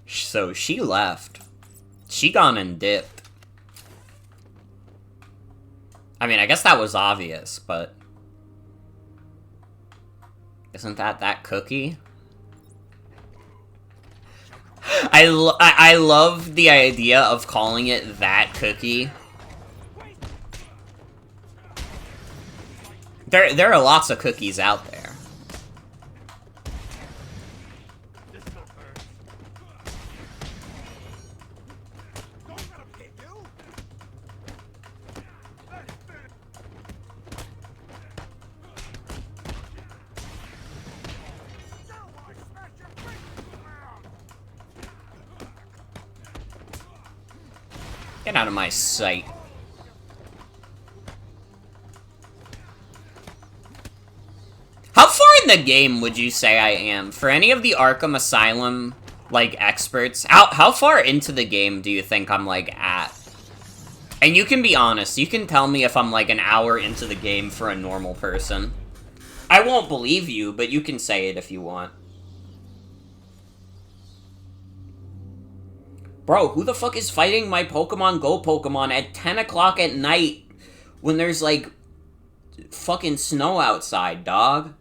So she left. She gone and dipped. I mean, I guess that was obvious, but... Isn't that cookie? I love the idea of calling it that cookie. There are lots of cookies out there. Get out of my sight. How far in the game would you say I am? For any of the Arkham Asylum, like, experts, how far into the game do you think I'm, like, at? And you can be honest, you can tell me if I'm, like, an hour into the game for a normal person. I won't believe you, but you can say it if you want. Bro, who the fuck is fighting my Pokemon Go Pokemon at 10 o'clock at night when there's, like, fucking snow outside, dog?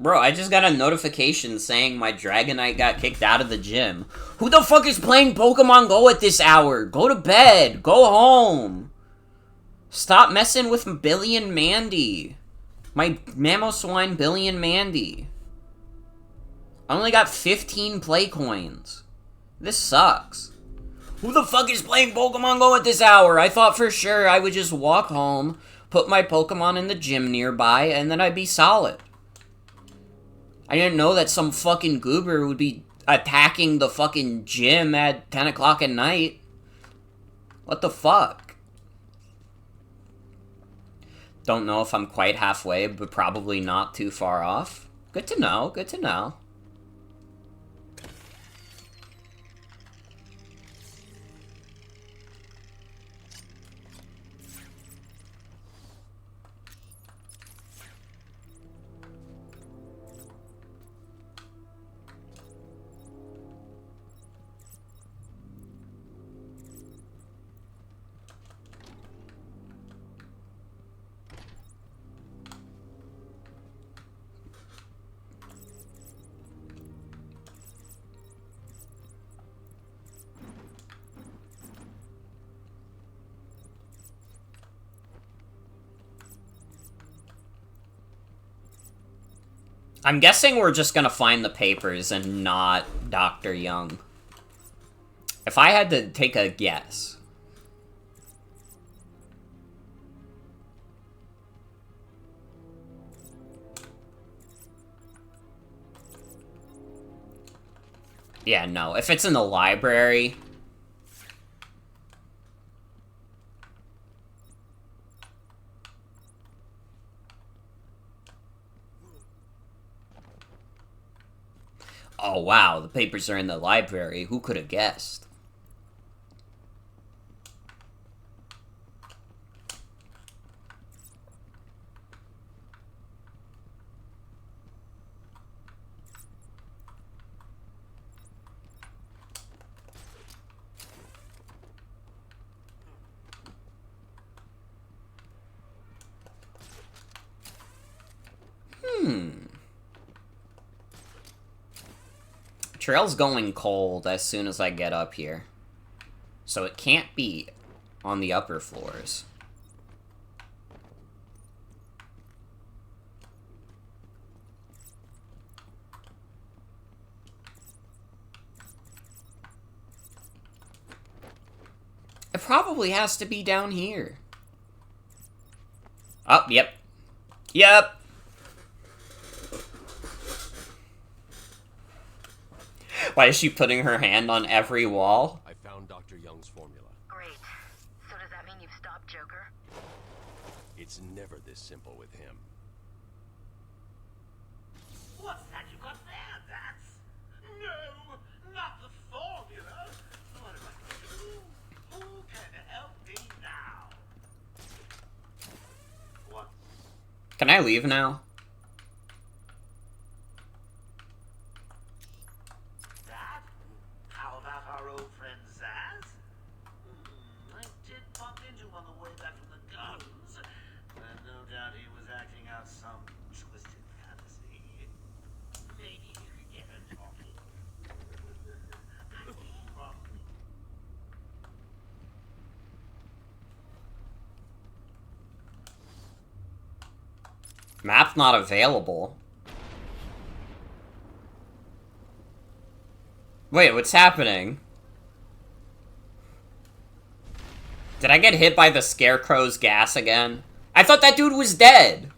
Bro, I just got a notification saying my Dragonite got kicked out of the gym. Who the fuck is playing Pokemon Go at this hour? Go to bed. Go home. Stop messing with Billy and Mandy. My Mamoswine Billy and Mandy. I only got 15 play coins. This sucks. Who the fuck is playing Pokemon Go at this hour? I thought for sure I would just walk home, put my Pokemon in the gym nearby, and then I'd be solid. I didn't know that some fucking goober would be attacking the fucking gym at 10 o'clock at night. What the fuck? Don't know if I'm quite halfway, but probably not too far off. Good to know, good to know. I'm guessing we're just gonna find the papers and not Dr. Young. If I had to take a guess. Yeah, no. If it's in the library... Oh, wow, the papers are in the library. Who could have guessed? Trail's going cold as soon as I get up here. So it can't be on the upper floors. It probably has to be down here. Oh, yep. Yep. Why is she putting her hand on every wall? I found Dr. Young's formula. Great. So does that mean you've stopped Joker? It's never this simple with him. What's that you got there, Bats? No, not the formula. What am I going to do? Who can help me now? What? Can I leave now? That? How about our old friend Zaz? I did bump into on the way back from the gardens, and no doubt he was acting out some twisted fantasy. Maybe you could get her talking. Map not available. Wait, what's happening? Did I get hit by the Scarecrow's gas again? I thought that dude was dead.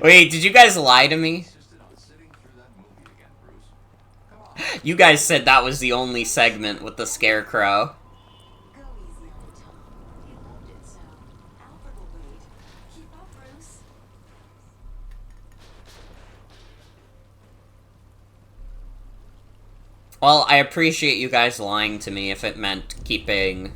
Wait, did you guys lie to me? Insisted on sitting through that movie again, Bruce. Come on. You guys said that was the only segment with the scarecrow. Go easy on Tom. He loved it so. Alfred will wait. Keep up, Bruce. Well, I appreciate you guys lying to me if it meant keeping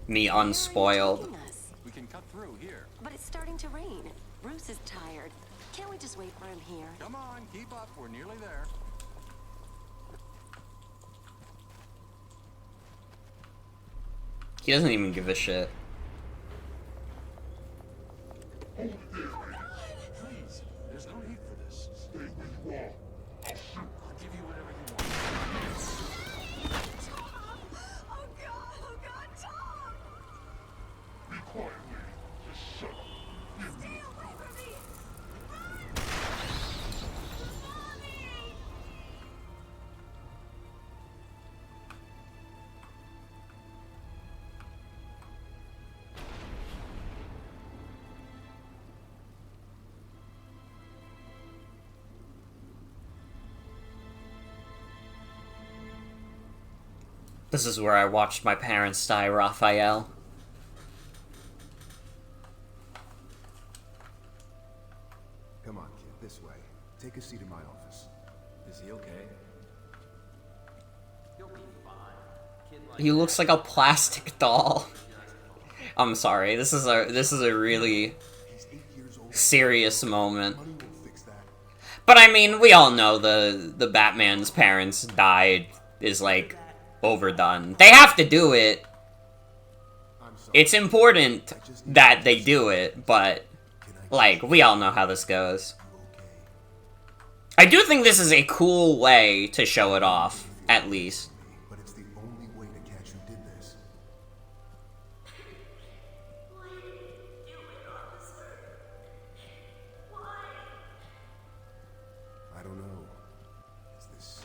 me Where are you unspoiled. taking us? We can cut through here. But it's starting to rain. Bruce is tired. Can't we just wait for him here? Come on, keep up. We're nearly there. He doesn't even give a shit. Please, there's no need for this. Stay where you are. I'll give you whatever you want. Oh God, Tom! Be quiet, lady. Just shut up. Stay away from me! This is where I watched my parents die, Raphael. Come on, kid, this way. Take a seat in my office. Is he okay? He looks like a plastic doll. I'm sorry, this is a really He's 8 years old. serious moment. Money won't fix that. But I mean, we all know the Batman's parents died is like overdone. They have to do it. I'm sorry. It's important that they do it, but like we all know how this goes. You okay? I do think this is a cool way to show it off, at least. But it's the only way to catch who did this. I don't know. Is this...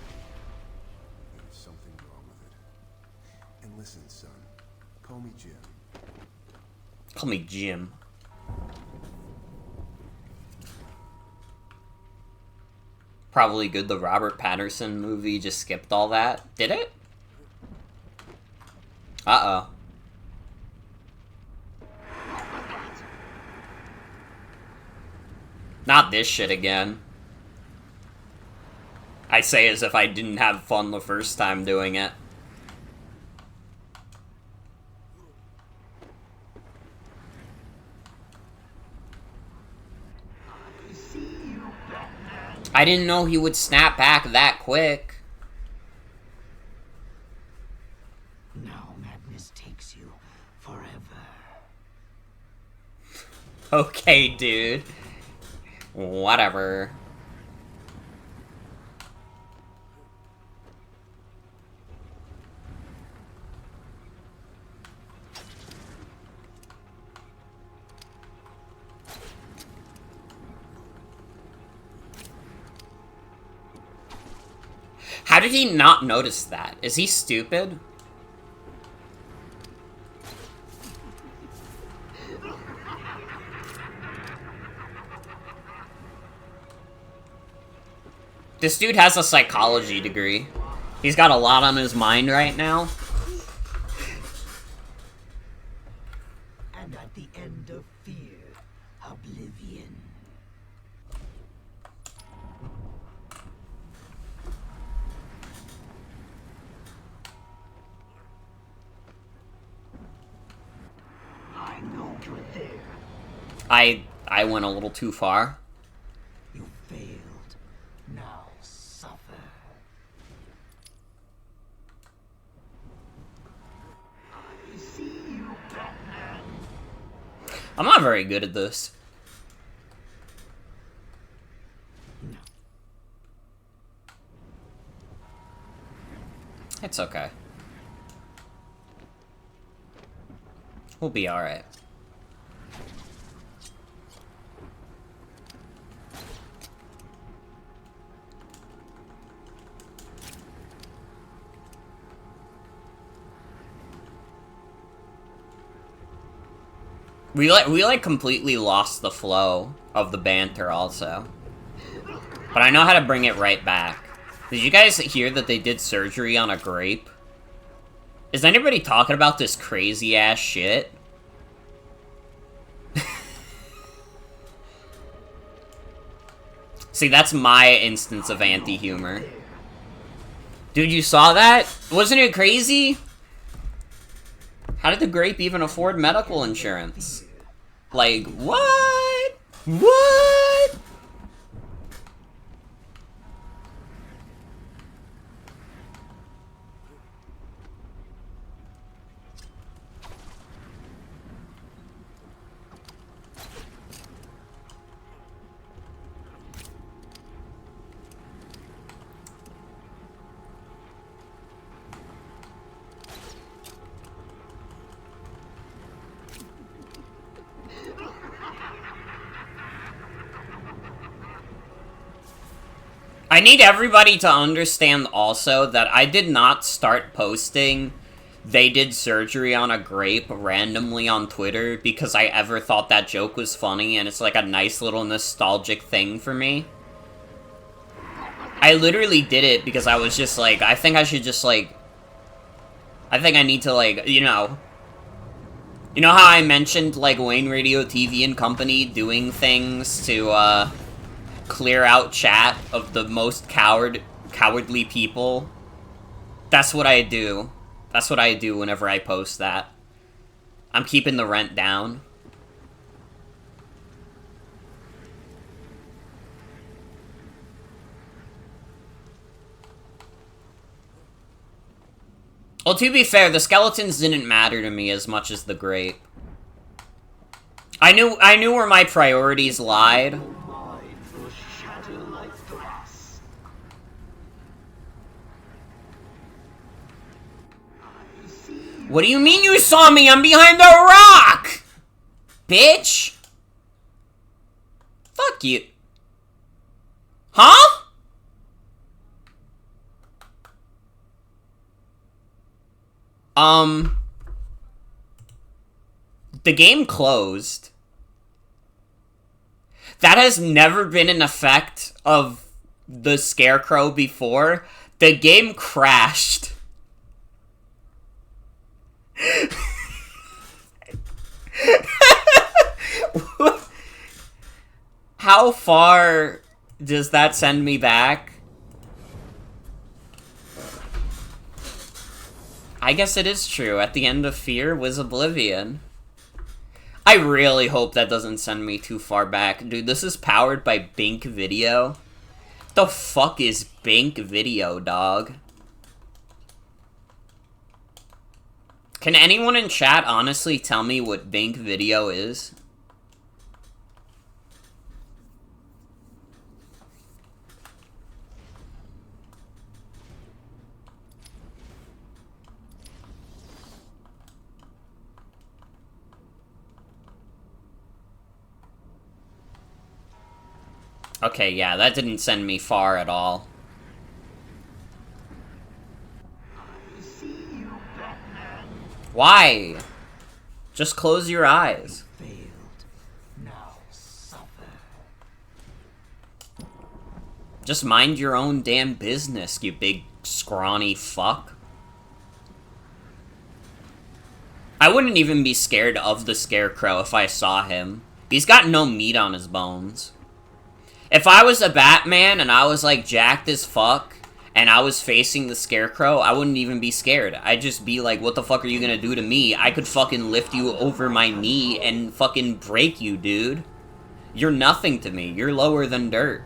There's something wrong with it. And listen, son. Call me Jim. Call me Jim. Probably good the Robert Pattinson movie just skipped all that. Did it? Uh-oh. Not this shit again. I say as if I didn't have fun the first time doing it. I didn't know he would snap back that quick. Now madness takes you forever. Okay, dude. Whatever. How did he not notice that? Is he stupid? This dude has a psychology degree. He's got a lot on his mind right now. And at the end of fear, oblivion. I know you're there. I went a little too far. You failed. Now suffer. I see you, Batman. I'm not very good at this. No. It's okay. We'll be alright. We completely lost the flow of the banter also. But I know how to bring it right back. Did you guys hear that they did surgery on a grape? Is anybody talking about this crazy ass shit? See, that's my instance of anti-humor. Dude, you saw that? Wasn't it crazy? How did the grape even afford medical insurance? Like, what? What? I need everybody to understand also that I did not start posting they did surgery on a grape randomly on Twitter because I ever thought that joke was funny and it's like a nice little nostalgic thing for me. I literally did it because I was just like, I think I should just like, I think I need to like, you know how I mentioned like Wayne Radio TV and Company doing things to clear out chat of the most cowardly people? That's what I do. That's what I do whenever I post that. I'm keeping the rent down. Well, to be fair, the skeletons didn't matter to me as much as the grape. I knew where my priorities lied. What do you mean you saw me? I'm behind a rock! Bitch! Fuck you. Huh? The game closed. That has never been an effect of the Scarecrow before. The game crashed. How far does that send me back? I guess it is true. At the end of Fear was Oblivion. I really hope that doesn't send me too far back. Dude, this is powered by Bink Video. The fuck is Bink Video, dog? Can anyone in chat honestly tell me what Bink Video is? Okay, yeah, that didn't send me far at all. Why? Just close your eyes. Just mind your own damn business, you big scrawny fuck. I wouldn't even be scared of the Scarecrow if I saw him. He's got no meat on his bones. If I was a Batman and I was like jacked as fuck and I was facing the Scarecrow, I wouldn't even be scared. I'd just be like, what the fuck are you gonna do to me? I could fucking lift you over my knee and fucking break you, dude. You're nothing to me. You're lower than dirt.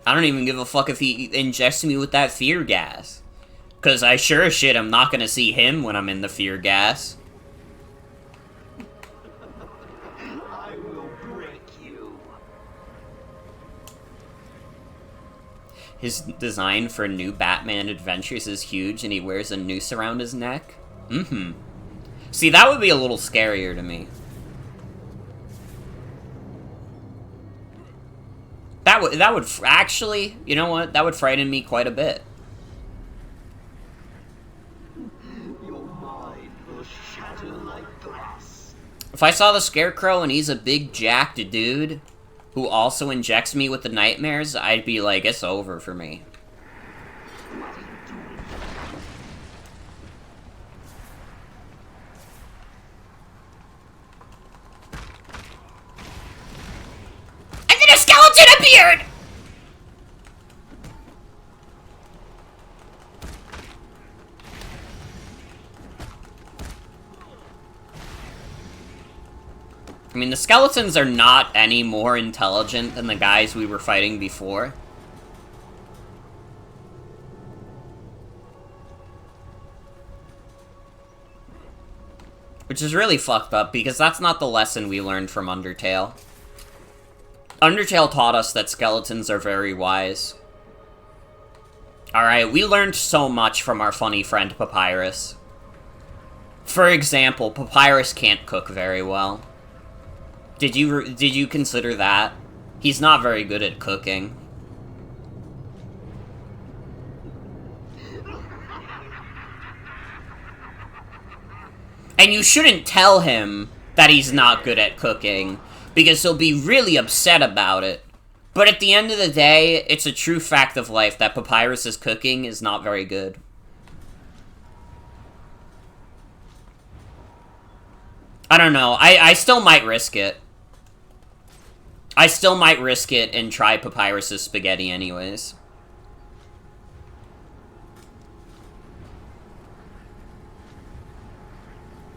I don't even give a fuck if he injects me with that fear gas. Cause I sure as shit am not gonna see him when I'm in the fear gas. His design for new Batman Adventures is huge, and he wears a noose around his neck? Mm-hmm. See, that would be a little scarier to me. That would actually, you know what? That would frighten me quite a bit. Your Mine will shatter like glass. If I saw the Scarecrow and he's a big jacked dude who also injects me with the nightmares, I'd be like, it's over for me. And then a skeleton appeared! I mean, the skeletons are not any more intelligent than the guys we were fighting before. Which is really fucked up, because that's not the lesson we learned from Undertale. Undertale taught us that skeletons are very wise. Alright, we learned so much from our funny friend Papyrus. For example, Papyrus can't cook very well. Did you consider that? He's not very good at cooking. And you shouldn't tell him that he's not good at cooking, because he'll be really upset about it. But at the end of the day, it's a true fact of life that Papyrus's cooking is not very good. I don't know, I still might risk it. I still might risk it and try Papyrus's spaghetti anyways.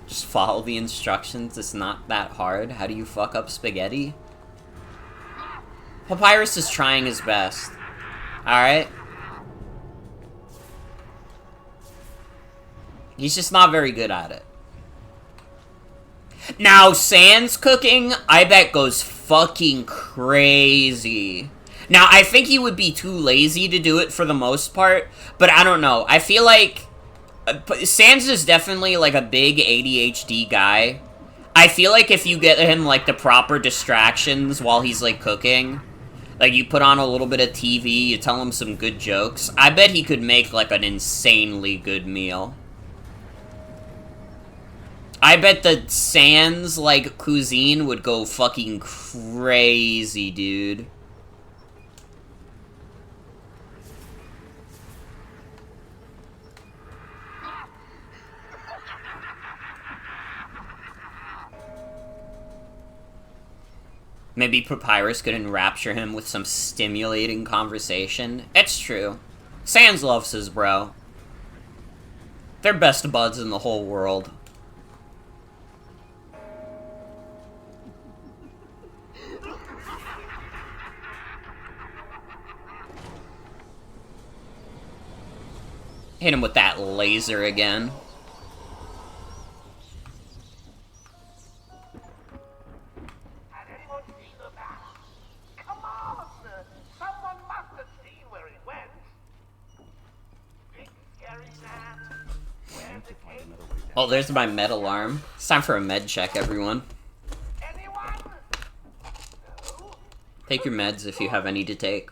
Just follow the instructions, it's not that hard. How do you fuck up spaghetti? Papyrus is trying his best. Alright? He's just not very good at it. Now, Sans cooking, I bet goes fucking crazy. Now, I think he would be too lazy to do it for the most part, but I don't know. I feel like Sans is definitely, like, a big ADHD guy. I feel like if you get him, like, the proper distractions while he's, like, cooking, like, you put on a little bit of TV, you tell him some good jokes, I bet he could make, like, an insanely good meal. I bet the Sans, like, cuisine would go fucking crazy, dude. Maybe Papyrus could enrapture him with some stimulating conversation. It's true. Sans loves his bro. They're best buds in the whole world. Hit him with that laser again. Had anyone seen the map? Come on! Someone must have seen where it went. Big scary man. Where's the cave? Oh, there's my med alarm. It's time for a med check, everyone. Anyone? No? Take your meds if you have any to take.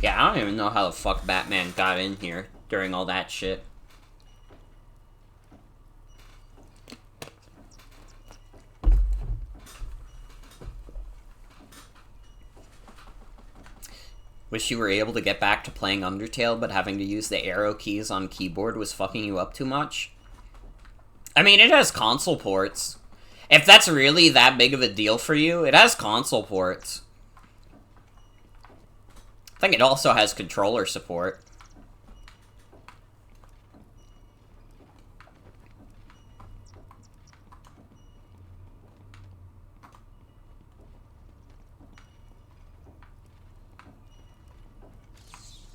Yeah, I don't even know how the fuck Batman got in here during all that shit. Wish you were able to get back to playing Undertale, but having to use the arrow keys on keyboard was fucking you up too much. I mean, it has console ports. If that's really that big of a deal for you, it has console ports. I think it also has controller support.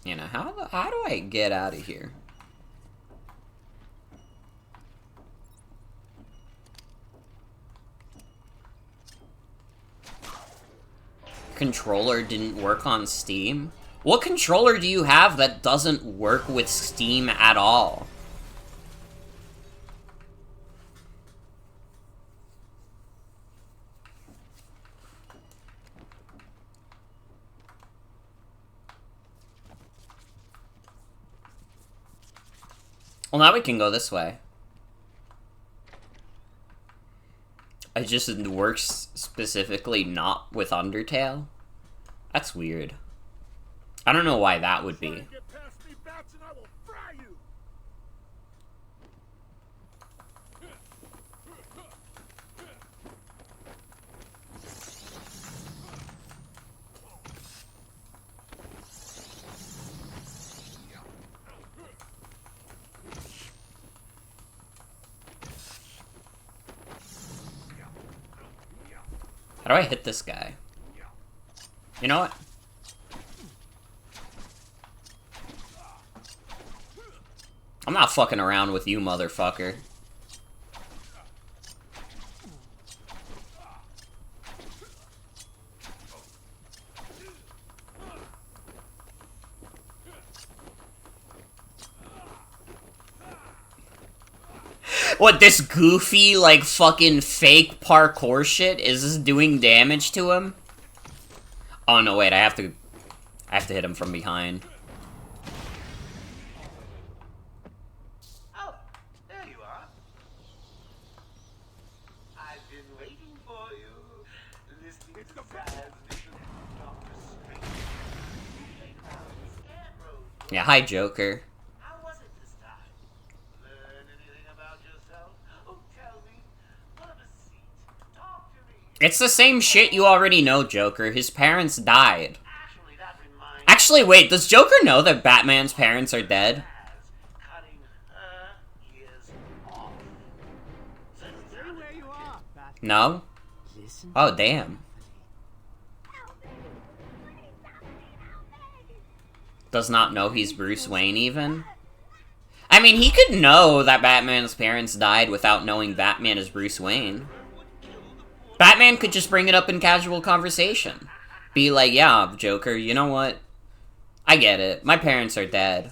You know, how do I get out of here? Controller didn't work on Steam? What controller do you have that doesn't work with Steam at all? Well, now we can go this way. It just works specifically not with Undertale. That's weird. I don't know why that would be. Get past me, bats, and I will fry you. How do I hit this guy? You know what? I'm not fucking around with you, motherfucker. What, this goofy, like, fucking fake parkour shit? Is this doing damage to him? Oh, no, wait, I have to hit him from behind. Oh, there you are. I've been waiting for you. Listening to the sounds of Dr. Strange. Playground Scarecrow. Yeah, hi, Joker. How was it this time? Learn anything about yourself? Oh, tell me. What a seat. Talk to me. It's the same shit you already know, Joker. His parents died. Actually, that reminds Actually, wait, does Joker know that Batman's parents are dead? cutting her ears off. So Stay where you are, Batman. No? Listen. Oh, damn. Does not know he's Bruce Wayne, even? I mean, he could know that Batman's parents died without knowing Batman is Bruce Wayne. Batman could just bring it up in casual conversation. Be like, yeah, Joker, you know what? I get it. My parents are dead.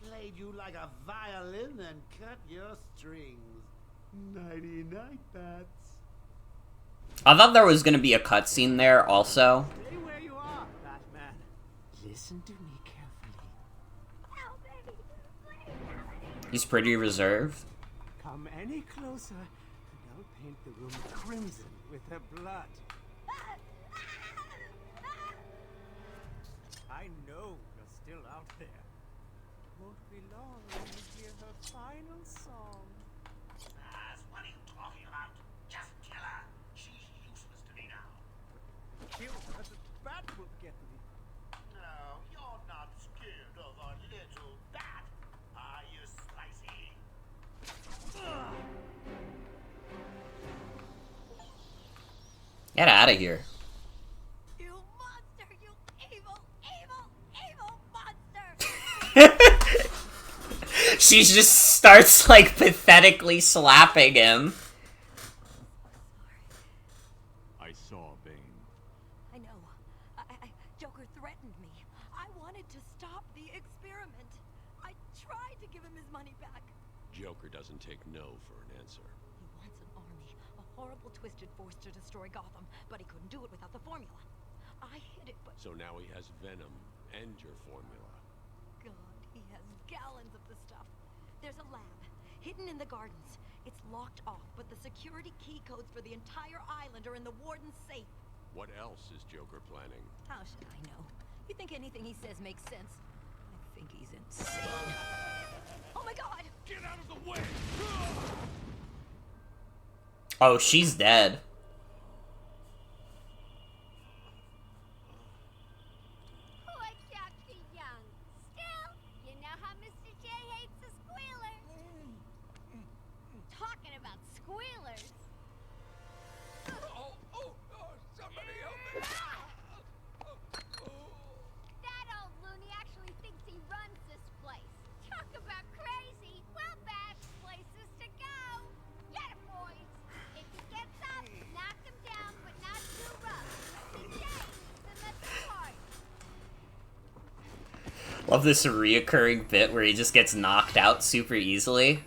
Played you like a violin and cut your strings. Nighty-night, bats. I thought there was gonna be a cutscene there, also. Stay where you are, Batman. Listen to me carefully. He's pretty reserved. Come any closer, and I'll paint the room crimson with her blood. I know you're still out there. Won't be long when you hear her final song. what are you talking about? Just kill her. She's useless to me now. Kill her, the bat will get me. No, you're not scared of a little bat, are you, Slicey? Get out of here. You monster! You evil, evil, evil monster! She just starts, like, pathetically slapping him. I saw Bane. I know. Joker threatened me. I wanted to stop the experiment. I tried to give him his money back. Joker doesn't take no for an answer. He wants an army, a horrible twisted force to destroy Gotham, but he couldn't do it without the formula. I hid it, but So now he has Venom and your formula. God, he has gallons of the stuff. There's a lab, hidden in the gardens. It's locked off, but the security key codes for the entire island are in the warden's safe. What else is Joker planning? How should I know? You think anything he says makes sense? I think he's insane. Oh my God! Get out of the way! Oh, she's dead. Poor Dr. Young. Still, you know how Mr. J hates a squealer. Talking about squealers. Somebody help me! That old loony actually thinks he runs this place. Talk about crazy. Well, bad places to go. Get him, boys. If he gets up, knock him down, but not too rough. Mr. J, then let's start. Love this reoccurring bit where he just gets knocked out super easily.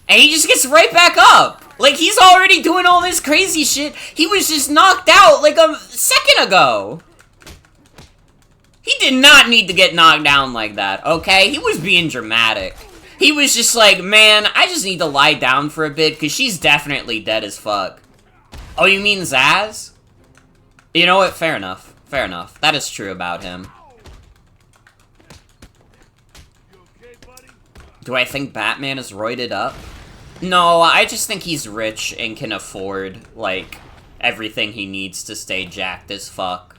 And he just gets right back up! Like, he's already doing all this crazy shit. He was just knocked out like a second ago. He did not need to get knocked down like that, okay? He was being dramatic. He was just like, man, I just need to lie down for a bit, because she's definitely dead as fuck. Oh, you mean Zaz? You know what? Fair enough. Fair enough. That is true about him. Do I think Batman is roided up? No, I just think he's rich and can afford, like, everything he needs to stay jacked as fuck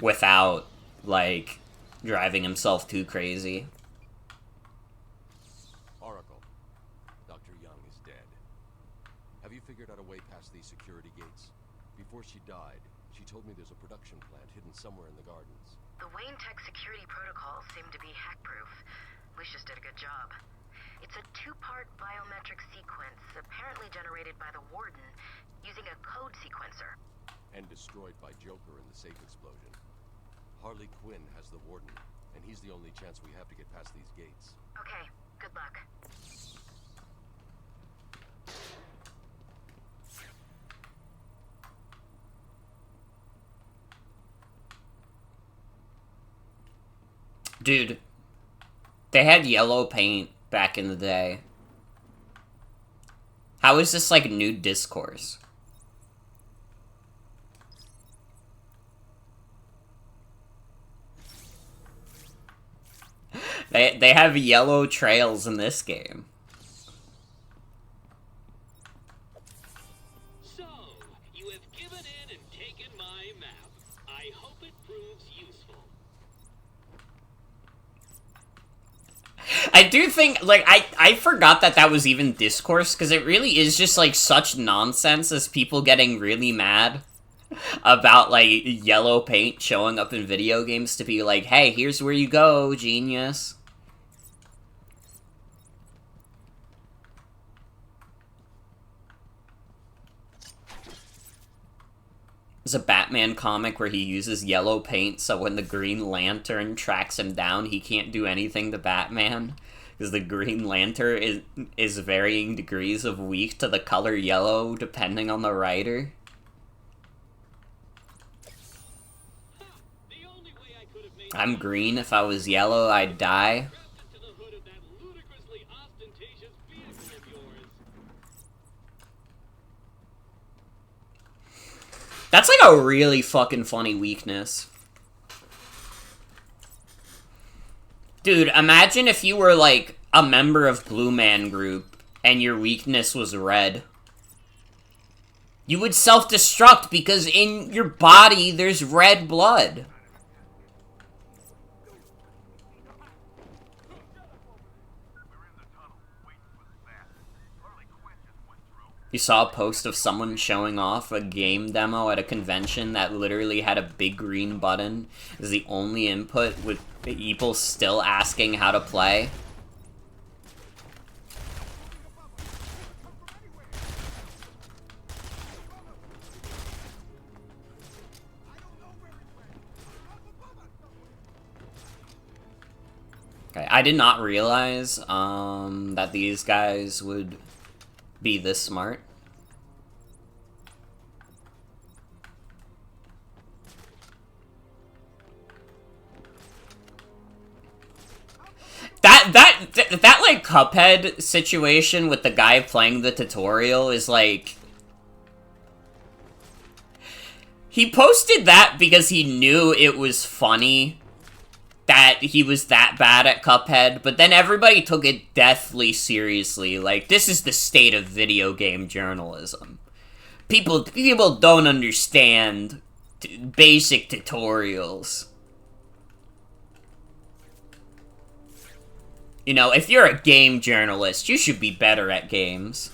without, like, driving himself too crazy. Oracle, Dr. Young is dead. Have you figured out a way past these security gates? Before she died, she told me there's a production plant hidden somewhere in the gardens. The Wayne Tech security protocols seem to be hack-proof. Lucius did a good job. It's a two-part biometric sequence apparently generated by the Warden using a code sequencer. And destroyed by Joker in the safe explosion. Harley Quinn has the Warden, and he's the only chance we have to get past these gates. Okay, good luck. Dude, they had yellow paint back in the day. How is this like new discourse? They have yellow trails in this game. So, you have given in and taken my map. I hope it proves useful. I do think, like, I forgot that that was even discourse, because it really is just, like, such nonsense as people getting really mad about, like, yellow paint showing up in video games to be like, hey, here's where you go, genius. There's a Batman comic where he uses yellow paint so when the Green Lantern tracks him down, he can't do anything to Batman. Because the Green Lantern is varying degrees of weak to the color yellow depending on the writer. I'm green. If I was yellow, I'd die. That's like a really fucking funny weakness. Dude, imagine if you were like a member of Blue Man Group and your weakness was red. You would self-destruct because in your body there's red blood. You saw a post of someone showing off a game demo at a convention that literally had a big green button as the only input, with people still asking how to play. Okay, I did not realize that these guys would be this smart. That like Cuphead situation with the guy playing the tutorial is like, he posted that because he knew it was funny that he was that bad at Cuphead, but then everybody took it deathly seriously. Like, this is the state of video game journalism. People don't understand basic tutorials. You know, if you're a game journalist, you should be better at games.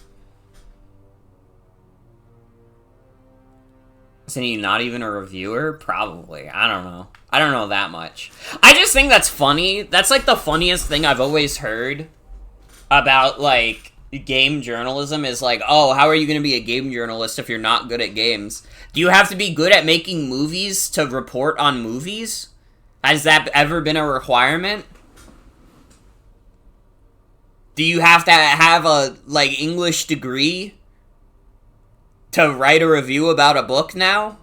Isn't he not even a reviewer? Probably. I don't know. I don't know that much. I just think that's funny. That's, like, the funniest thing I've always heard about, like, game journalism is like, oh, how are you going to be a game journalist if you're not good at games? Do you have to be good at making movies to report on movies? Has that ever been a requirement? Do you have to have a, like, English degree to write a review about a book now?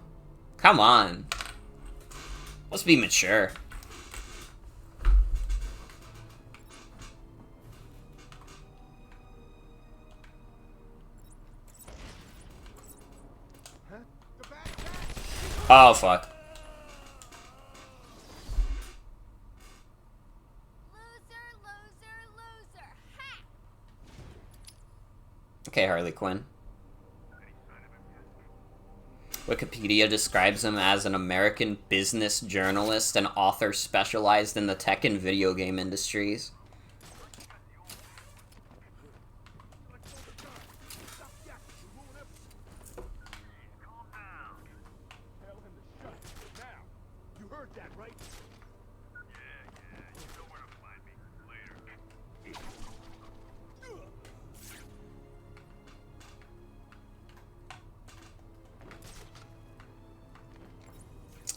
Come on. Let's be mature. Oh, fuck. Okay, Harley Quinn. Wikipedia describes him as an American business journalist and author specialized in the tech and video game industries. You heard that, right?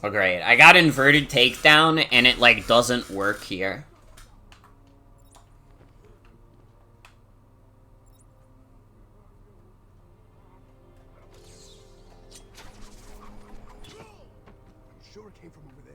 Oh great, I got inverted takedown and it like doesn't work here. I'm sure it came from over there.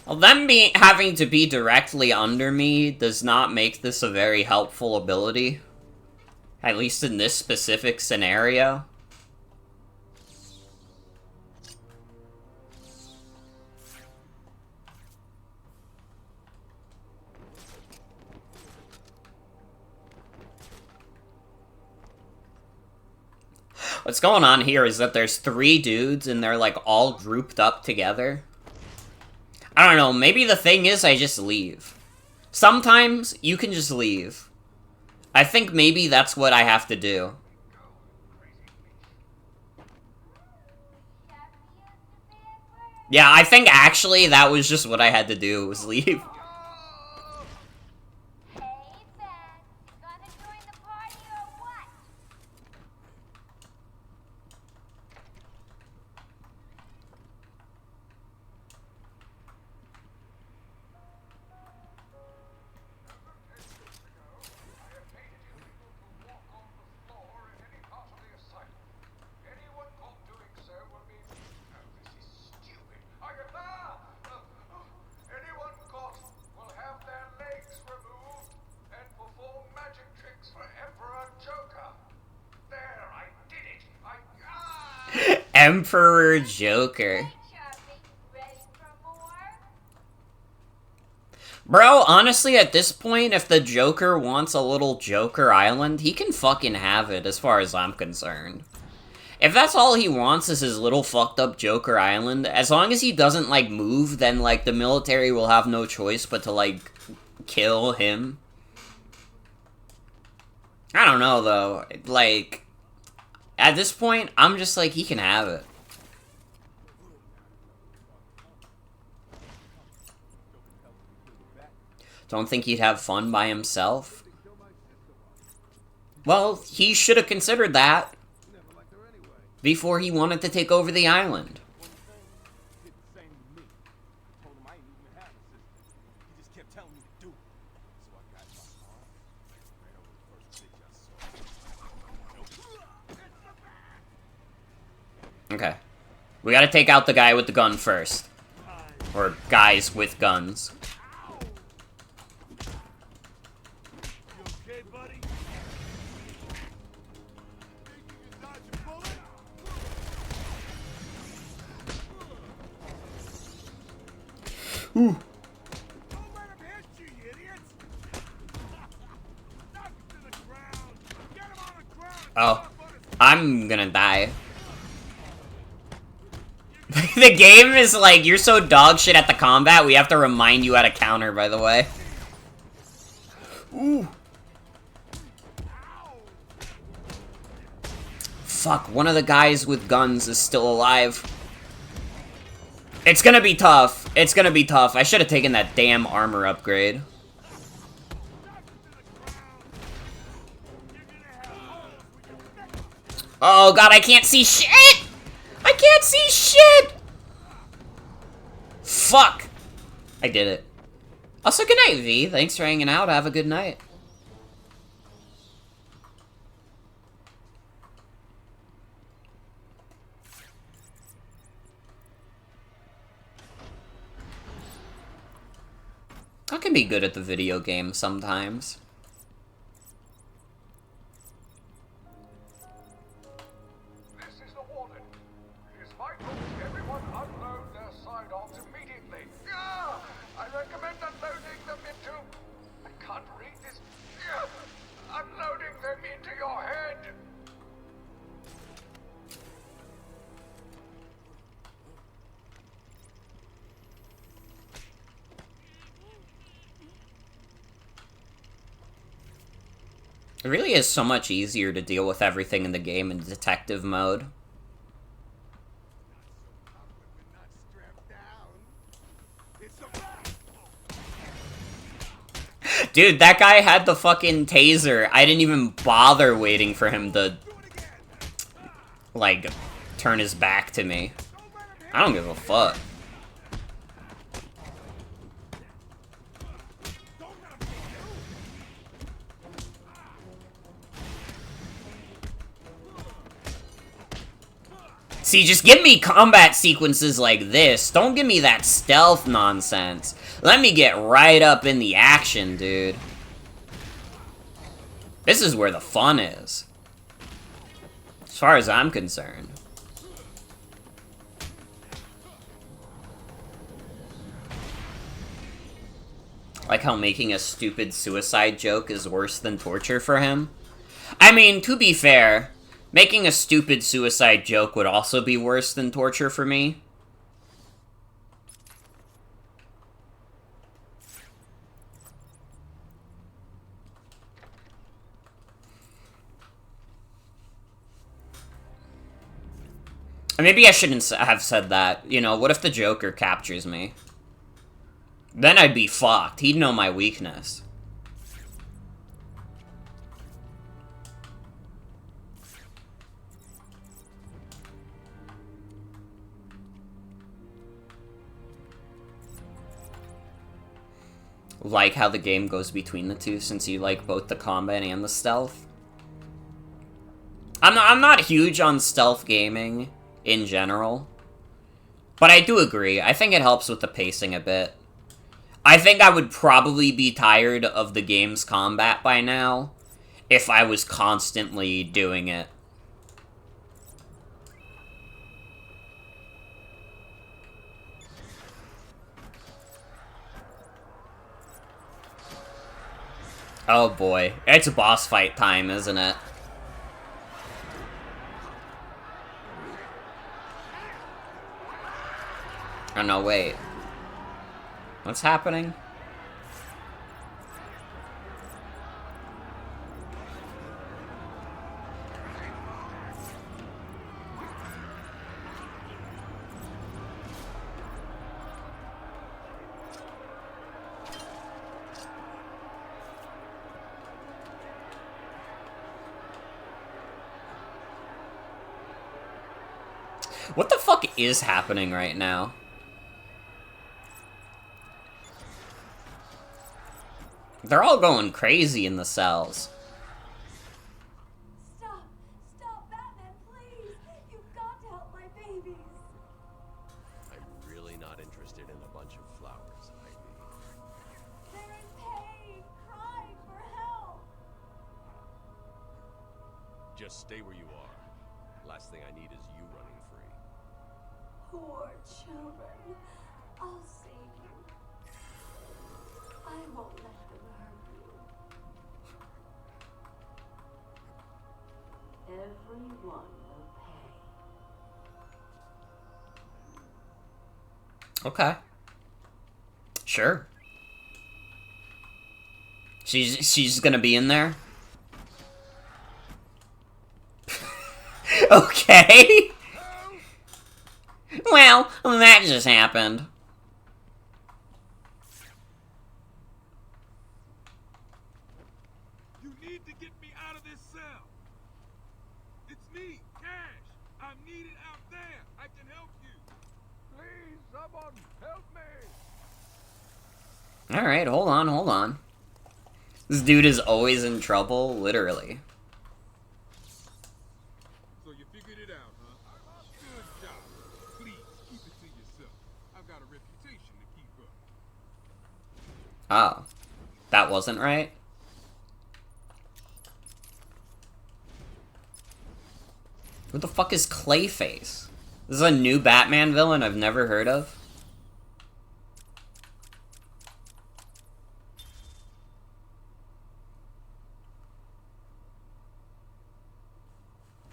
Well, them having to be directly under me does not make this a very helpful ability. At least in this specific scenario. What's going on here is that there's 3 dudes and they're like all grouped up together. I don't know, maybe the thing is I just leave. Sometimes you can just leave. I think maybe that's what I have to do. Yeah, I think actually that was just what I had to do, was leave. Emperor Joker. Bro, honestly, at this point, if the Joker wants a little Joker Island, he can fucking have it, as far as I'm concerned. If that's all he wants is his little fucked up Joker Island, as long as he doesn't, like, move, then, like, the military will have no choice but to, like, kill him. I don't know, though. Like, at this point, I'm just like, he can have it. Don't think he'd have fun by himself? Well, he should have considered that before he wanted to take over the island. Okay. We gotta take out the guy with the gun first. Or guys with guns. Ooh. Oh, I'm gonna die. The game is like, you're so dog shit at the combat, we have to remind you how to counter, by the way. Ooh. Fuck, one of the guys with guns is still alive. It's gonna be tough. It's gonna be tough. I should have taken that damn armor upgrade. Oh god, I can't see shit! I can't see shit! Fuck! I did it. Also, good night, V. Thanks for hanging out. Have a good night. can be good at the video game sometimes. This is the warden. It is vital everyone unload their sidearms immediately. I recommend unloading them into... I can't read this. Unloading them into your head. It really is so much easier to deal with everything in the game in detective mode. Dude, that guy had the fucking taser. I didn't even bother waiting for him to, like, turn his back to me. I don't give a fuck. See, just give me combat sequences like this. Don't give me that stealth nonsense. Let me get right up in the action, dude. This is where the fun is. As far as I'm concerned. Like how making a stupid suicide joke is worse than torture for him. I mean, to be fair, making a stupid suicide joke would also be worse than torture for me. Maybe I shouldn't have said that. You know, what if the Joker captures me? Then I'd be fucked. He'd know my weakness. Like how the game goes between the two, since you like both the combat and the stealth. I'm not huge on stealth gaming in general, but I do agree. I think it helps with the pacing a bit. I think I would probably be tired of the game's combat by now if I was constantly doing it. Oh boy, it's boss fight time, isn't it? Oh no, wait. What's happening? What the fuck is happening right now? They're all going crazy in the cells. Stop! Stop, Batman, please! You've got to help my babies! I'm really not interested in a bunch of flowers, Ivy. They're in pain, crying for help! Just stay where you are. Last thing I need is you running free. Poor children. I'll save you. I won't let them hurt you. Everyone will pay. Okay. Sure. She's gonna be in there? Okay. Well, that just happened. You need to get me out of this cell. It's me, Cash. I'm needed out there. I can help you. Please, someone, help me. Alright, hold on. This dude is always in trouble, literally. So you figured it out, huh? Good job. Please, keep it to yourself. I've got a reputation to keep Oh. That wasn't right? Who the fuck is Clayface? This is a new Batman villain I've never heard of?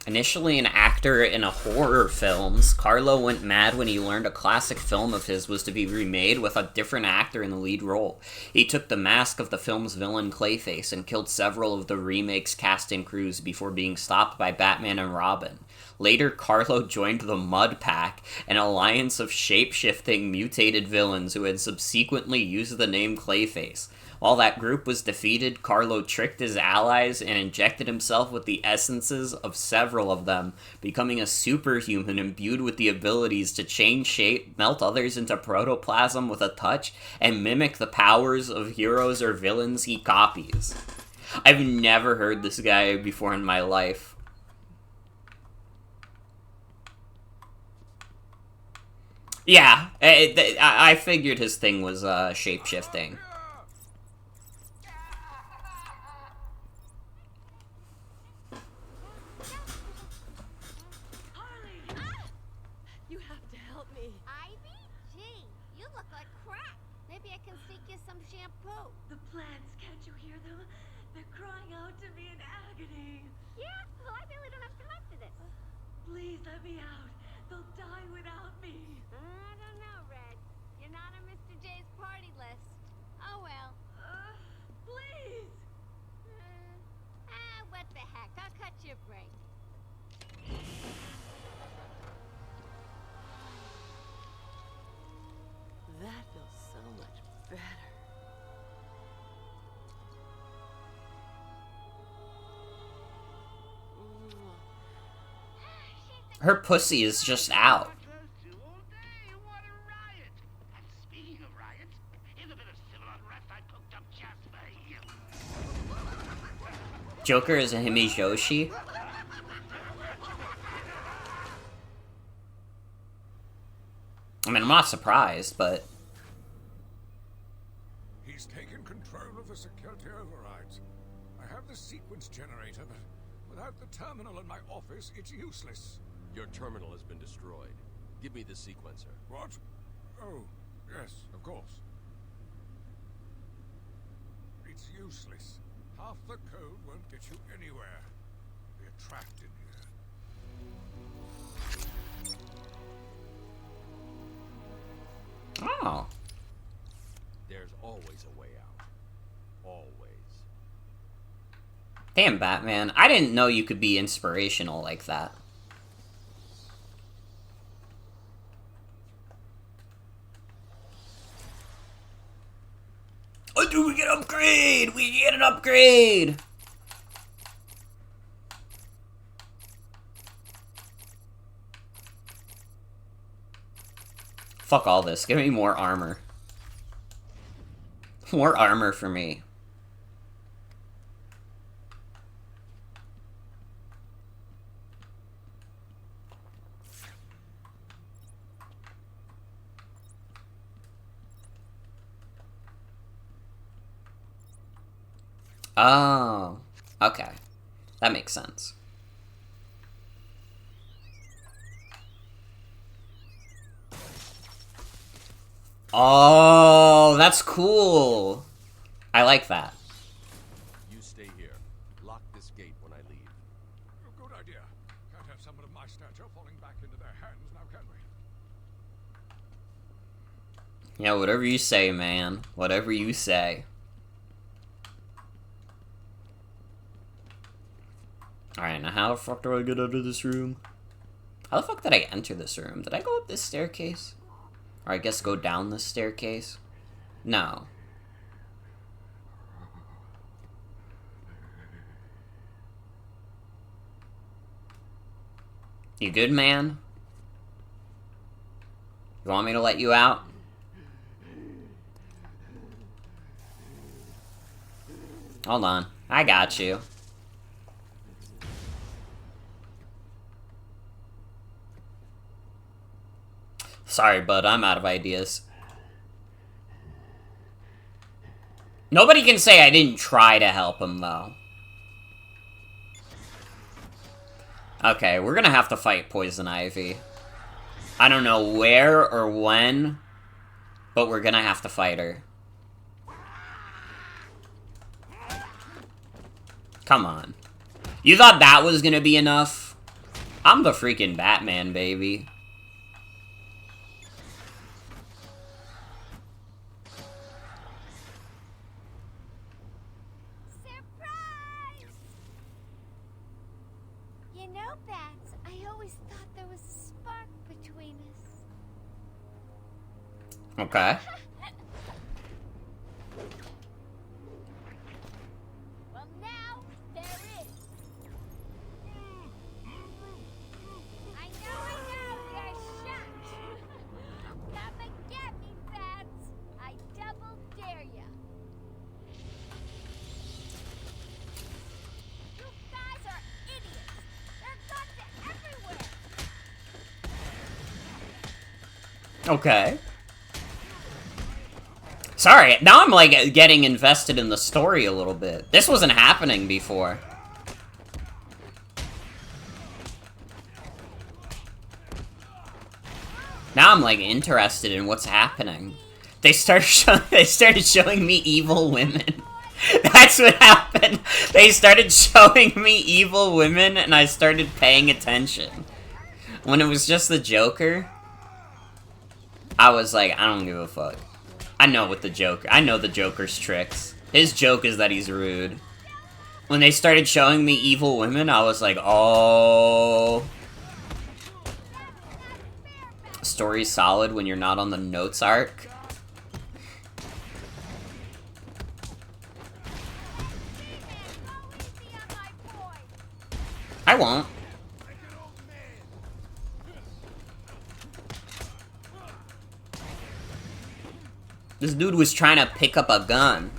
Initially an actor in a horror films, Carlo went mad when he learned a classic film of his was to be remade with a different actor in the lead role. He took the mask of the film's villain Clayface and killed several of the remake's cast and crews before being stopped by Batman and Robin. Later, Carlo joined the Mud Pack, an alliance of shape-shifting, mutated villains who had subsequently used the name Clayface. While that group was defeated, Carlo tricked his allies and injected himself with the essences of several of them, becoming a superhuman imbued with the abilities to change shape, melt others into protoplasm with a touch, and mimic the powers of heroes or villains he copies. I've never heard this guy before in my life. Yeah, I figured his thing was shape-shifting. The plants, can't you hear them? They're crying out to me in agony. Yeah, well, I really don't have time for this. Please let me out. They'll die without me. I don't know, Red. You're not on Mr. J's party list. Oh, well. Please. What the heck? I'll cut you a break. That feels so much better. Her pussy is just out. Joker is a Himijoshi? I mean, I'm not surprised, but... He's taken control of the security overrides. I have the sequence generator, but without the terminal in my office, it's useless. Your terminal has been destroyed. Give me the sequencer. What? Oh, yes, of course. It's useless. Half the code won't get you anywhere. We're trapped in here. Oh. There's always a way out. Always. Damn, Batman. I didn't know you could be inspirational like that. Oh, dude, we get an upgrade! We get an upgrade! Fuck all this. Give me more armor. More armor for me. Oh, okay. That makes sense. Oh, that's cool. I like that. You stay here. Lock this gate when I leave. Oh, good idea. Can't have someone of my stature falling back into their hands now, can we? Yeah, whatever you say, man. Whatever you say. Alright, now how the fuck do I get out of this room? How the fuck did I enter this room? Did I go up this staircase? Or I guess go down this staircase? No. You good, man? You want me to let you out? Hold on. I got you. Sorry, bud, I'm out of ideas. Nobody can say I didn't try to help him, though. Okay, we're gonna have to fight Poison Ivy. I don't know where or when, but we're gonna have to fight her. Come on. You thought that was gonna be enough? I'm the freaking Batman, baby. Surprise! You know, Bats, I always thought there was a spark between us. Okay. Well, now there is. I know, you're shocked. Come and get me, Bats. I double dare ya. You guys are idiots. There are guns everywhere. Okay. Sorry, now I'm, like, getting invested in the story a little bit. This wasn't happening before. Now I'm, like, interested in what's happening. They started showing me evil women. That's what happened. They started showing me evil women, and I started paying attention. When it was just the Joker, I was like, I don't give a fuck. I know what the Joker... I know the Joker's tricks. His joke is that he's rude. When they started showing me evil women, I was like, oh... Story's solid when you're not on the notes arc. I won't. This dude was trying to pick up a gun.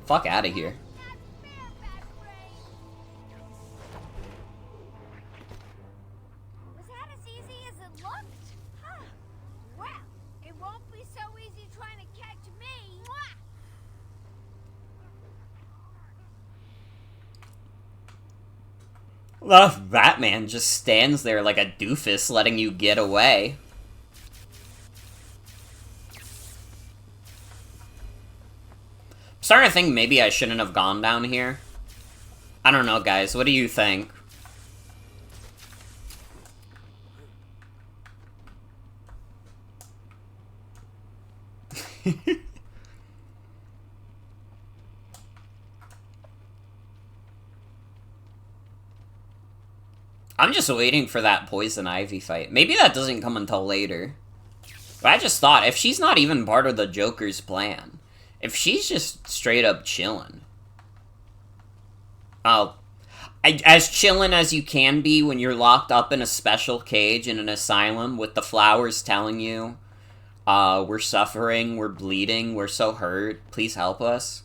Fuck out of here. Was that as easy as it looked? Huh. Well, it won't be so easy trying to catch me. Well, Batman just stands there like a doofus letting you get away. I'm starting to think maybe I shouldn't have gone down here. I don't know, guys. What do you think? I'm just waiting for that Poison Ivy fight. Maybe that doesn't come until later. But I just thought, if she's not even part of the Joker's plan, if she's just straight up chilling, as chillin' as you can be when you're locked up in a special cage in an asylum with the flowers telling you, we're suffering, we're bleeding, we're so hurt, please help us.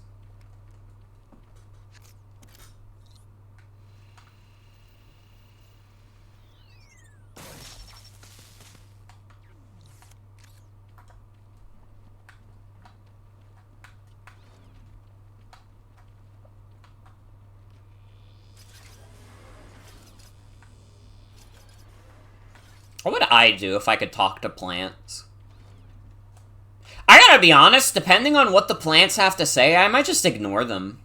What would I do if I could talk to plants? I gotta be honest, depending on what the plants have to say, I might just ignore them.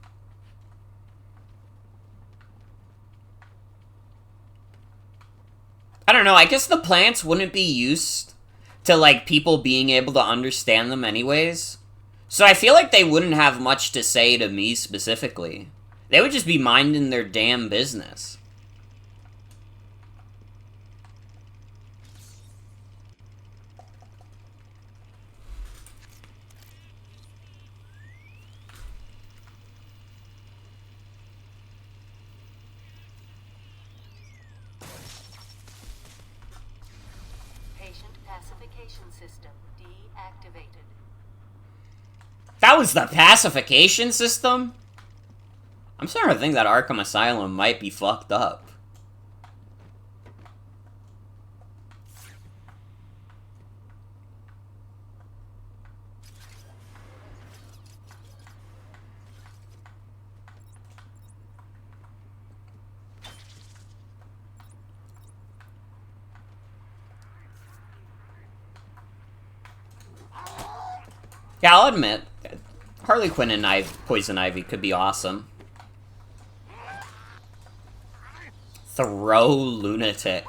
I don't know, I guess the plants wouldn't be used to, like, people being able to understand them anyways. So I feel like they wouldn't have much to say to me specifically. They would just be minding their damn business. System deactivated. That was the pacification system? I'm starting to think that Arkham Asylum might be fucked up. Yeah, I'll admit, Harley Quinn and Poison Ivy could be awesome. Throw lunatic.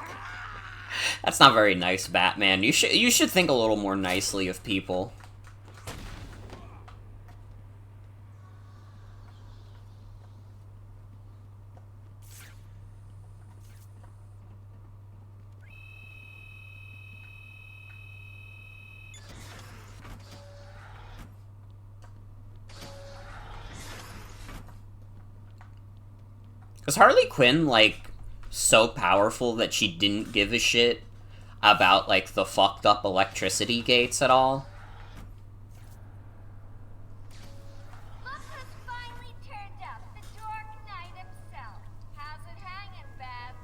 That's not very nice, Batman. You should think a little more nicely of people. Is Harley Quinn, like, so powerful that she didn't give a shit about, like, the fucked up electricity gates at all? Look who's finally turned up, the Dark Knight himself. How's it hanging, Babs?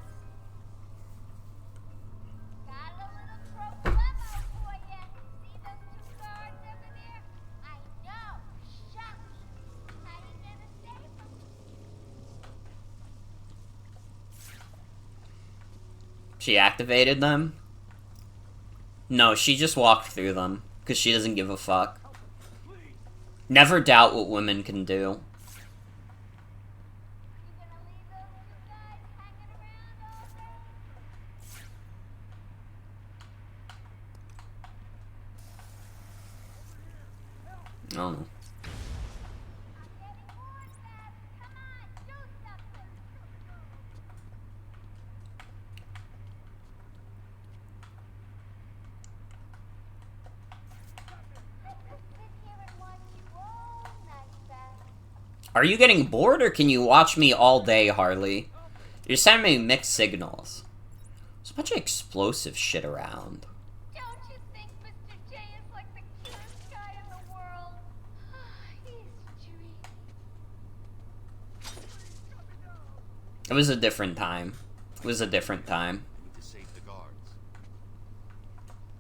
Got a little problemo for you. See those two guards over there? I know. Shut. How you gonna save them? She activated them? No, she just walked through them, because she doesn't give a fuck. Never doubt what women can do. Oh. Are you getting bored, or can you watch me all day, Harley? You're sending me mixed signals. There's a bunch of explosive shit around. Don't you think Mr. J is like the cutest guy in the world? He's dreamy. It was a different time. It was a different time. Need to save the guards.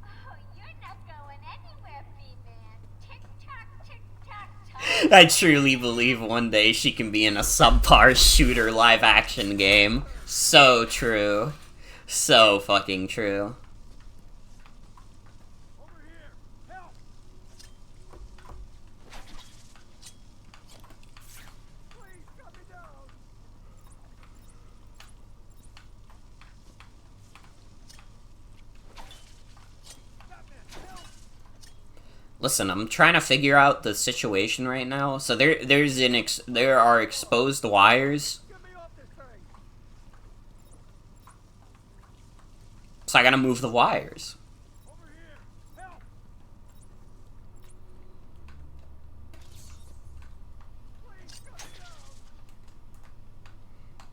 Oh, you're not going anywhere, B-Man. Tick-tock, tick-tock, I truly believe one day she can be in a subpar shooter live-action game. So true. So fucking true. Listen, I'm trying to figure out the situation right now. So there are exposed wires. So I gotta move the wires.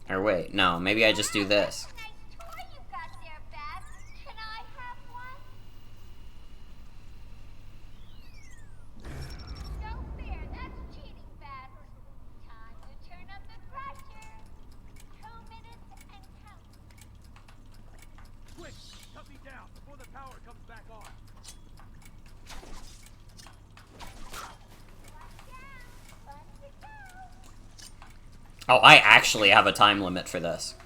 Or wait, no, maybe I just do this. Oh, I actually have a time limit for this.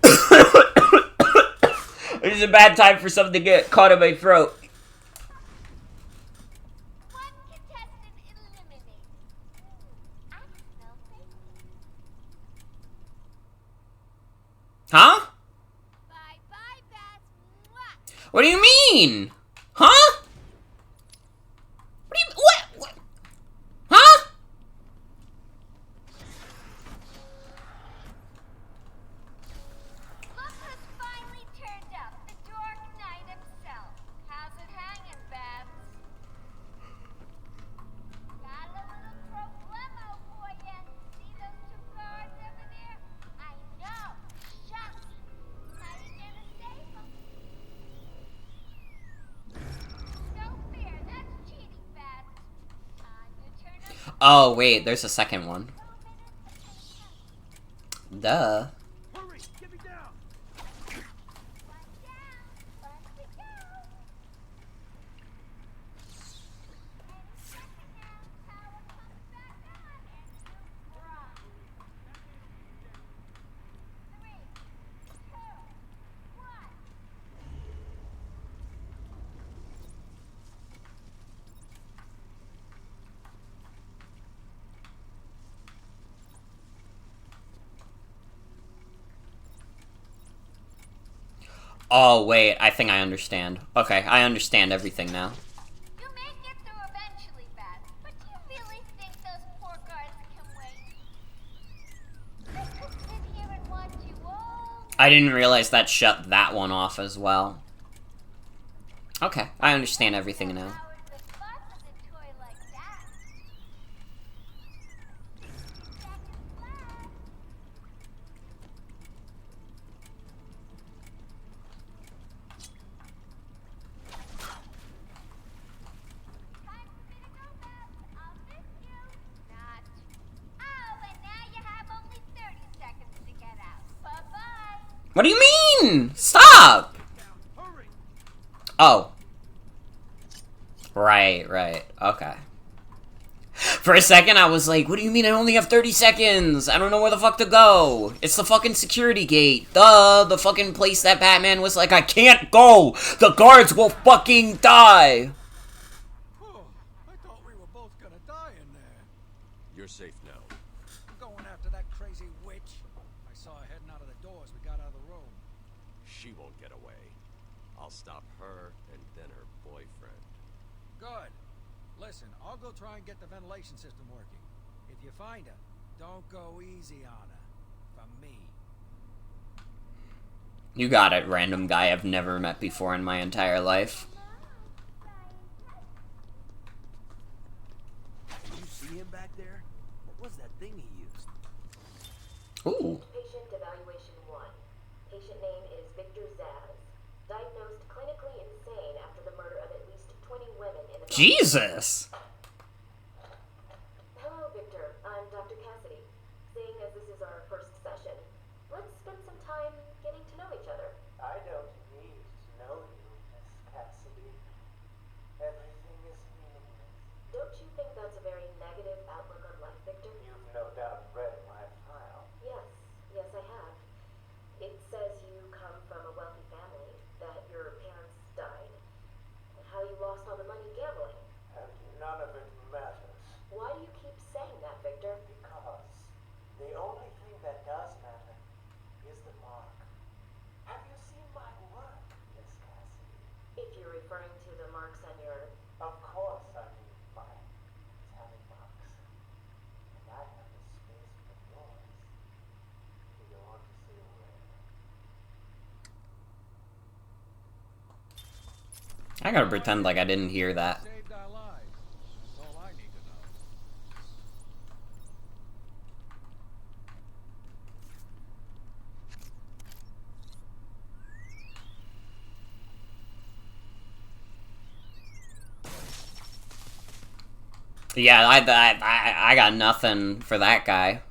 This is a bad time for something to get caught in my throat. Huh? What do you mean? Huh? What do you... What? Huh? Look who's finally turned up, the Dark Knight himself. How's it hanging, Babs? Got a little problemo for you. See those two guards over there? I know. Shut. How you gonna save them? No fair. That's cheating, Babs. Time to turn up. Oh, wait, there's a second one. Duh. Hurry, get me down. Oh, wait, I think I understand. Okay, I understand everything now. You may get through eventually, Bat, but do you really think those poor guards can wait? I could sit here and watch you all. I didn't realize that shut that one off as well. Okay, I understand everything now. Hours of fun with a toy like that. Seconds left. Time for me to go, Bat. I'll miss you. Not. Oh, and now you have only 30 seconds to get out. Bye-bye. What do you mean? Stop! Hurry. Oh. Right, okay. For a second, I was like, what do you mean I only have 30 seconds? I don't know where the fuck to go. It's the fucking security gate. Duh, the fucking place that Batman was like, I can't go! The guards will fucking die! Oh, I thought we were both gonna die in there. You're safe now. I'm going after that crazy witch. I saw her heading out of the door as we got out of the room. She won't get away. I'll stop her and then her boyfriend. Good. Listen, I'll go try and get the ventilation system working. If you find her, don't go easy on her. For me. You got it, random guy I've never met before in my entire life. Did you see him back there? What was that thing he used? Ooh. Patient evaluation 1. Patient name is Victor Zaz. Diagnosed clinically insane after the murder of at least 20 women in the... Jesus! Hello, Victor. I'm Dr. Cassidy. Seeing as this is our first session, let's spend some time getting to know each other. I don't need to know you, Miss Cassidy. Everything is meaningless. Don't you think that's a very negative outlook on life, Victor? You've no doubt read my file. Yes, I have. It says you come from a wealthy family, that your parents died, and how you lost all the money gambling. And none of it matters. Why do you keep saying that, Victor? Because the only thing that does matter is the mark. Have you seen my work, Miss Cassidy? If you're referring to the marks on your... Of course I mean my tally marks. And I have the space for yours. Do you want to see where? I gotta pretend like I didn't hear that. Saved our lives. That's all I need to know. Yeah, I got nothing for that guy.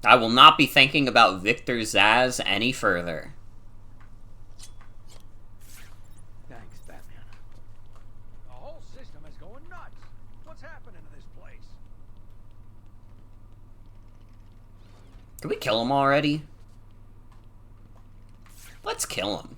I will not be thinking about Victor Zaz any further. Thanks, Batman. The whole system is going nuts. What's happening to this place? Did we kill him already? Let's kill him.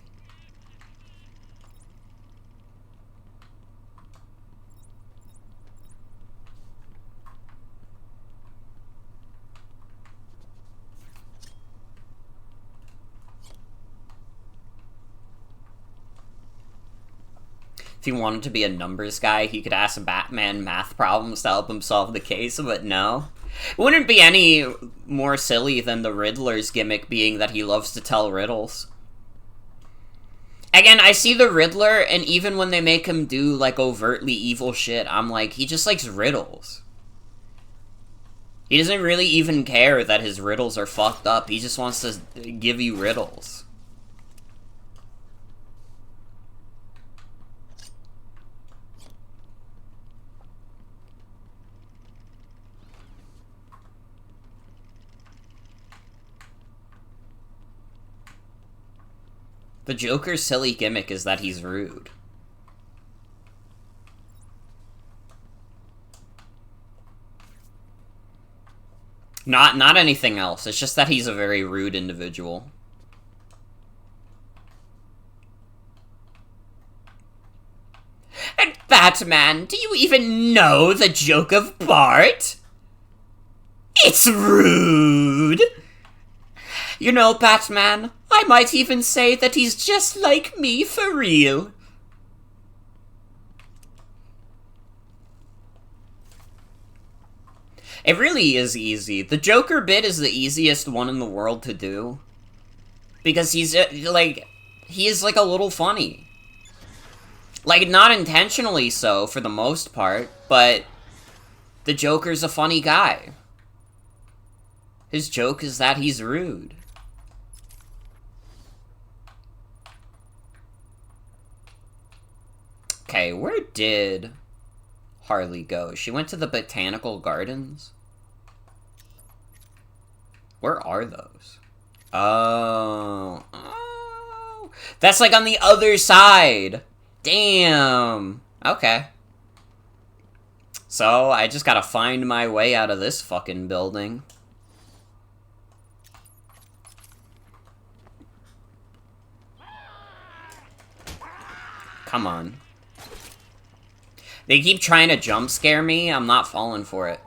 If he wanted to be a numbers guy, he could ask Batman math problems to help him solve the case, but no. It wouldn't be any more silly than the Riddler's gimmick being that he loves to tell riddles. Again, I see the Riddler, and even when they make him do, like, overtly evil shit, I'm like, he just likes riddles. He doesn't really even care that his riddles are fucked up. He just wants to give you riddles. The Joker's silly gimmick is that he's rude. Not anything else. It's just that he's a very rude individual. And Batman, do you even know the joke of Bart? It's rude! You know, Batman, I might even say that he's just like me for real. It really is easy. The Joker bit is the easiest one in the world to do. Because he's, like, he is, like, a little funny. Like, not intentionally so, for the most part, but the Joker's a funny guy. His joke is that he's rude. Okay, where did Harley go? She went to the Botanical Gardens? Where are those? Oh. Oh. That's like on the other side. Damn. Okay. So, I just gotta find my way out of this fucking building. Come on. They keep trying to jump scare me. I'm not falling for it.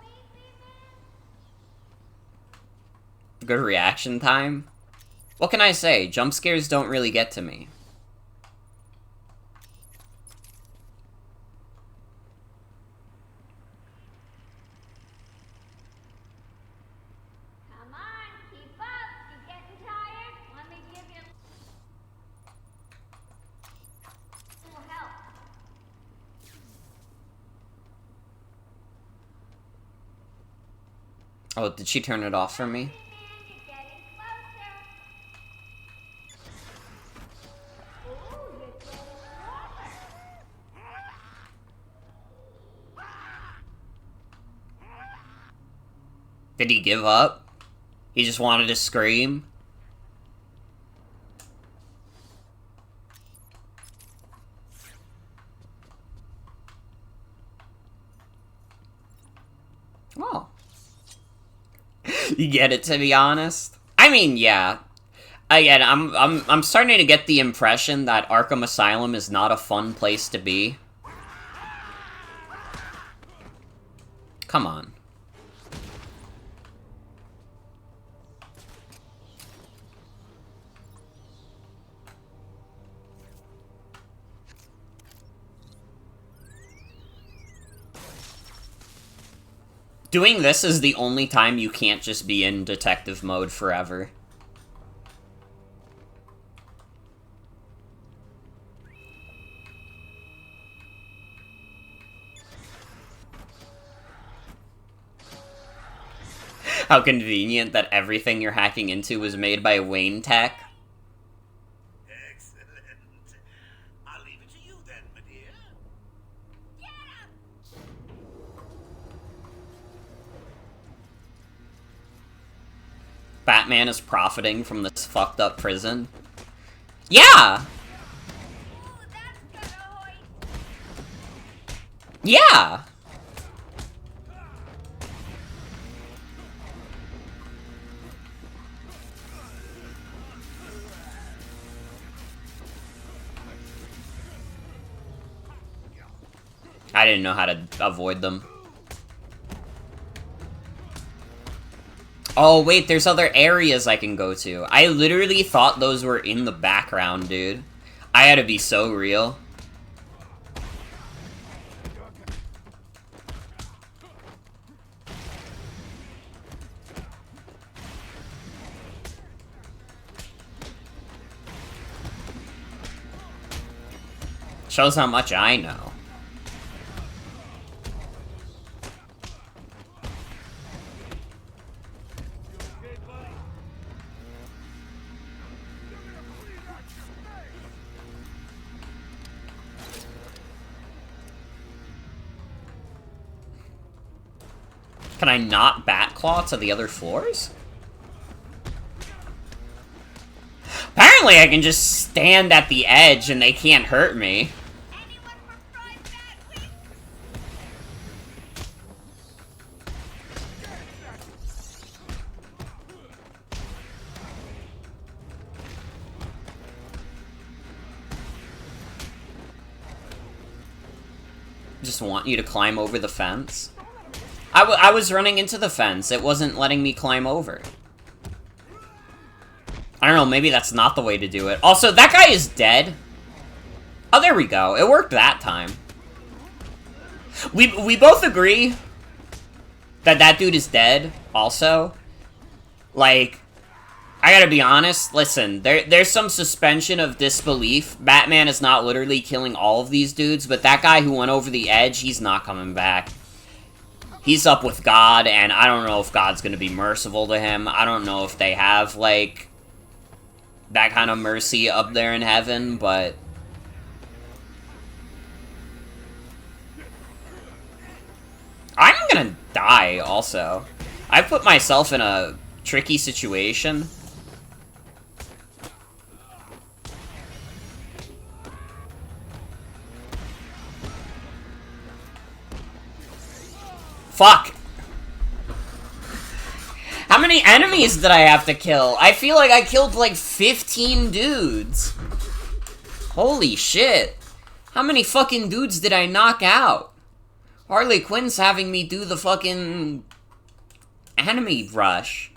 Good reaction time? What can I say? Jump scares don't really get to me. Come on, keep up. You getting tired? Let me give you a little help. Oh, did she turn it off for me? You're getting closer. Ooh, you're getting warmer. Did he give up? He just wanted to scream? Oh. You get it, to be honest? I mean, yeah. Again, I'm starting to get the impression that Arkham Asylum is not a fun place to be. Come on. Doing this is the only time you can't just be in detective mode forever. How convenient that everything you're hacking into was made by Wayne Tech. Excellent. I'll leave it to you then, my dear. Batman is profiting from this fucked up prison. Yeah! Ooh, that's gonna hurt. Yeah! I didn't know how to avoid them. Oh, wait, there's other areas I can go to. I literally thought those were in the background, dude. I had to be so real. Shows how much I know. Can I not Batclaw to the other floors? Apparently Apparently I can just stand at the edge and they can't hurt me. Just want you to climb over the fence. I was running into the fence. It wasn't letting me climb over. I don't know, maybe that's not the way to do it. Also, that guy is dead. Oh, there we go. It worked that time. We both agree that that dude is dead, also. Like, I gotta be honest, listen, there's some suspension of disbelief. Batman is not literally killing all of these dudes, but that guy who went over the edge, he's not coming back. He's up with God, and I don't know if God's gonna be merciful to him. I don't know if they have, like, that kind of mercy up there in heaven, but... I'm gonna die, also. I put myself in a tricky situation. Fuck! How many enemies did I have to kill? I feel like I killed like 15 dudes. Holy shit. How many fucking dudes did I knock out? Harley Quinn's having me do the fucking enemy rush.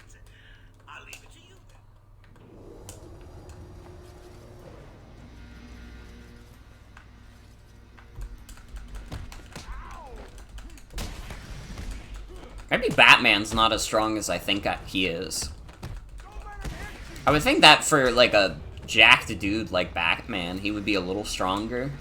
Maybe Batman's not as strong as I think he is. I would think that for, like, a jacked dude like Batman, he would be a little stronger.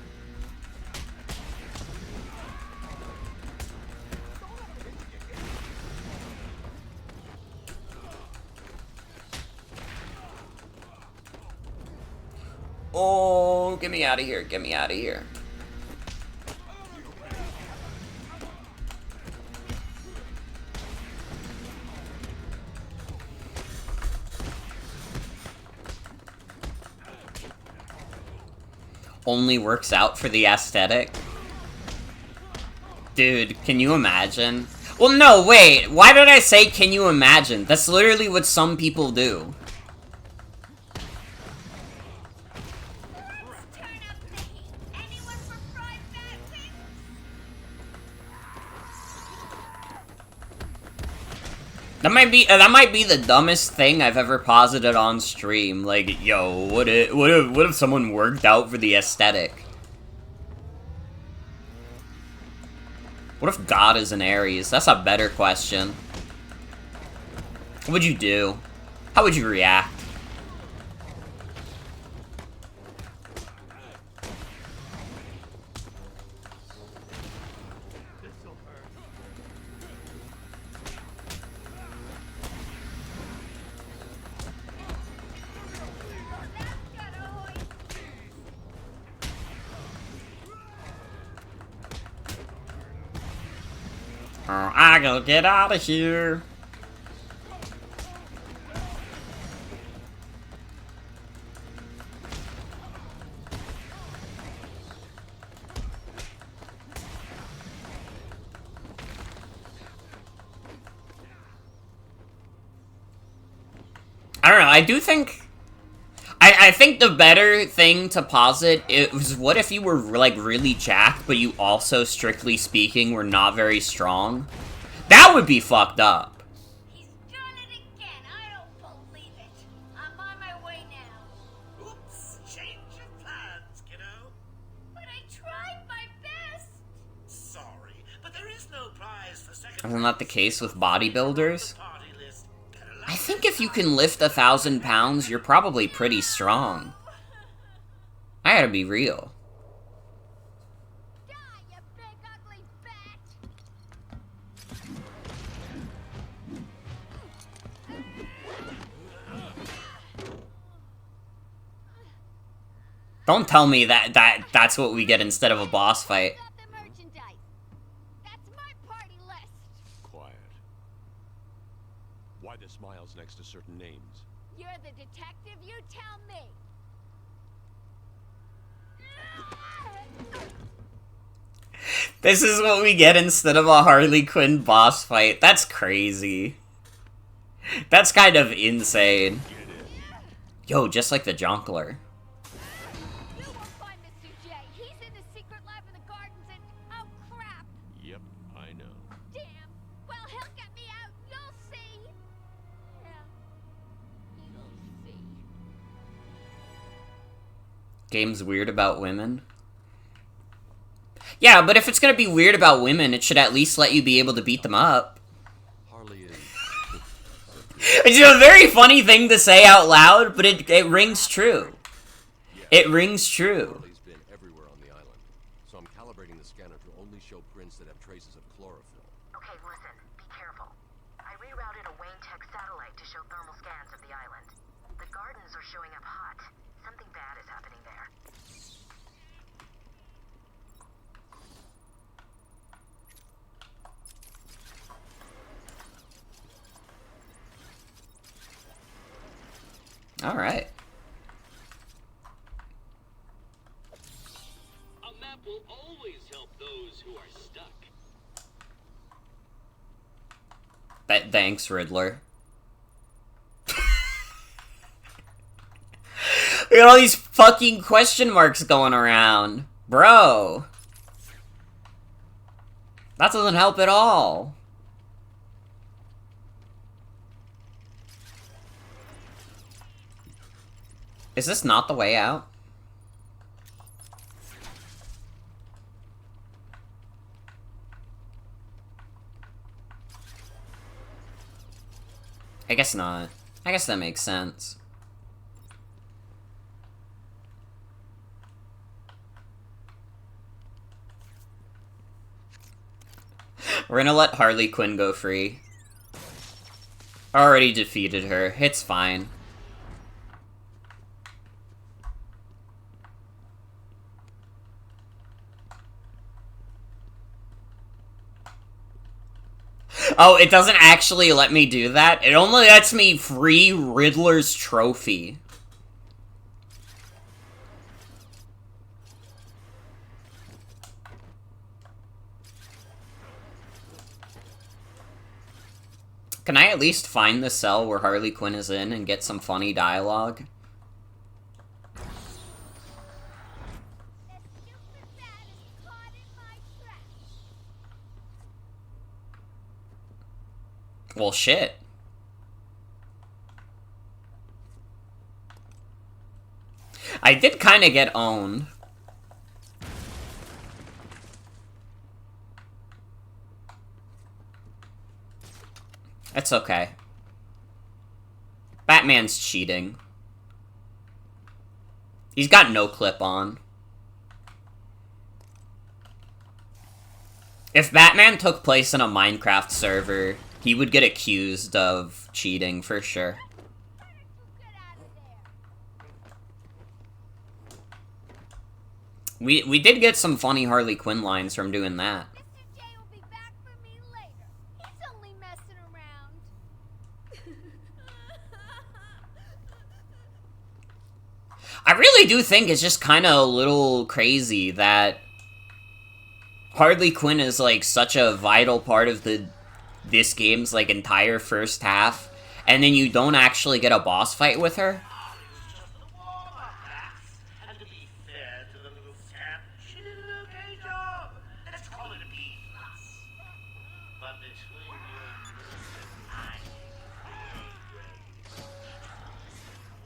Oh, get me out of here, get me out of here. Only works out for the aesthetic. Dude, can you imagine? Well, no, wait. Why did I say can you imagine? That's literally what some people do. That might be the dumbest thing I've ever posited on stream. Like, yo, what if someone worked out for the aesthetic? What if God is an Aries? That's a better question. What would you do? How would you react? I gotta get out of here. I don't know, I do think... I think the better thing to posit is what if you were, like, really jacked, but you also, strictly speaking, were not very strong? That would be fucked up. He's done it again. I don't believe it. I'm on my way now. Oops, change of plans, kiddo. But I tried my best. Sorry, but there is no prize for second. Isn't that the case with bodybuilders? I think if you can lift 1,000 pounds, you're probably pretty strong. I gotta be real. Die, you big ugly bat. Don't tell me that's what we get instead of a boss fight. The merchandise. That's my party list. Quiet. Why the smiles next to certain names? You're the detective, you tell me. This is what we get instead of a Harley Quinn boss fight. That's crazy. That's kind of insane. Yo, just like the Jonkler. You won't find Mr. J. He's in the secret lab in the gardens and... Oh, crap! Yep, I know. Damn. Well, he'll get me out. You'll see. Yeah. You'll see. Game's weird about women. Yeah, but if it's gonna be weird about women, it should at least let you be able to beat them up. Harley is... It's a very funny thing to say out loud, but it rings true. It rings true. Harley's been everywhere on the island, so I'm calibrating the scanner to only show prints that have traces of chlorophyll. Okay, listen. Be careful. I rerouted a Wayne Tech satellite to show thermal scans of the island. The gardens are showing up hot. Something bad is happening there. All right. A map will always help those who are stuck. Thanks, Riddler. We got all these fucking question marks going around. Bro. That doesn't help at all. Is this not the way out? I guess not. I guess that makes sense. We're gonna let Harley Quinn go free. Already defeated her. It's fine. Oh, it doesn't actually let me do that? It only lets me free Riddler's trophy. Can I at least find the cell where Harley Quinn is in and get some funny dialogue? Well, shit. I did kind of get owned. It's okay. Batman's cheating. He's got no clip on. If Batman took place in a Minecraft server, he would get accused of cheating for sure. We did get some funny Harley Quinn lines from doing that. Mr. J will be back for me later. He's only messing around. I really do think it's just kind of a little crazy that Harley Quinn is like such a vital part of this game's like entire first half, and then you don't actually get a boss fight with her. And to be fair to the little scamp, she did an okay job. Let's call it a B+. But between you and me, I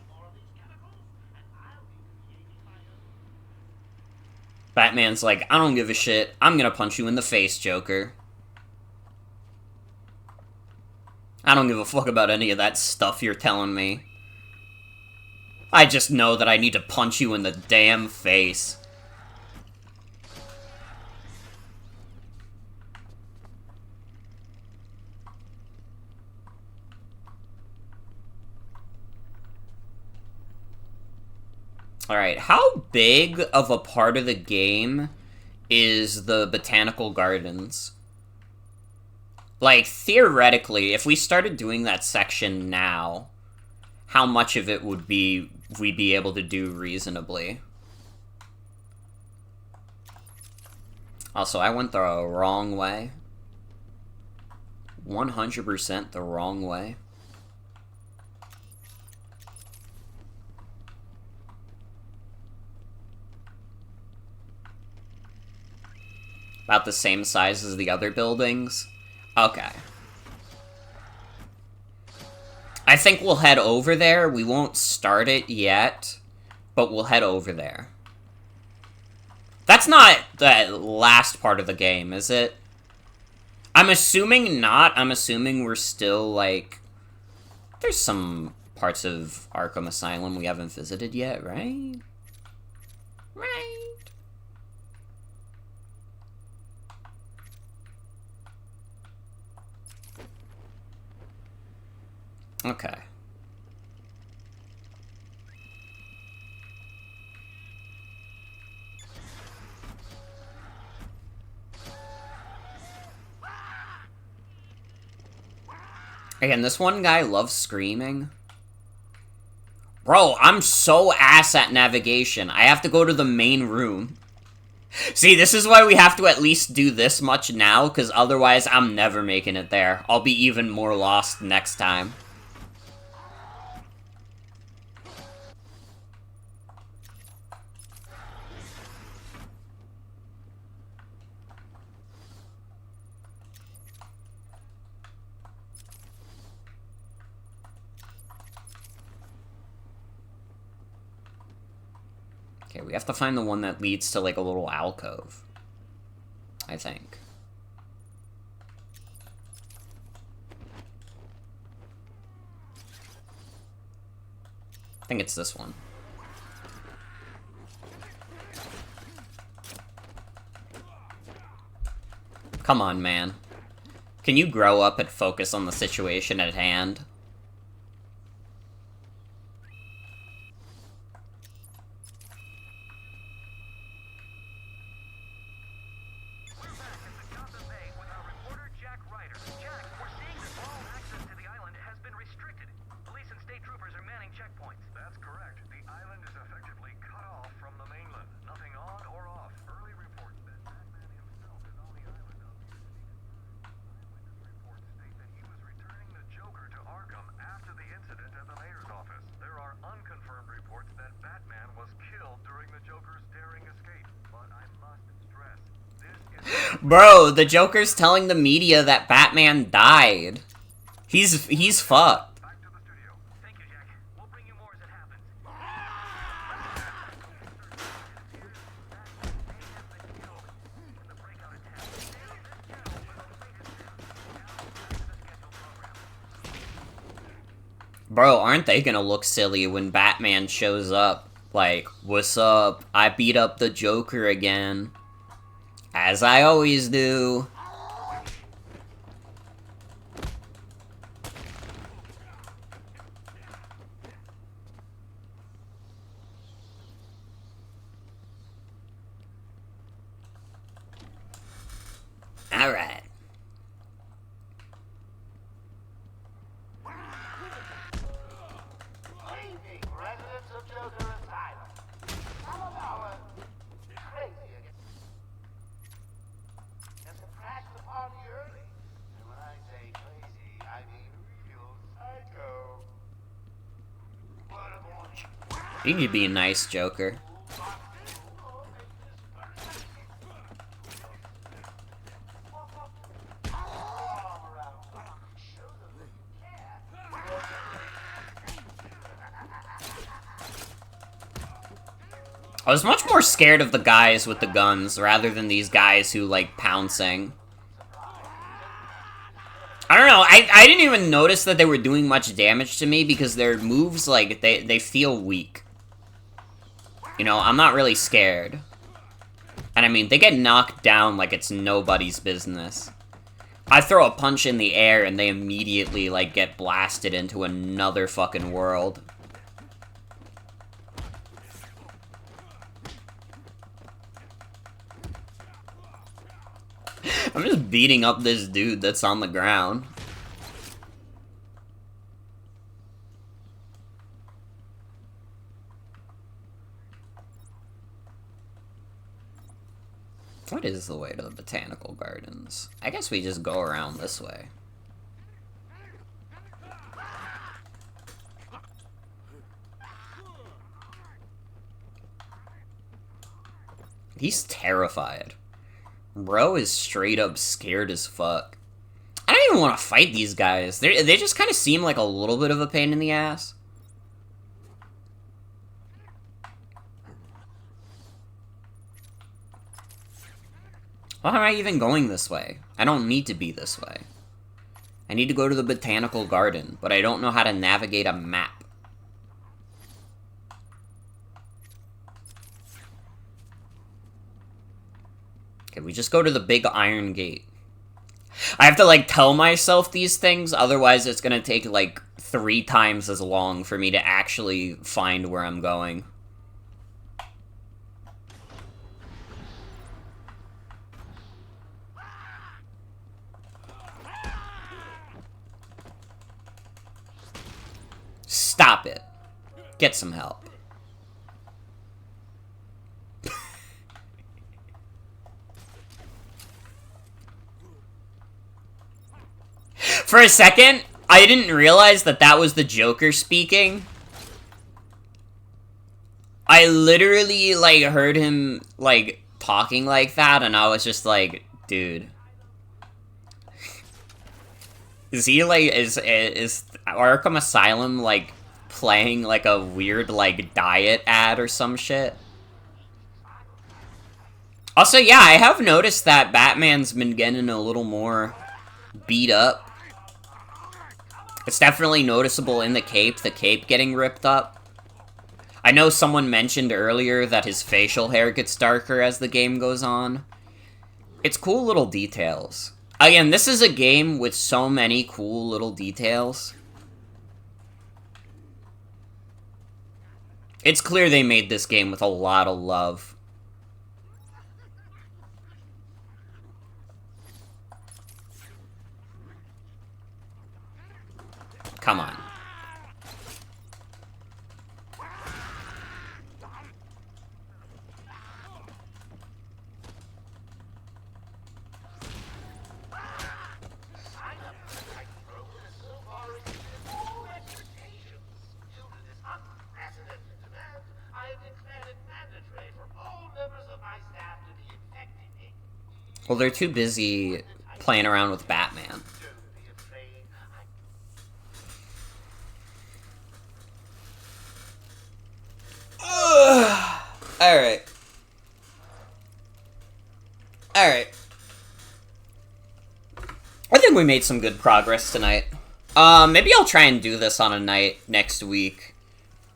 more of these chemicals, and I'll be creating my own. Batman's like, I don't give a shit. I'm gonna punch you in the face, Joker. I don't give a fuck about any of that stuff you're telling me. I just know that I need to punch you in the damn face. Alright, how big of a part of the game is the botanical gardens? Like, theoretically, if we started doing that section now, how much of it would we'd be able to do reasonably? Also, I went the wrong way. 100% the wrong way. About the same size as the other buildings? Okay. I think we'll head over there. We won't start it yet, but we'll head over there. That's not the last part of the game, is it? I'm assuming not. I'm assuming we're still, like... There's some parts of Arkham Asylum we haven't visited yet, right? Right. Okay. Again, this one guy loves screaming. Bro, I'm so ass at navigation. I have to go to the main room. See, this is why we have to at least do this much now, because otherwise I'm never making it there. I'll be even more lost next time. Okay, we have to find the one that leads to, like, a little alcove. I think. I think it's this one. Come on, man. Can you grow up and focus on the situation at hand? Bro, the Joker's telling the media that Batman died. He's fucked. Bro, aren't they gonna look silly when Batman shows up? Like, what's up? I beat up the Joker again. As I always do. Alright. Greetings, residents of Joker Asylum. Some of our crazy against have crashed the party early. And when I say crazy, I mean real psycho. What a morning. You could be a nice Joker. I was much more scared of the guys with the guns rather than these guys who like pouncing. I don't know, I didn't even notice that they were doing much damage to me because their moves, like, they feel weak. You know, I'm not really scared. And I mean, they get knocked down like it's nobody's business. I throw a punch in the air and they immediately, like, get blasted into another fucking world. I'm just beating up this dude that's on the ground. What is the way to the botanical gardens? I guess we just go around this way. He's terrified. Bro is straight up scared as fuck. I don't even want to fight these guys. They just kind of seem like a little bit of a pain in the ass. Why am I even going this way? I don't need to be this way. I need to go to the botanical garden, but I don't know how to navigate a map. Okay, we just go to the big iron gate. I have to, like, tell myself these things, otherwise it's gonna take, like, 3 times as long for me to actually find where I'm going. Stop it. Get some help. For a second, I didn't realize that that was the Joker speaking. I literally, like, heard him, like, talking like that, and I was just like, dude. Is he, like, is Arkham Asylum, like, playing, like, a weird, like, diet ad or some shit? Also, yeah, I have noticed that Batman's been getting a little more beat up. It's definitely noticeable in the cape getting ripped up. I know someone mentioned earlier that his facial hair gets darker as the game goes on. It's cool little details. Again, this is a game with so many cool little details. It's clear they made this game with a lot of love. Come on. Well, they're too busy playing around with Batman. Alright. Alright. I think we made some good progress tonight. Maybe I'll try and do this on a night next week,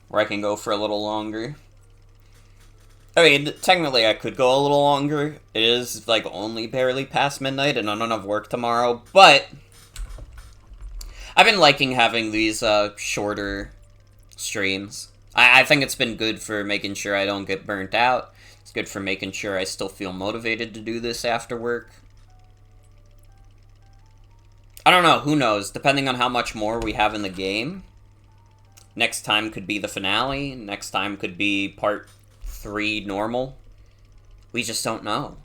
where I can go for a little longer. I mean, technically I could go a little longer. It is, like, only barely past midnight, and I don't have work tomorrow, but I've been liking having these, shorter streams. I think it's been good for making sure I don't get burnt out. It's good for making sure I still feel motivated to do this after work. I don't know, who knows? Depending on how much more we have in the game. Next time could be the finale. Next time could be part 3 normal. We just don't know.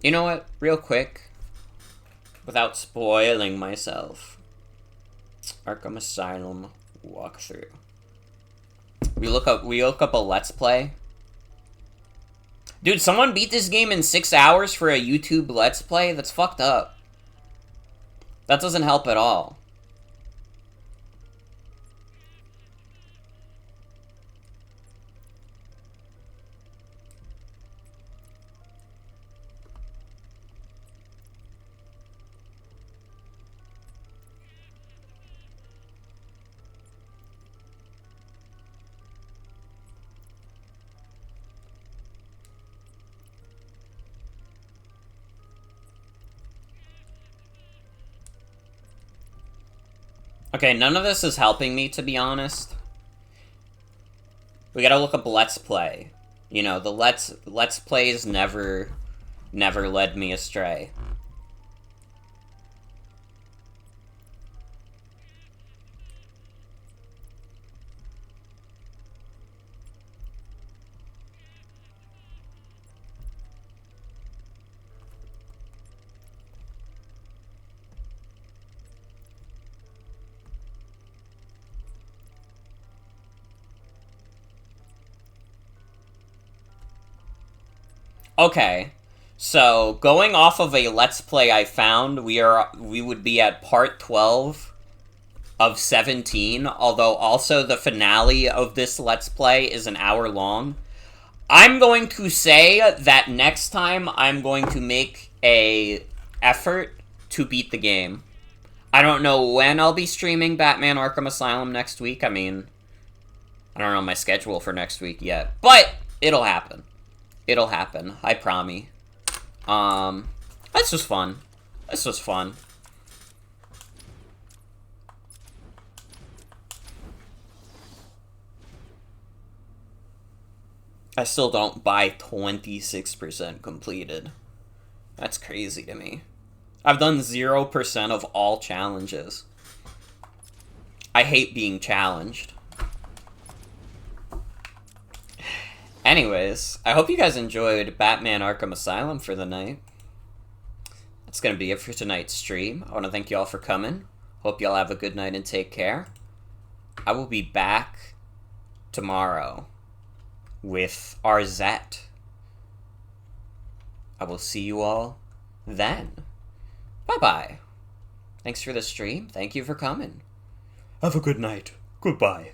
You know what? Real quick. Without spoiling myself. Arkham Asylum walkthrough. We look up a Let's Play. Dude, someone beat this game in 6 hours for a YouTube Let's Play? That's fucked up. That doesn't help at all. Okay, none of this is helping me, to be honest. We gotta look up Let's Play. You know, the Let's Plays never led me astray. Okay. So, going off of a Let's Play I found, we would be at part 12 of 17, although also the finale of this Let's Play is an hour long. I'm going to say that next time I'm going to make a effort to beat the game. I don't know when I'll be streaming Batman Arkham Asylum next week. I mean, I don't know my schedule for next week yet, but it'll happen. It'll happen, I promise. This was fun. This was fun. I still don't buy 26% completed. That's crazy to me. I've done 0% of all challenges. I hate being challenged. Anyways, I hope you guys enjoyed Batman Arkham Asylum for the night. That's gonna be it for tonight's stream. I want to thank you all for coming. Hope y'all have a good night and take care. I will be back tomorrow with Arzette. I will see you all then. Bye-bye. Thanks for the stream. Thank you for coming. Have a good night. Goodbye.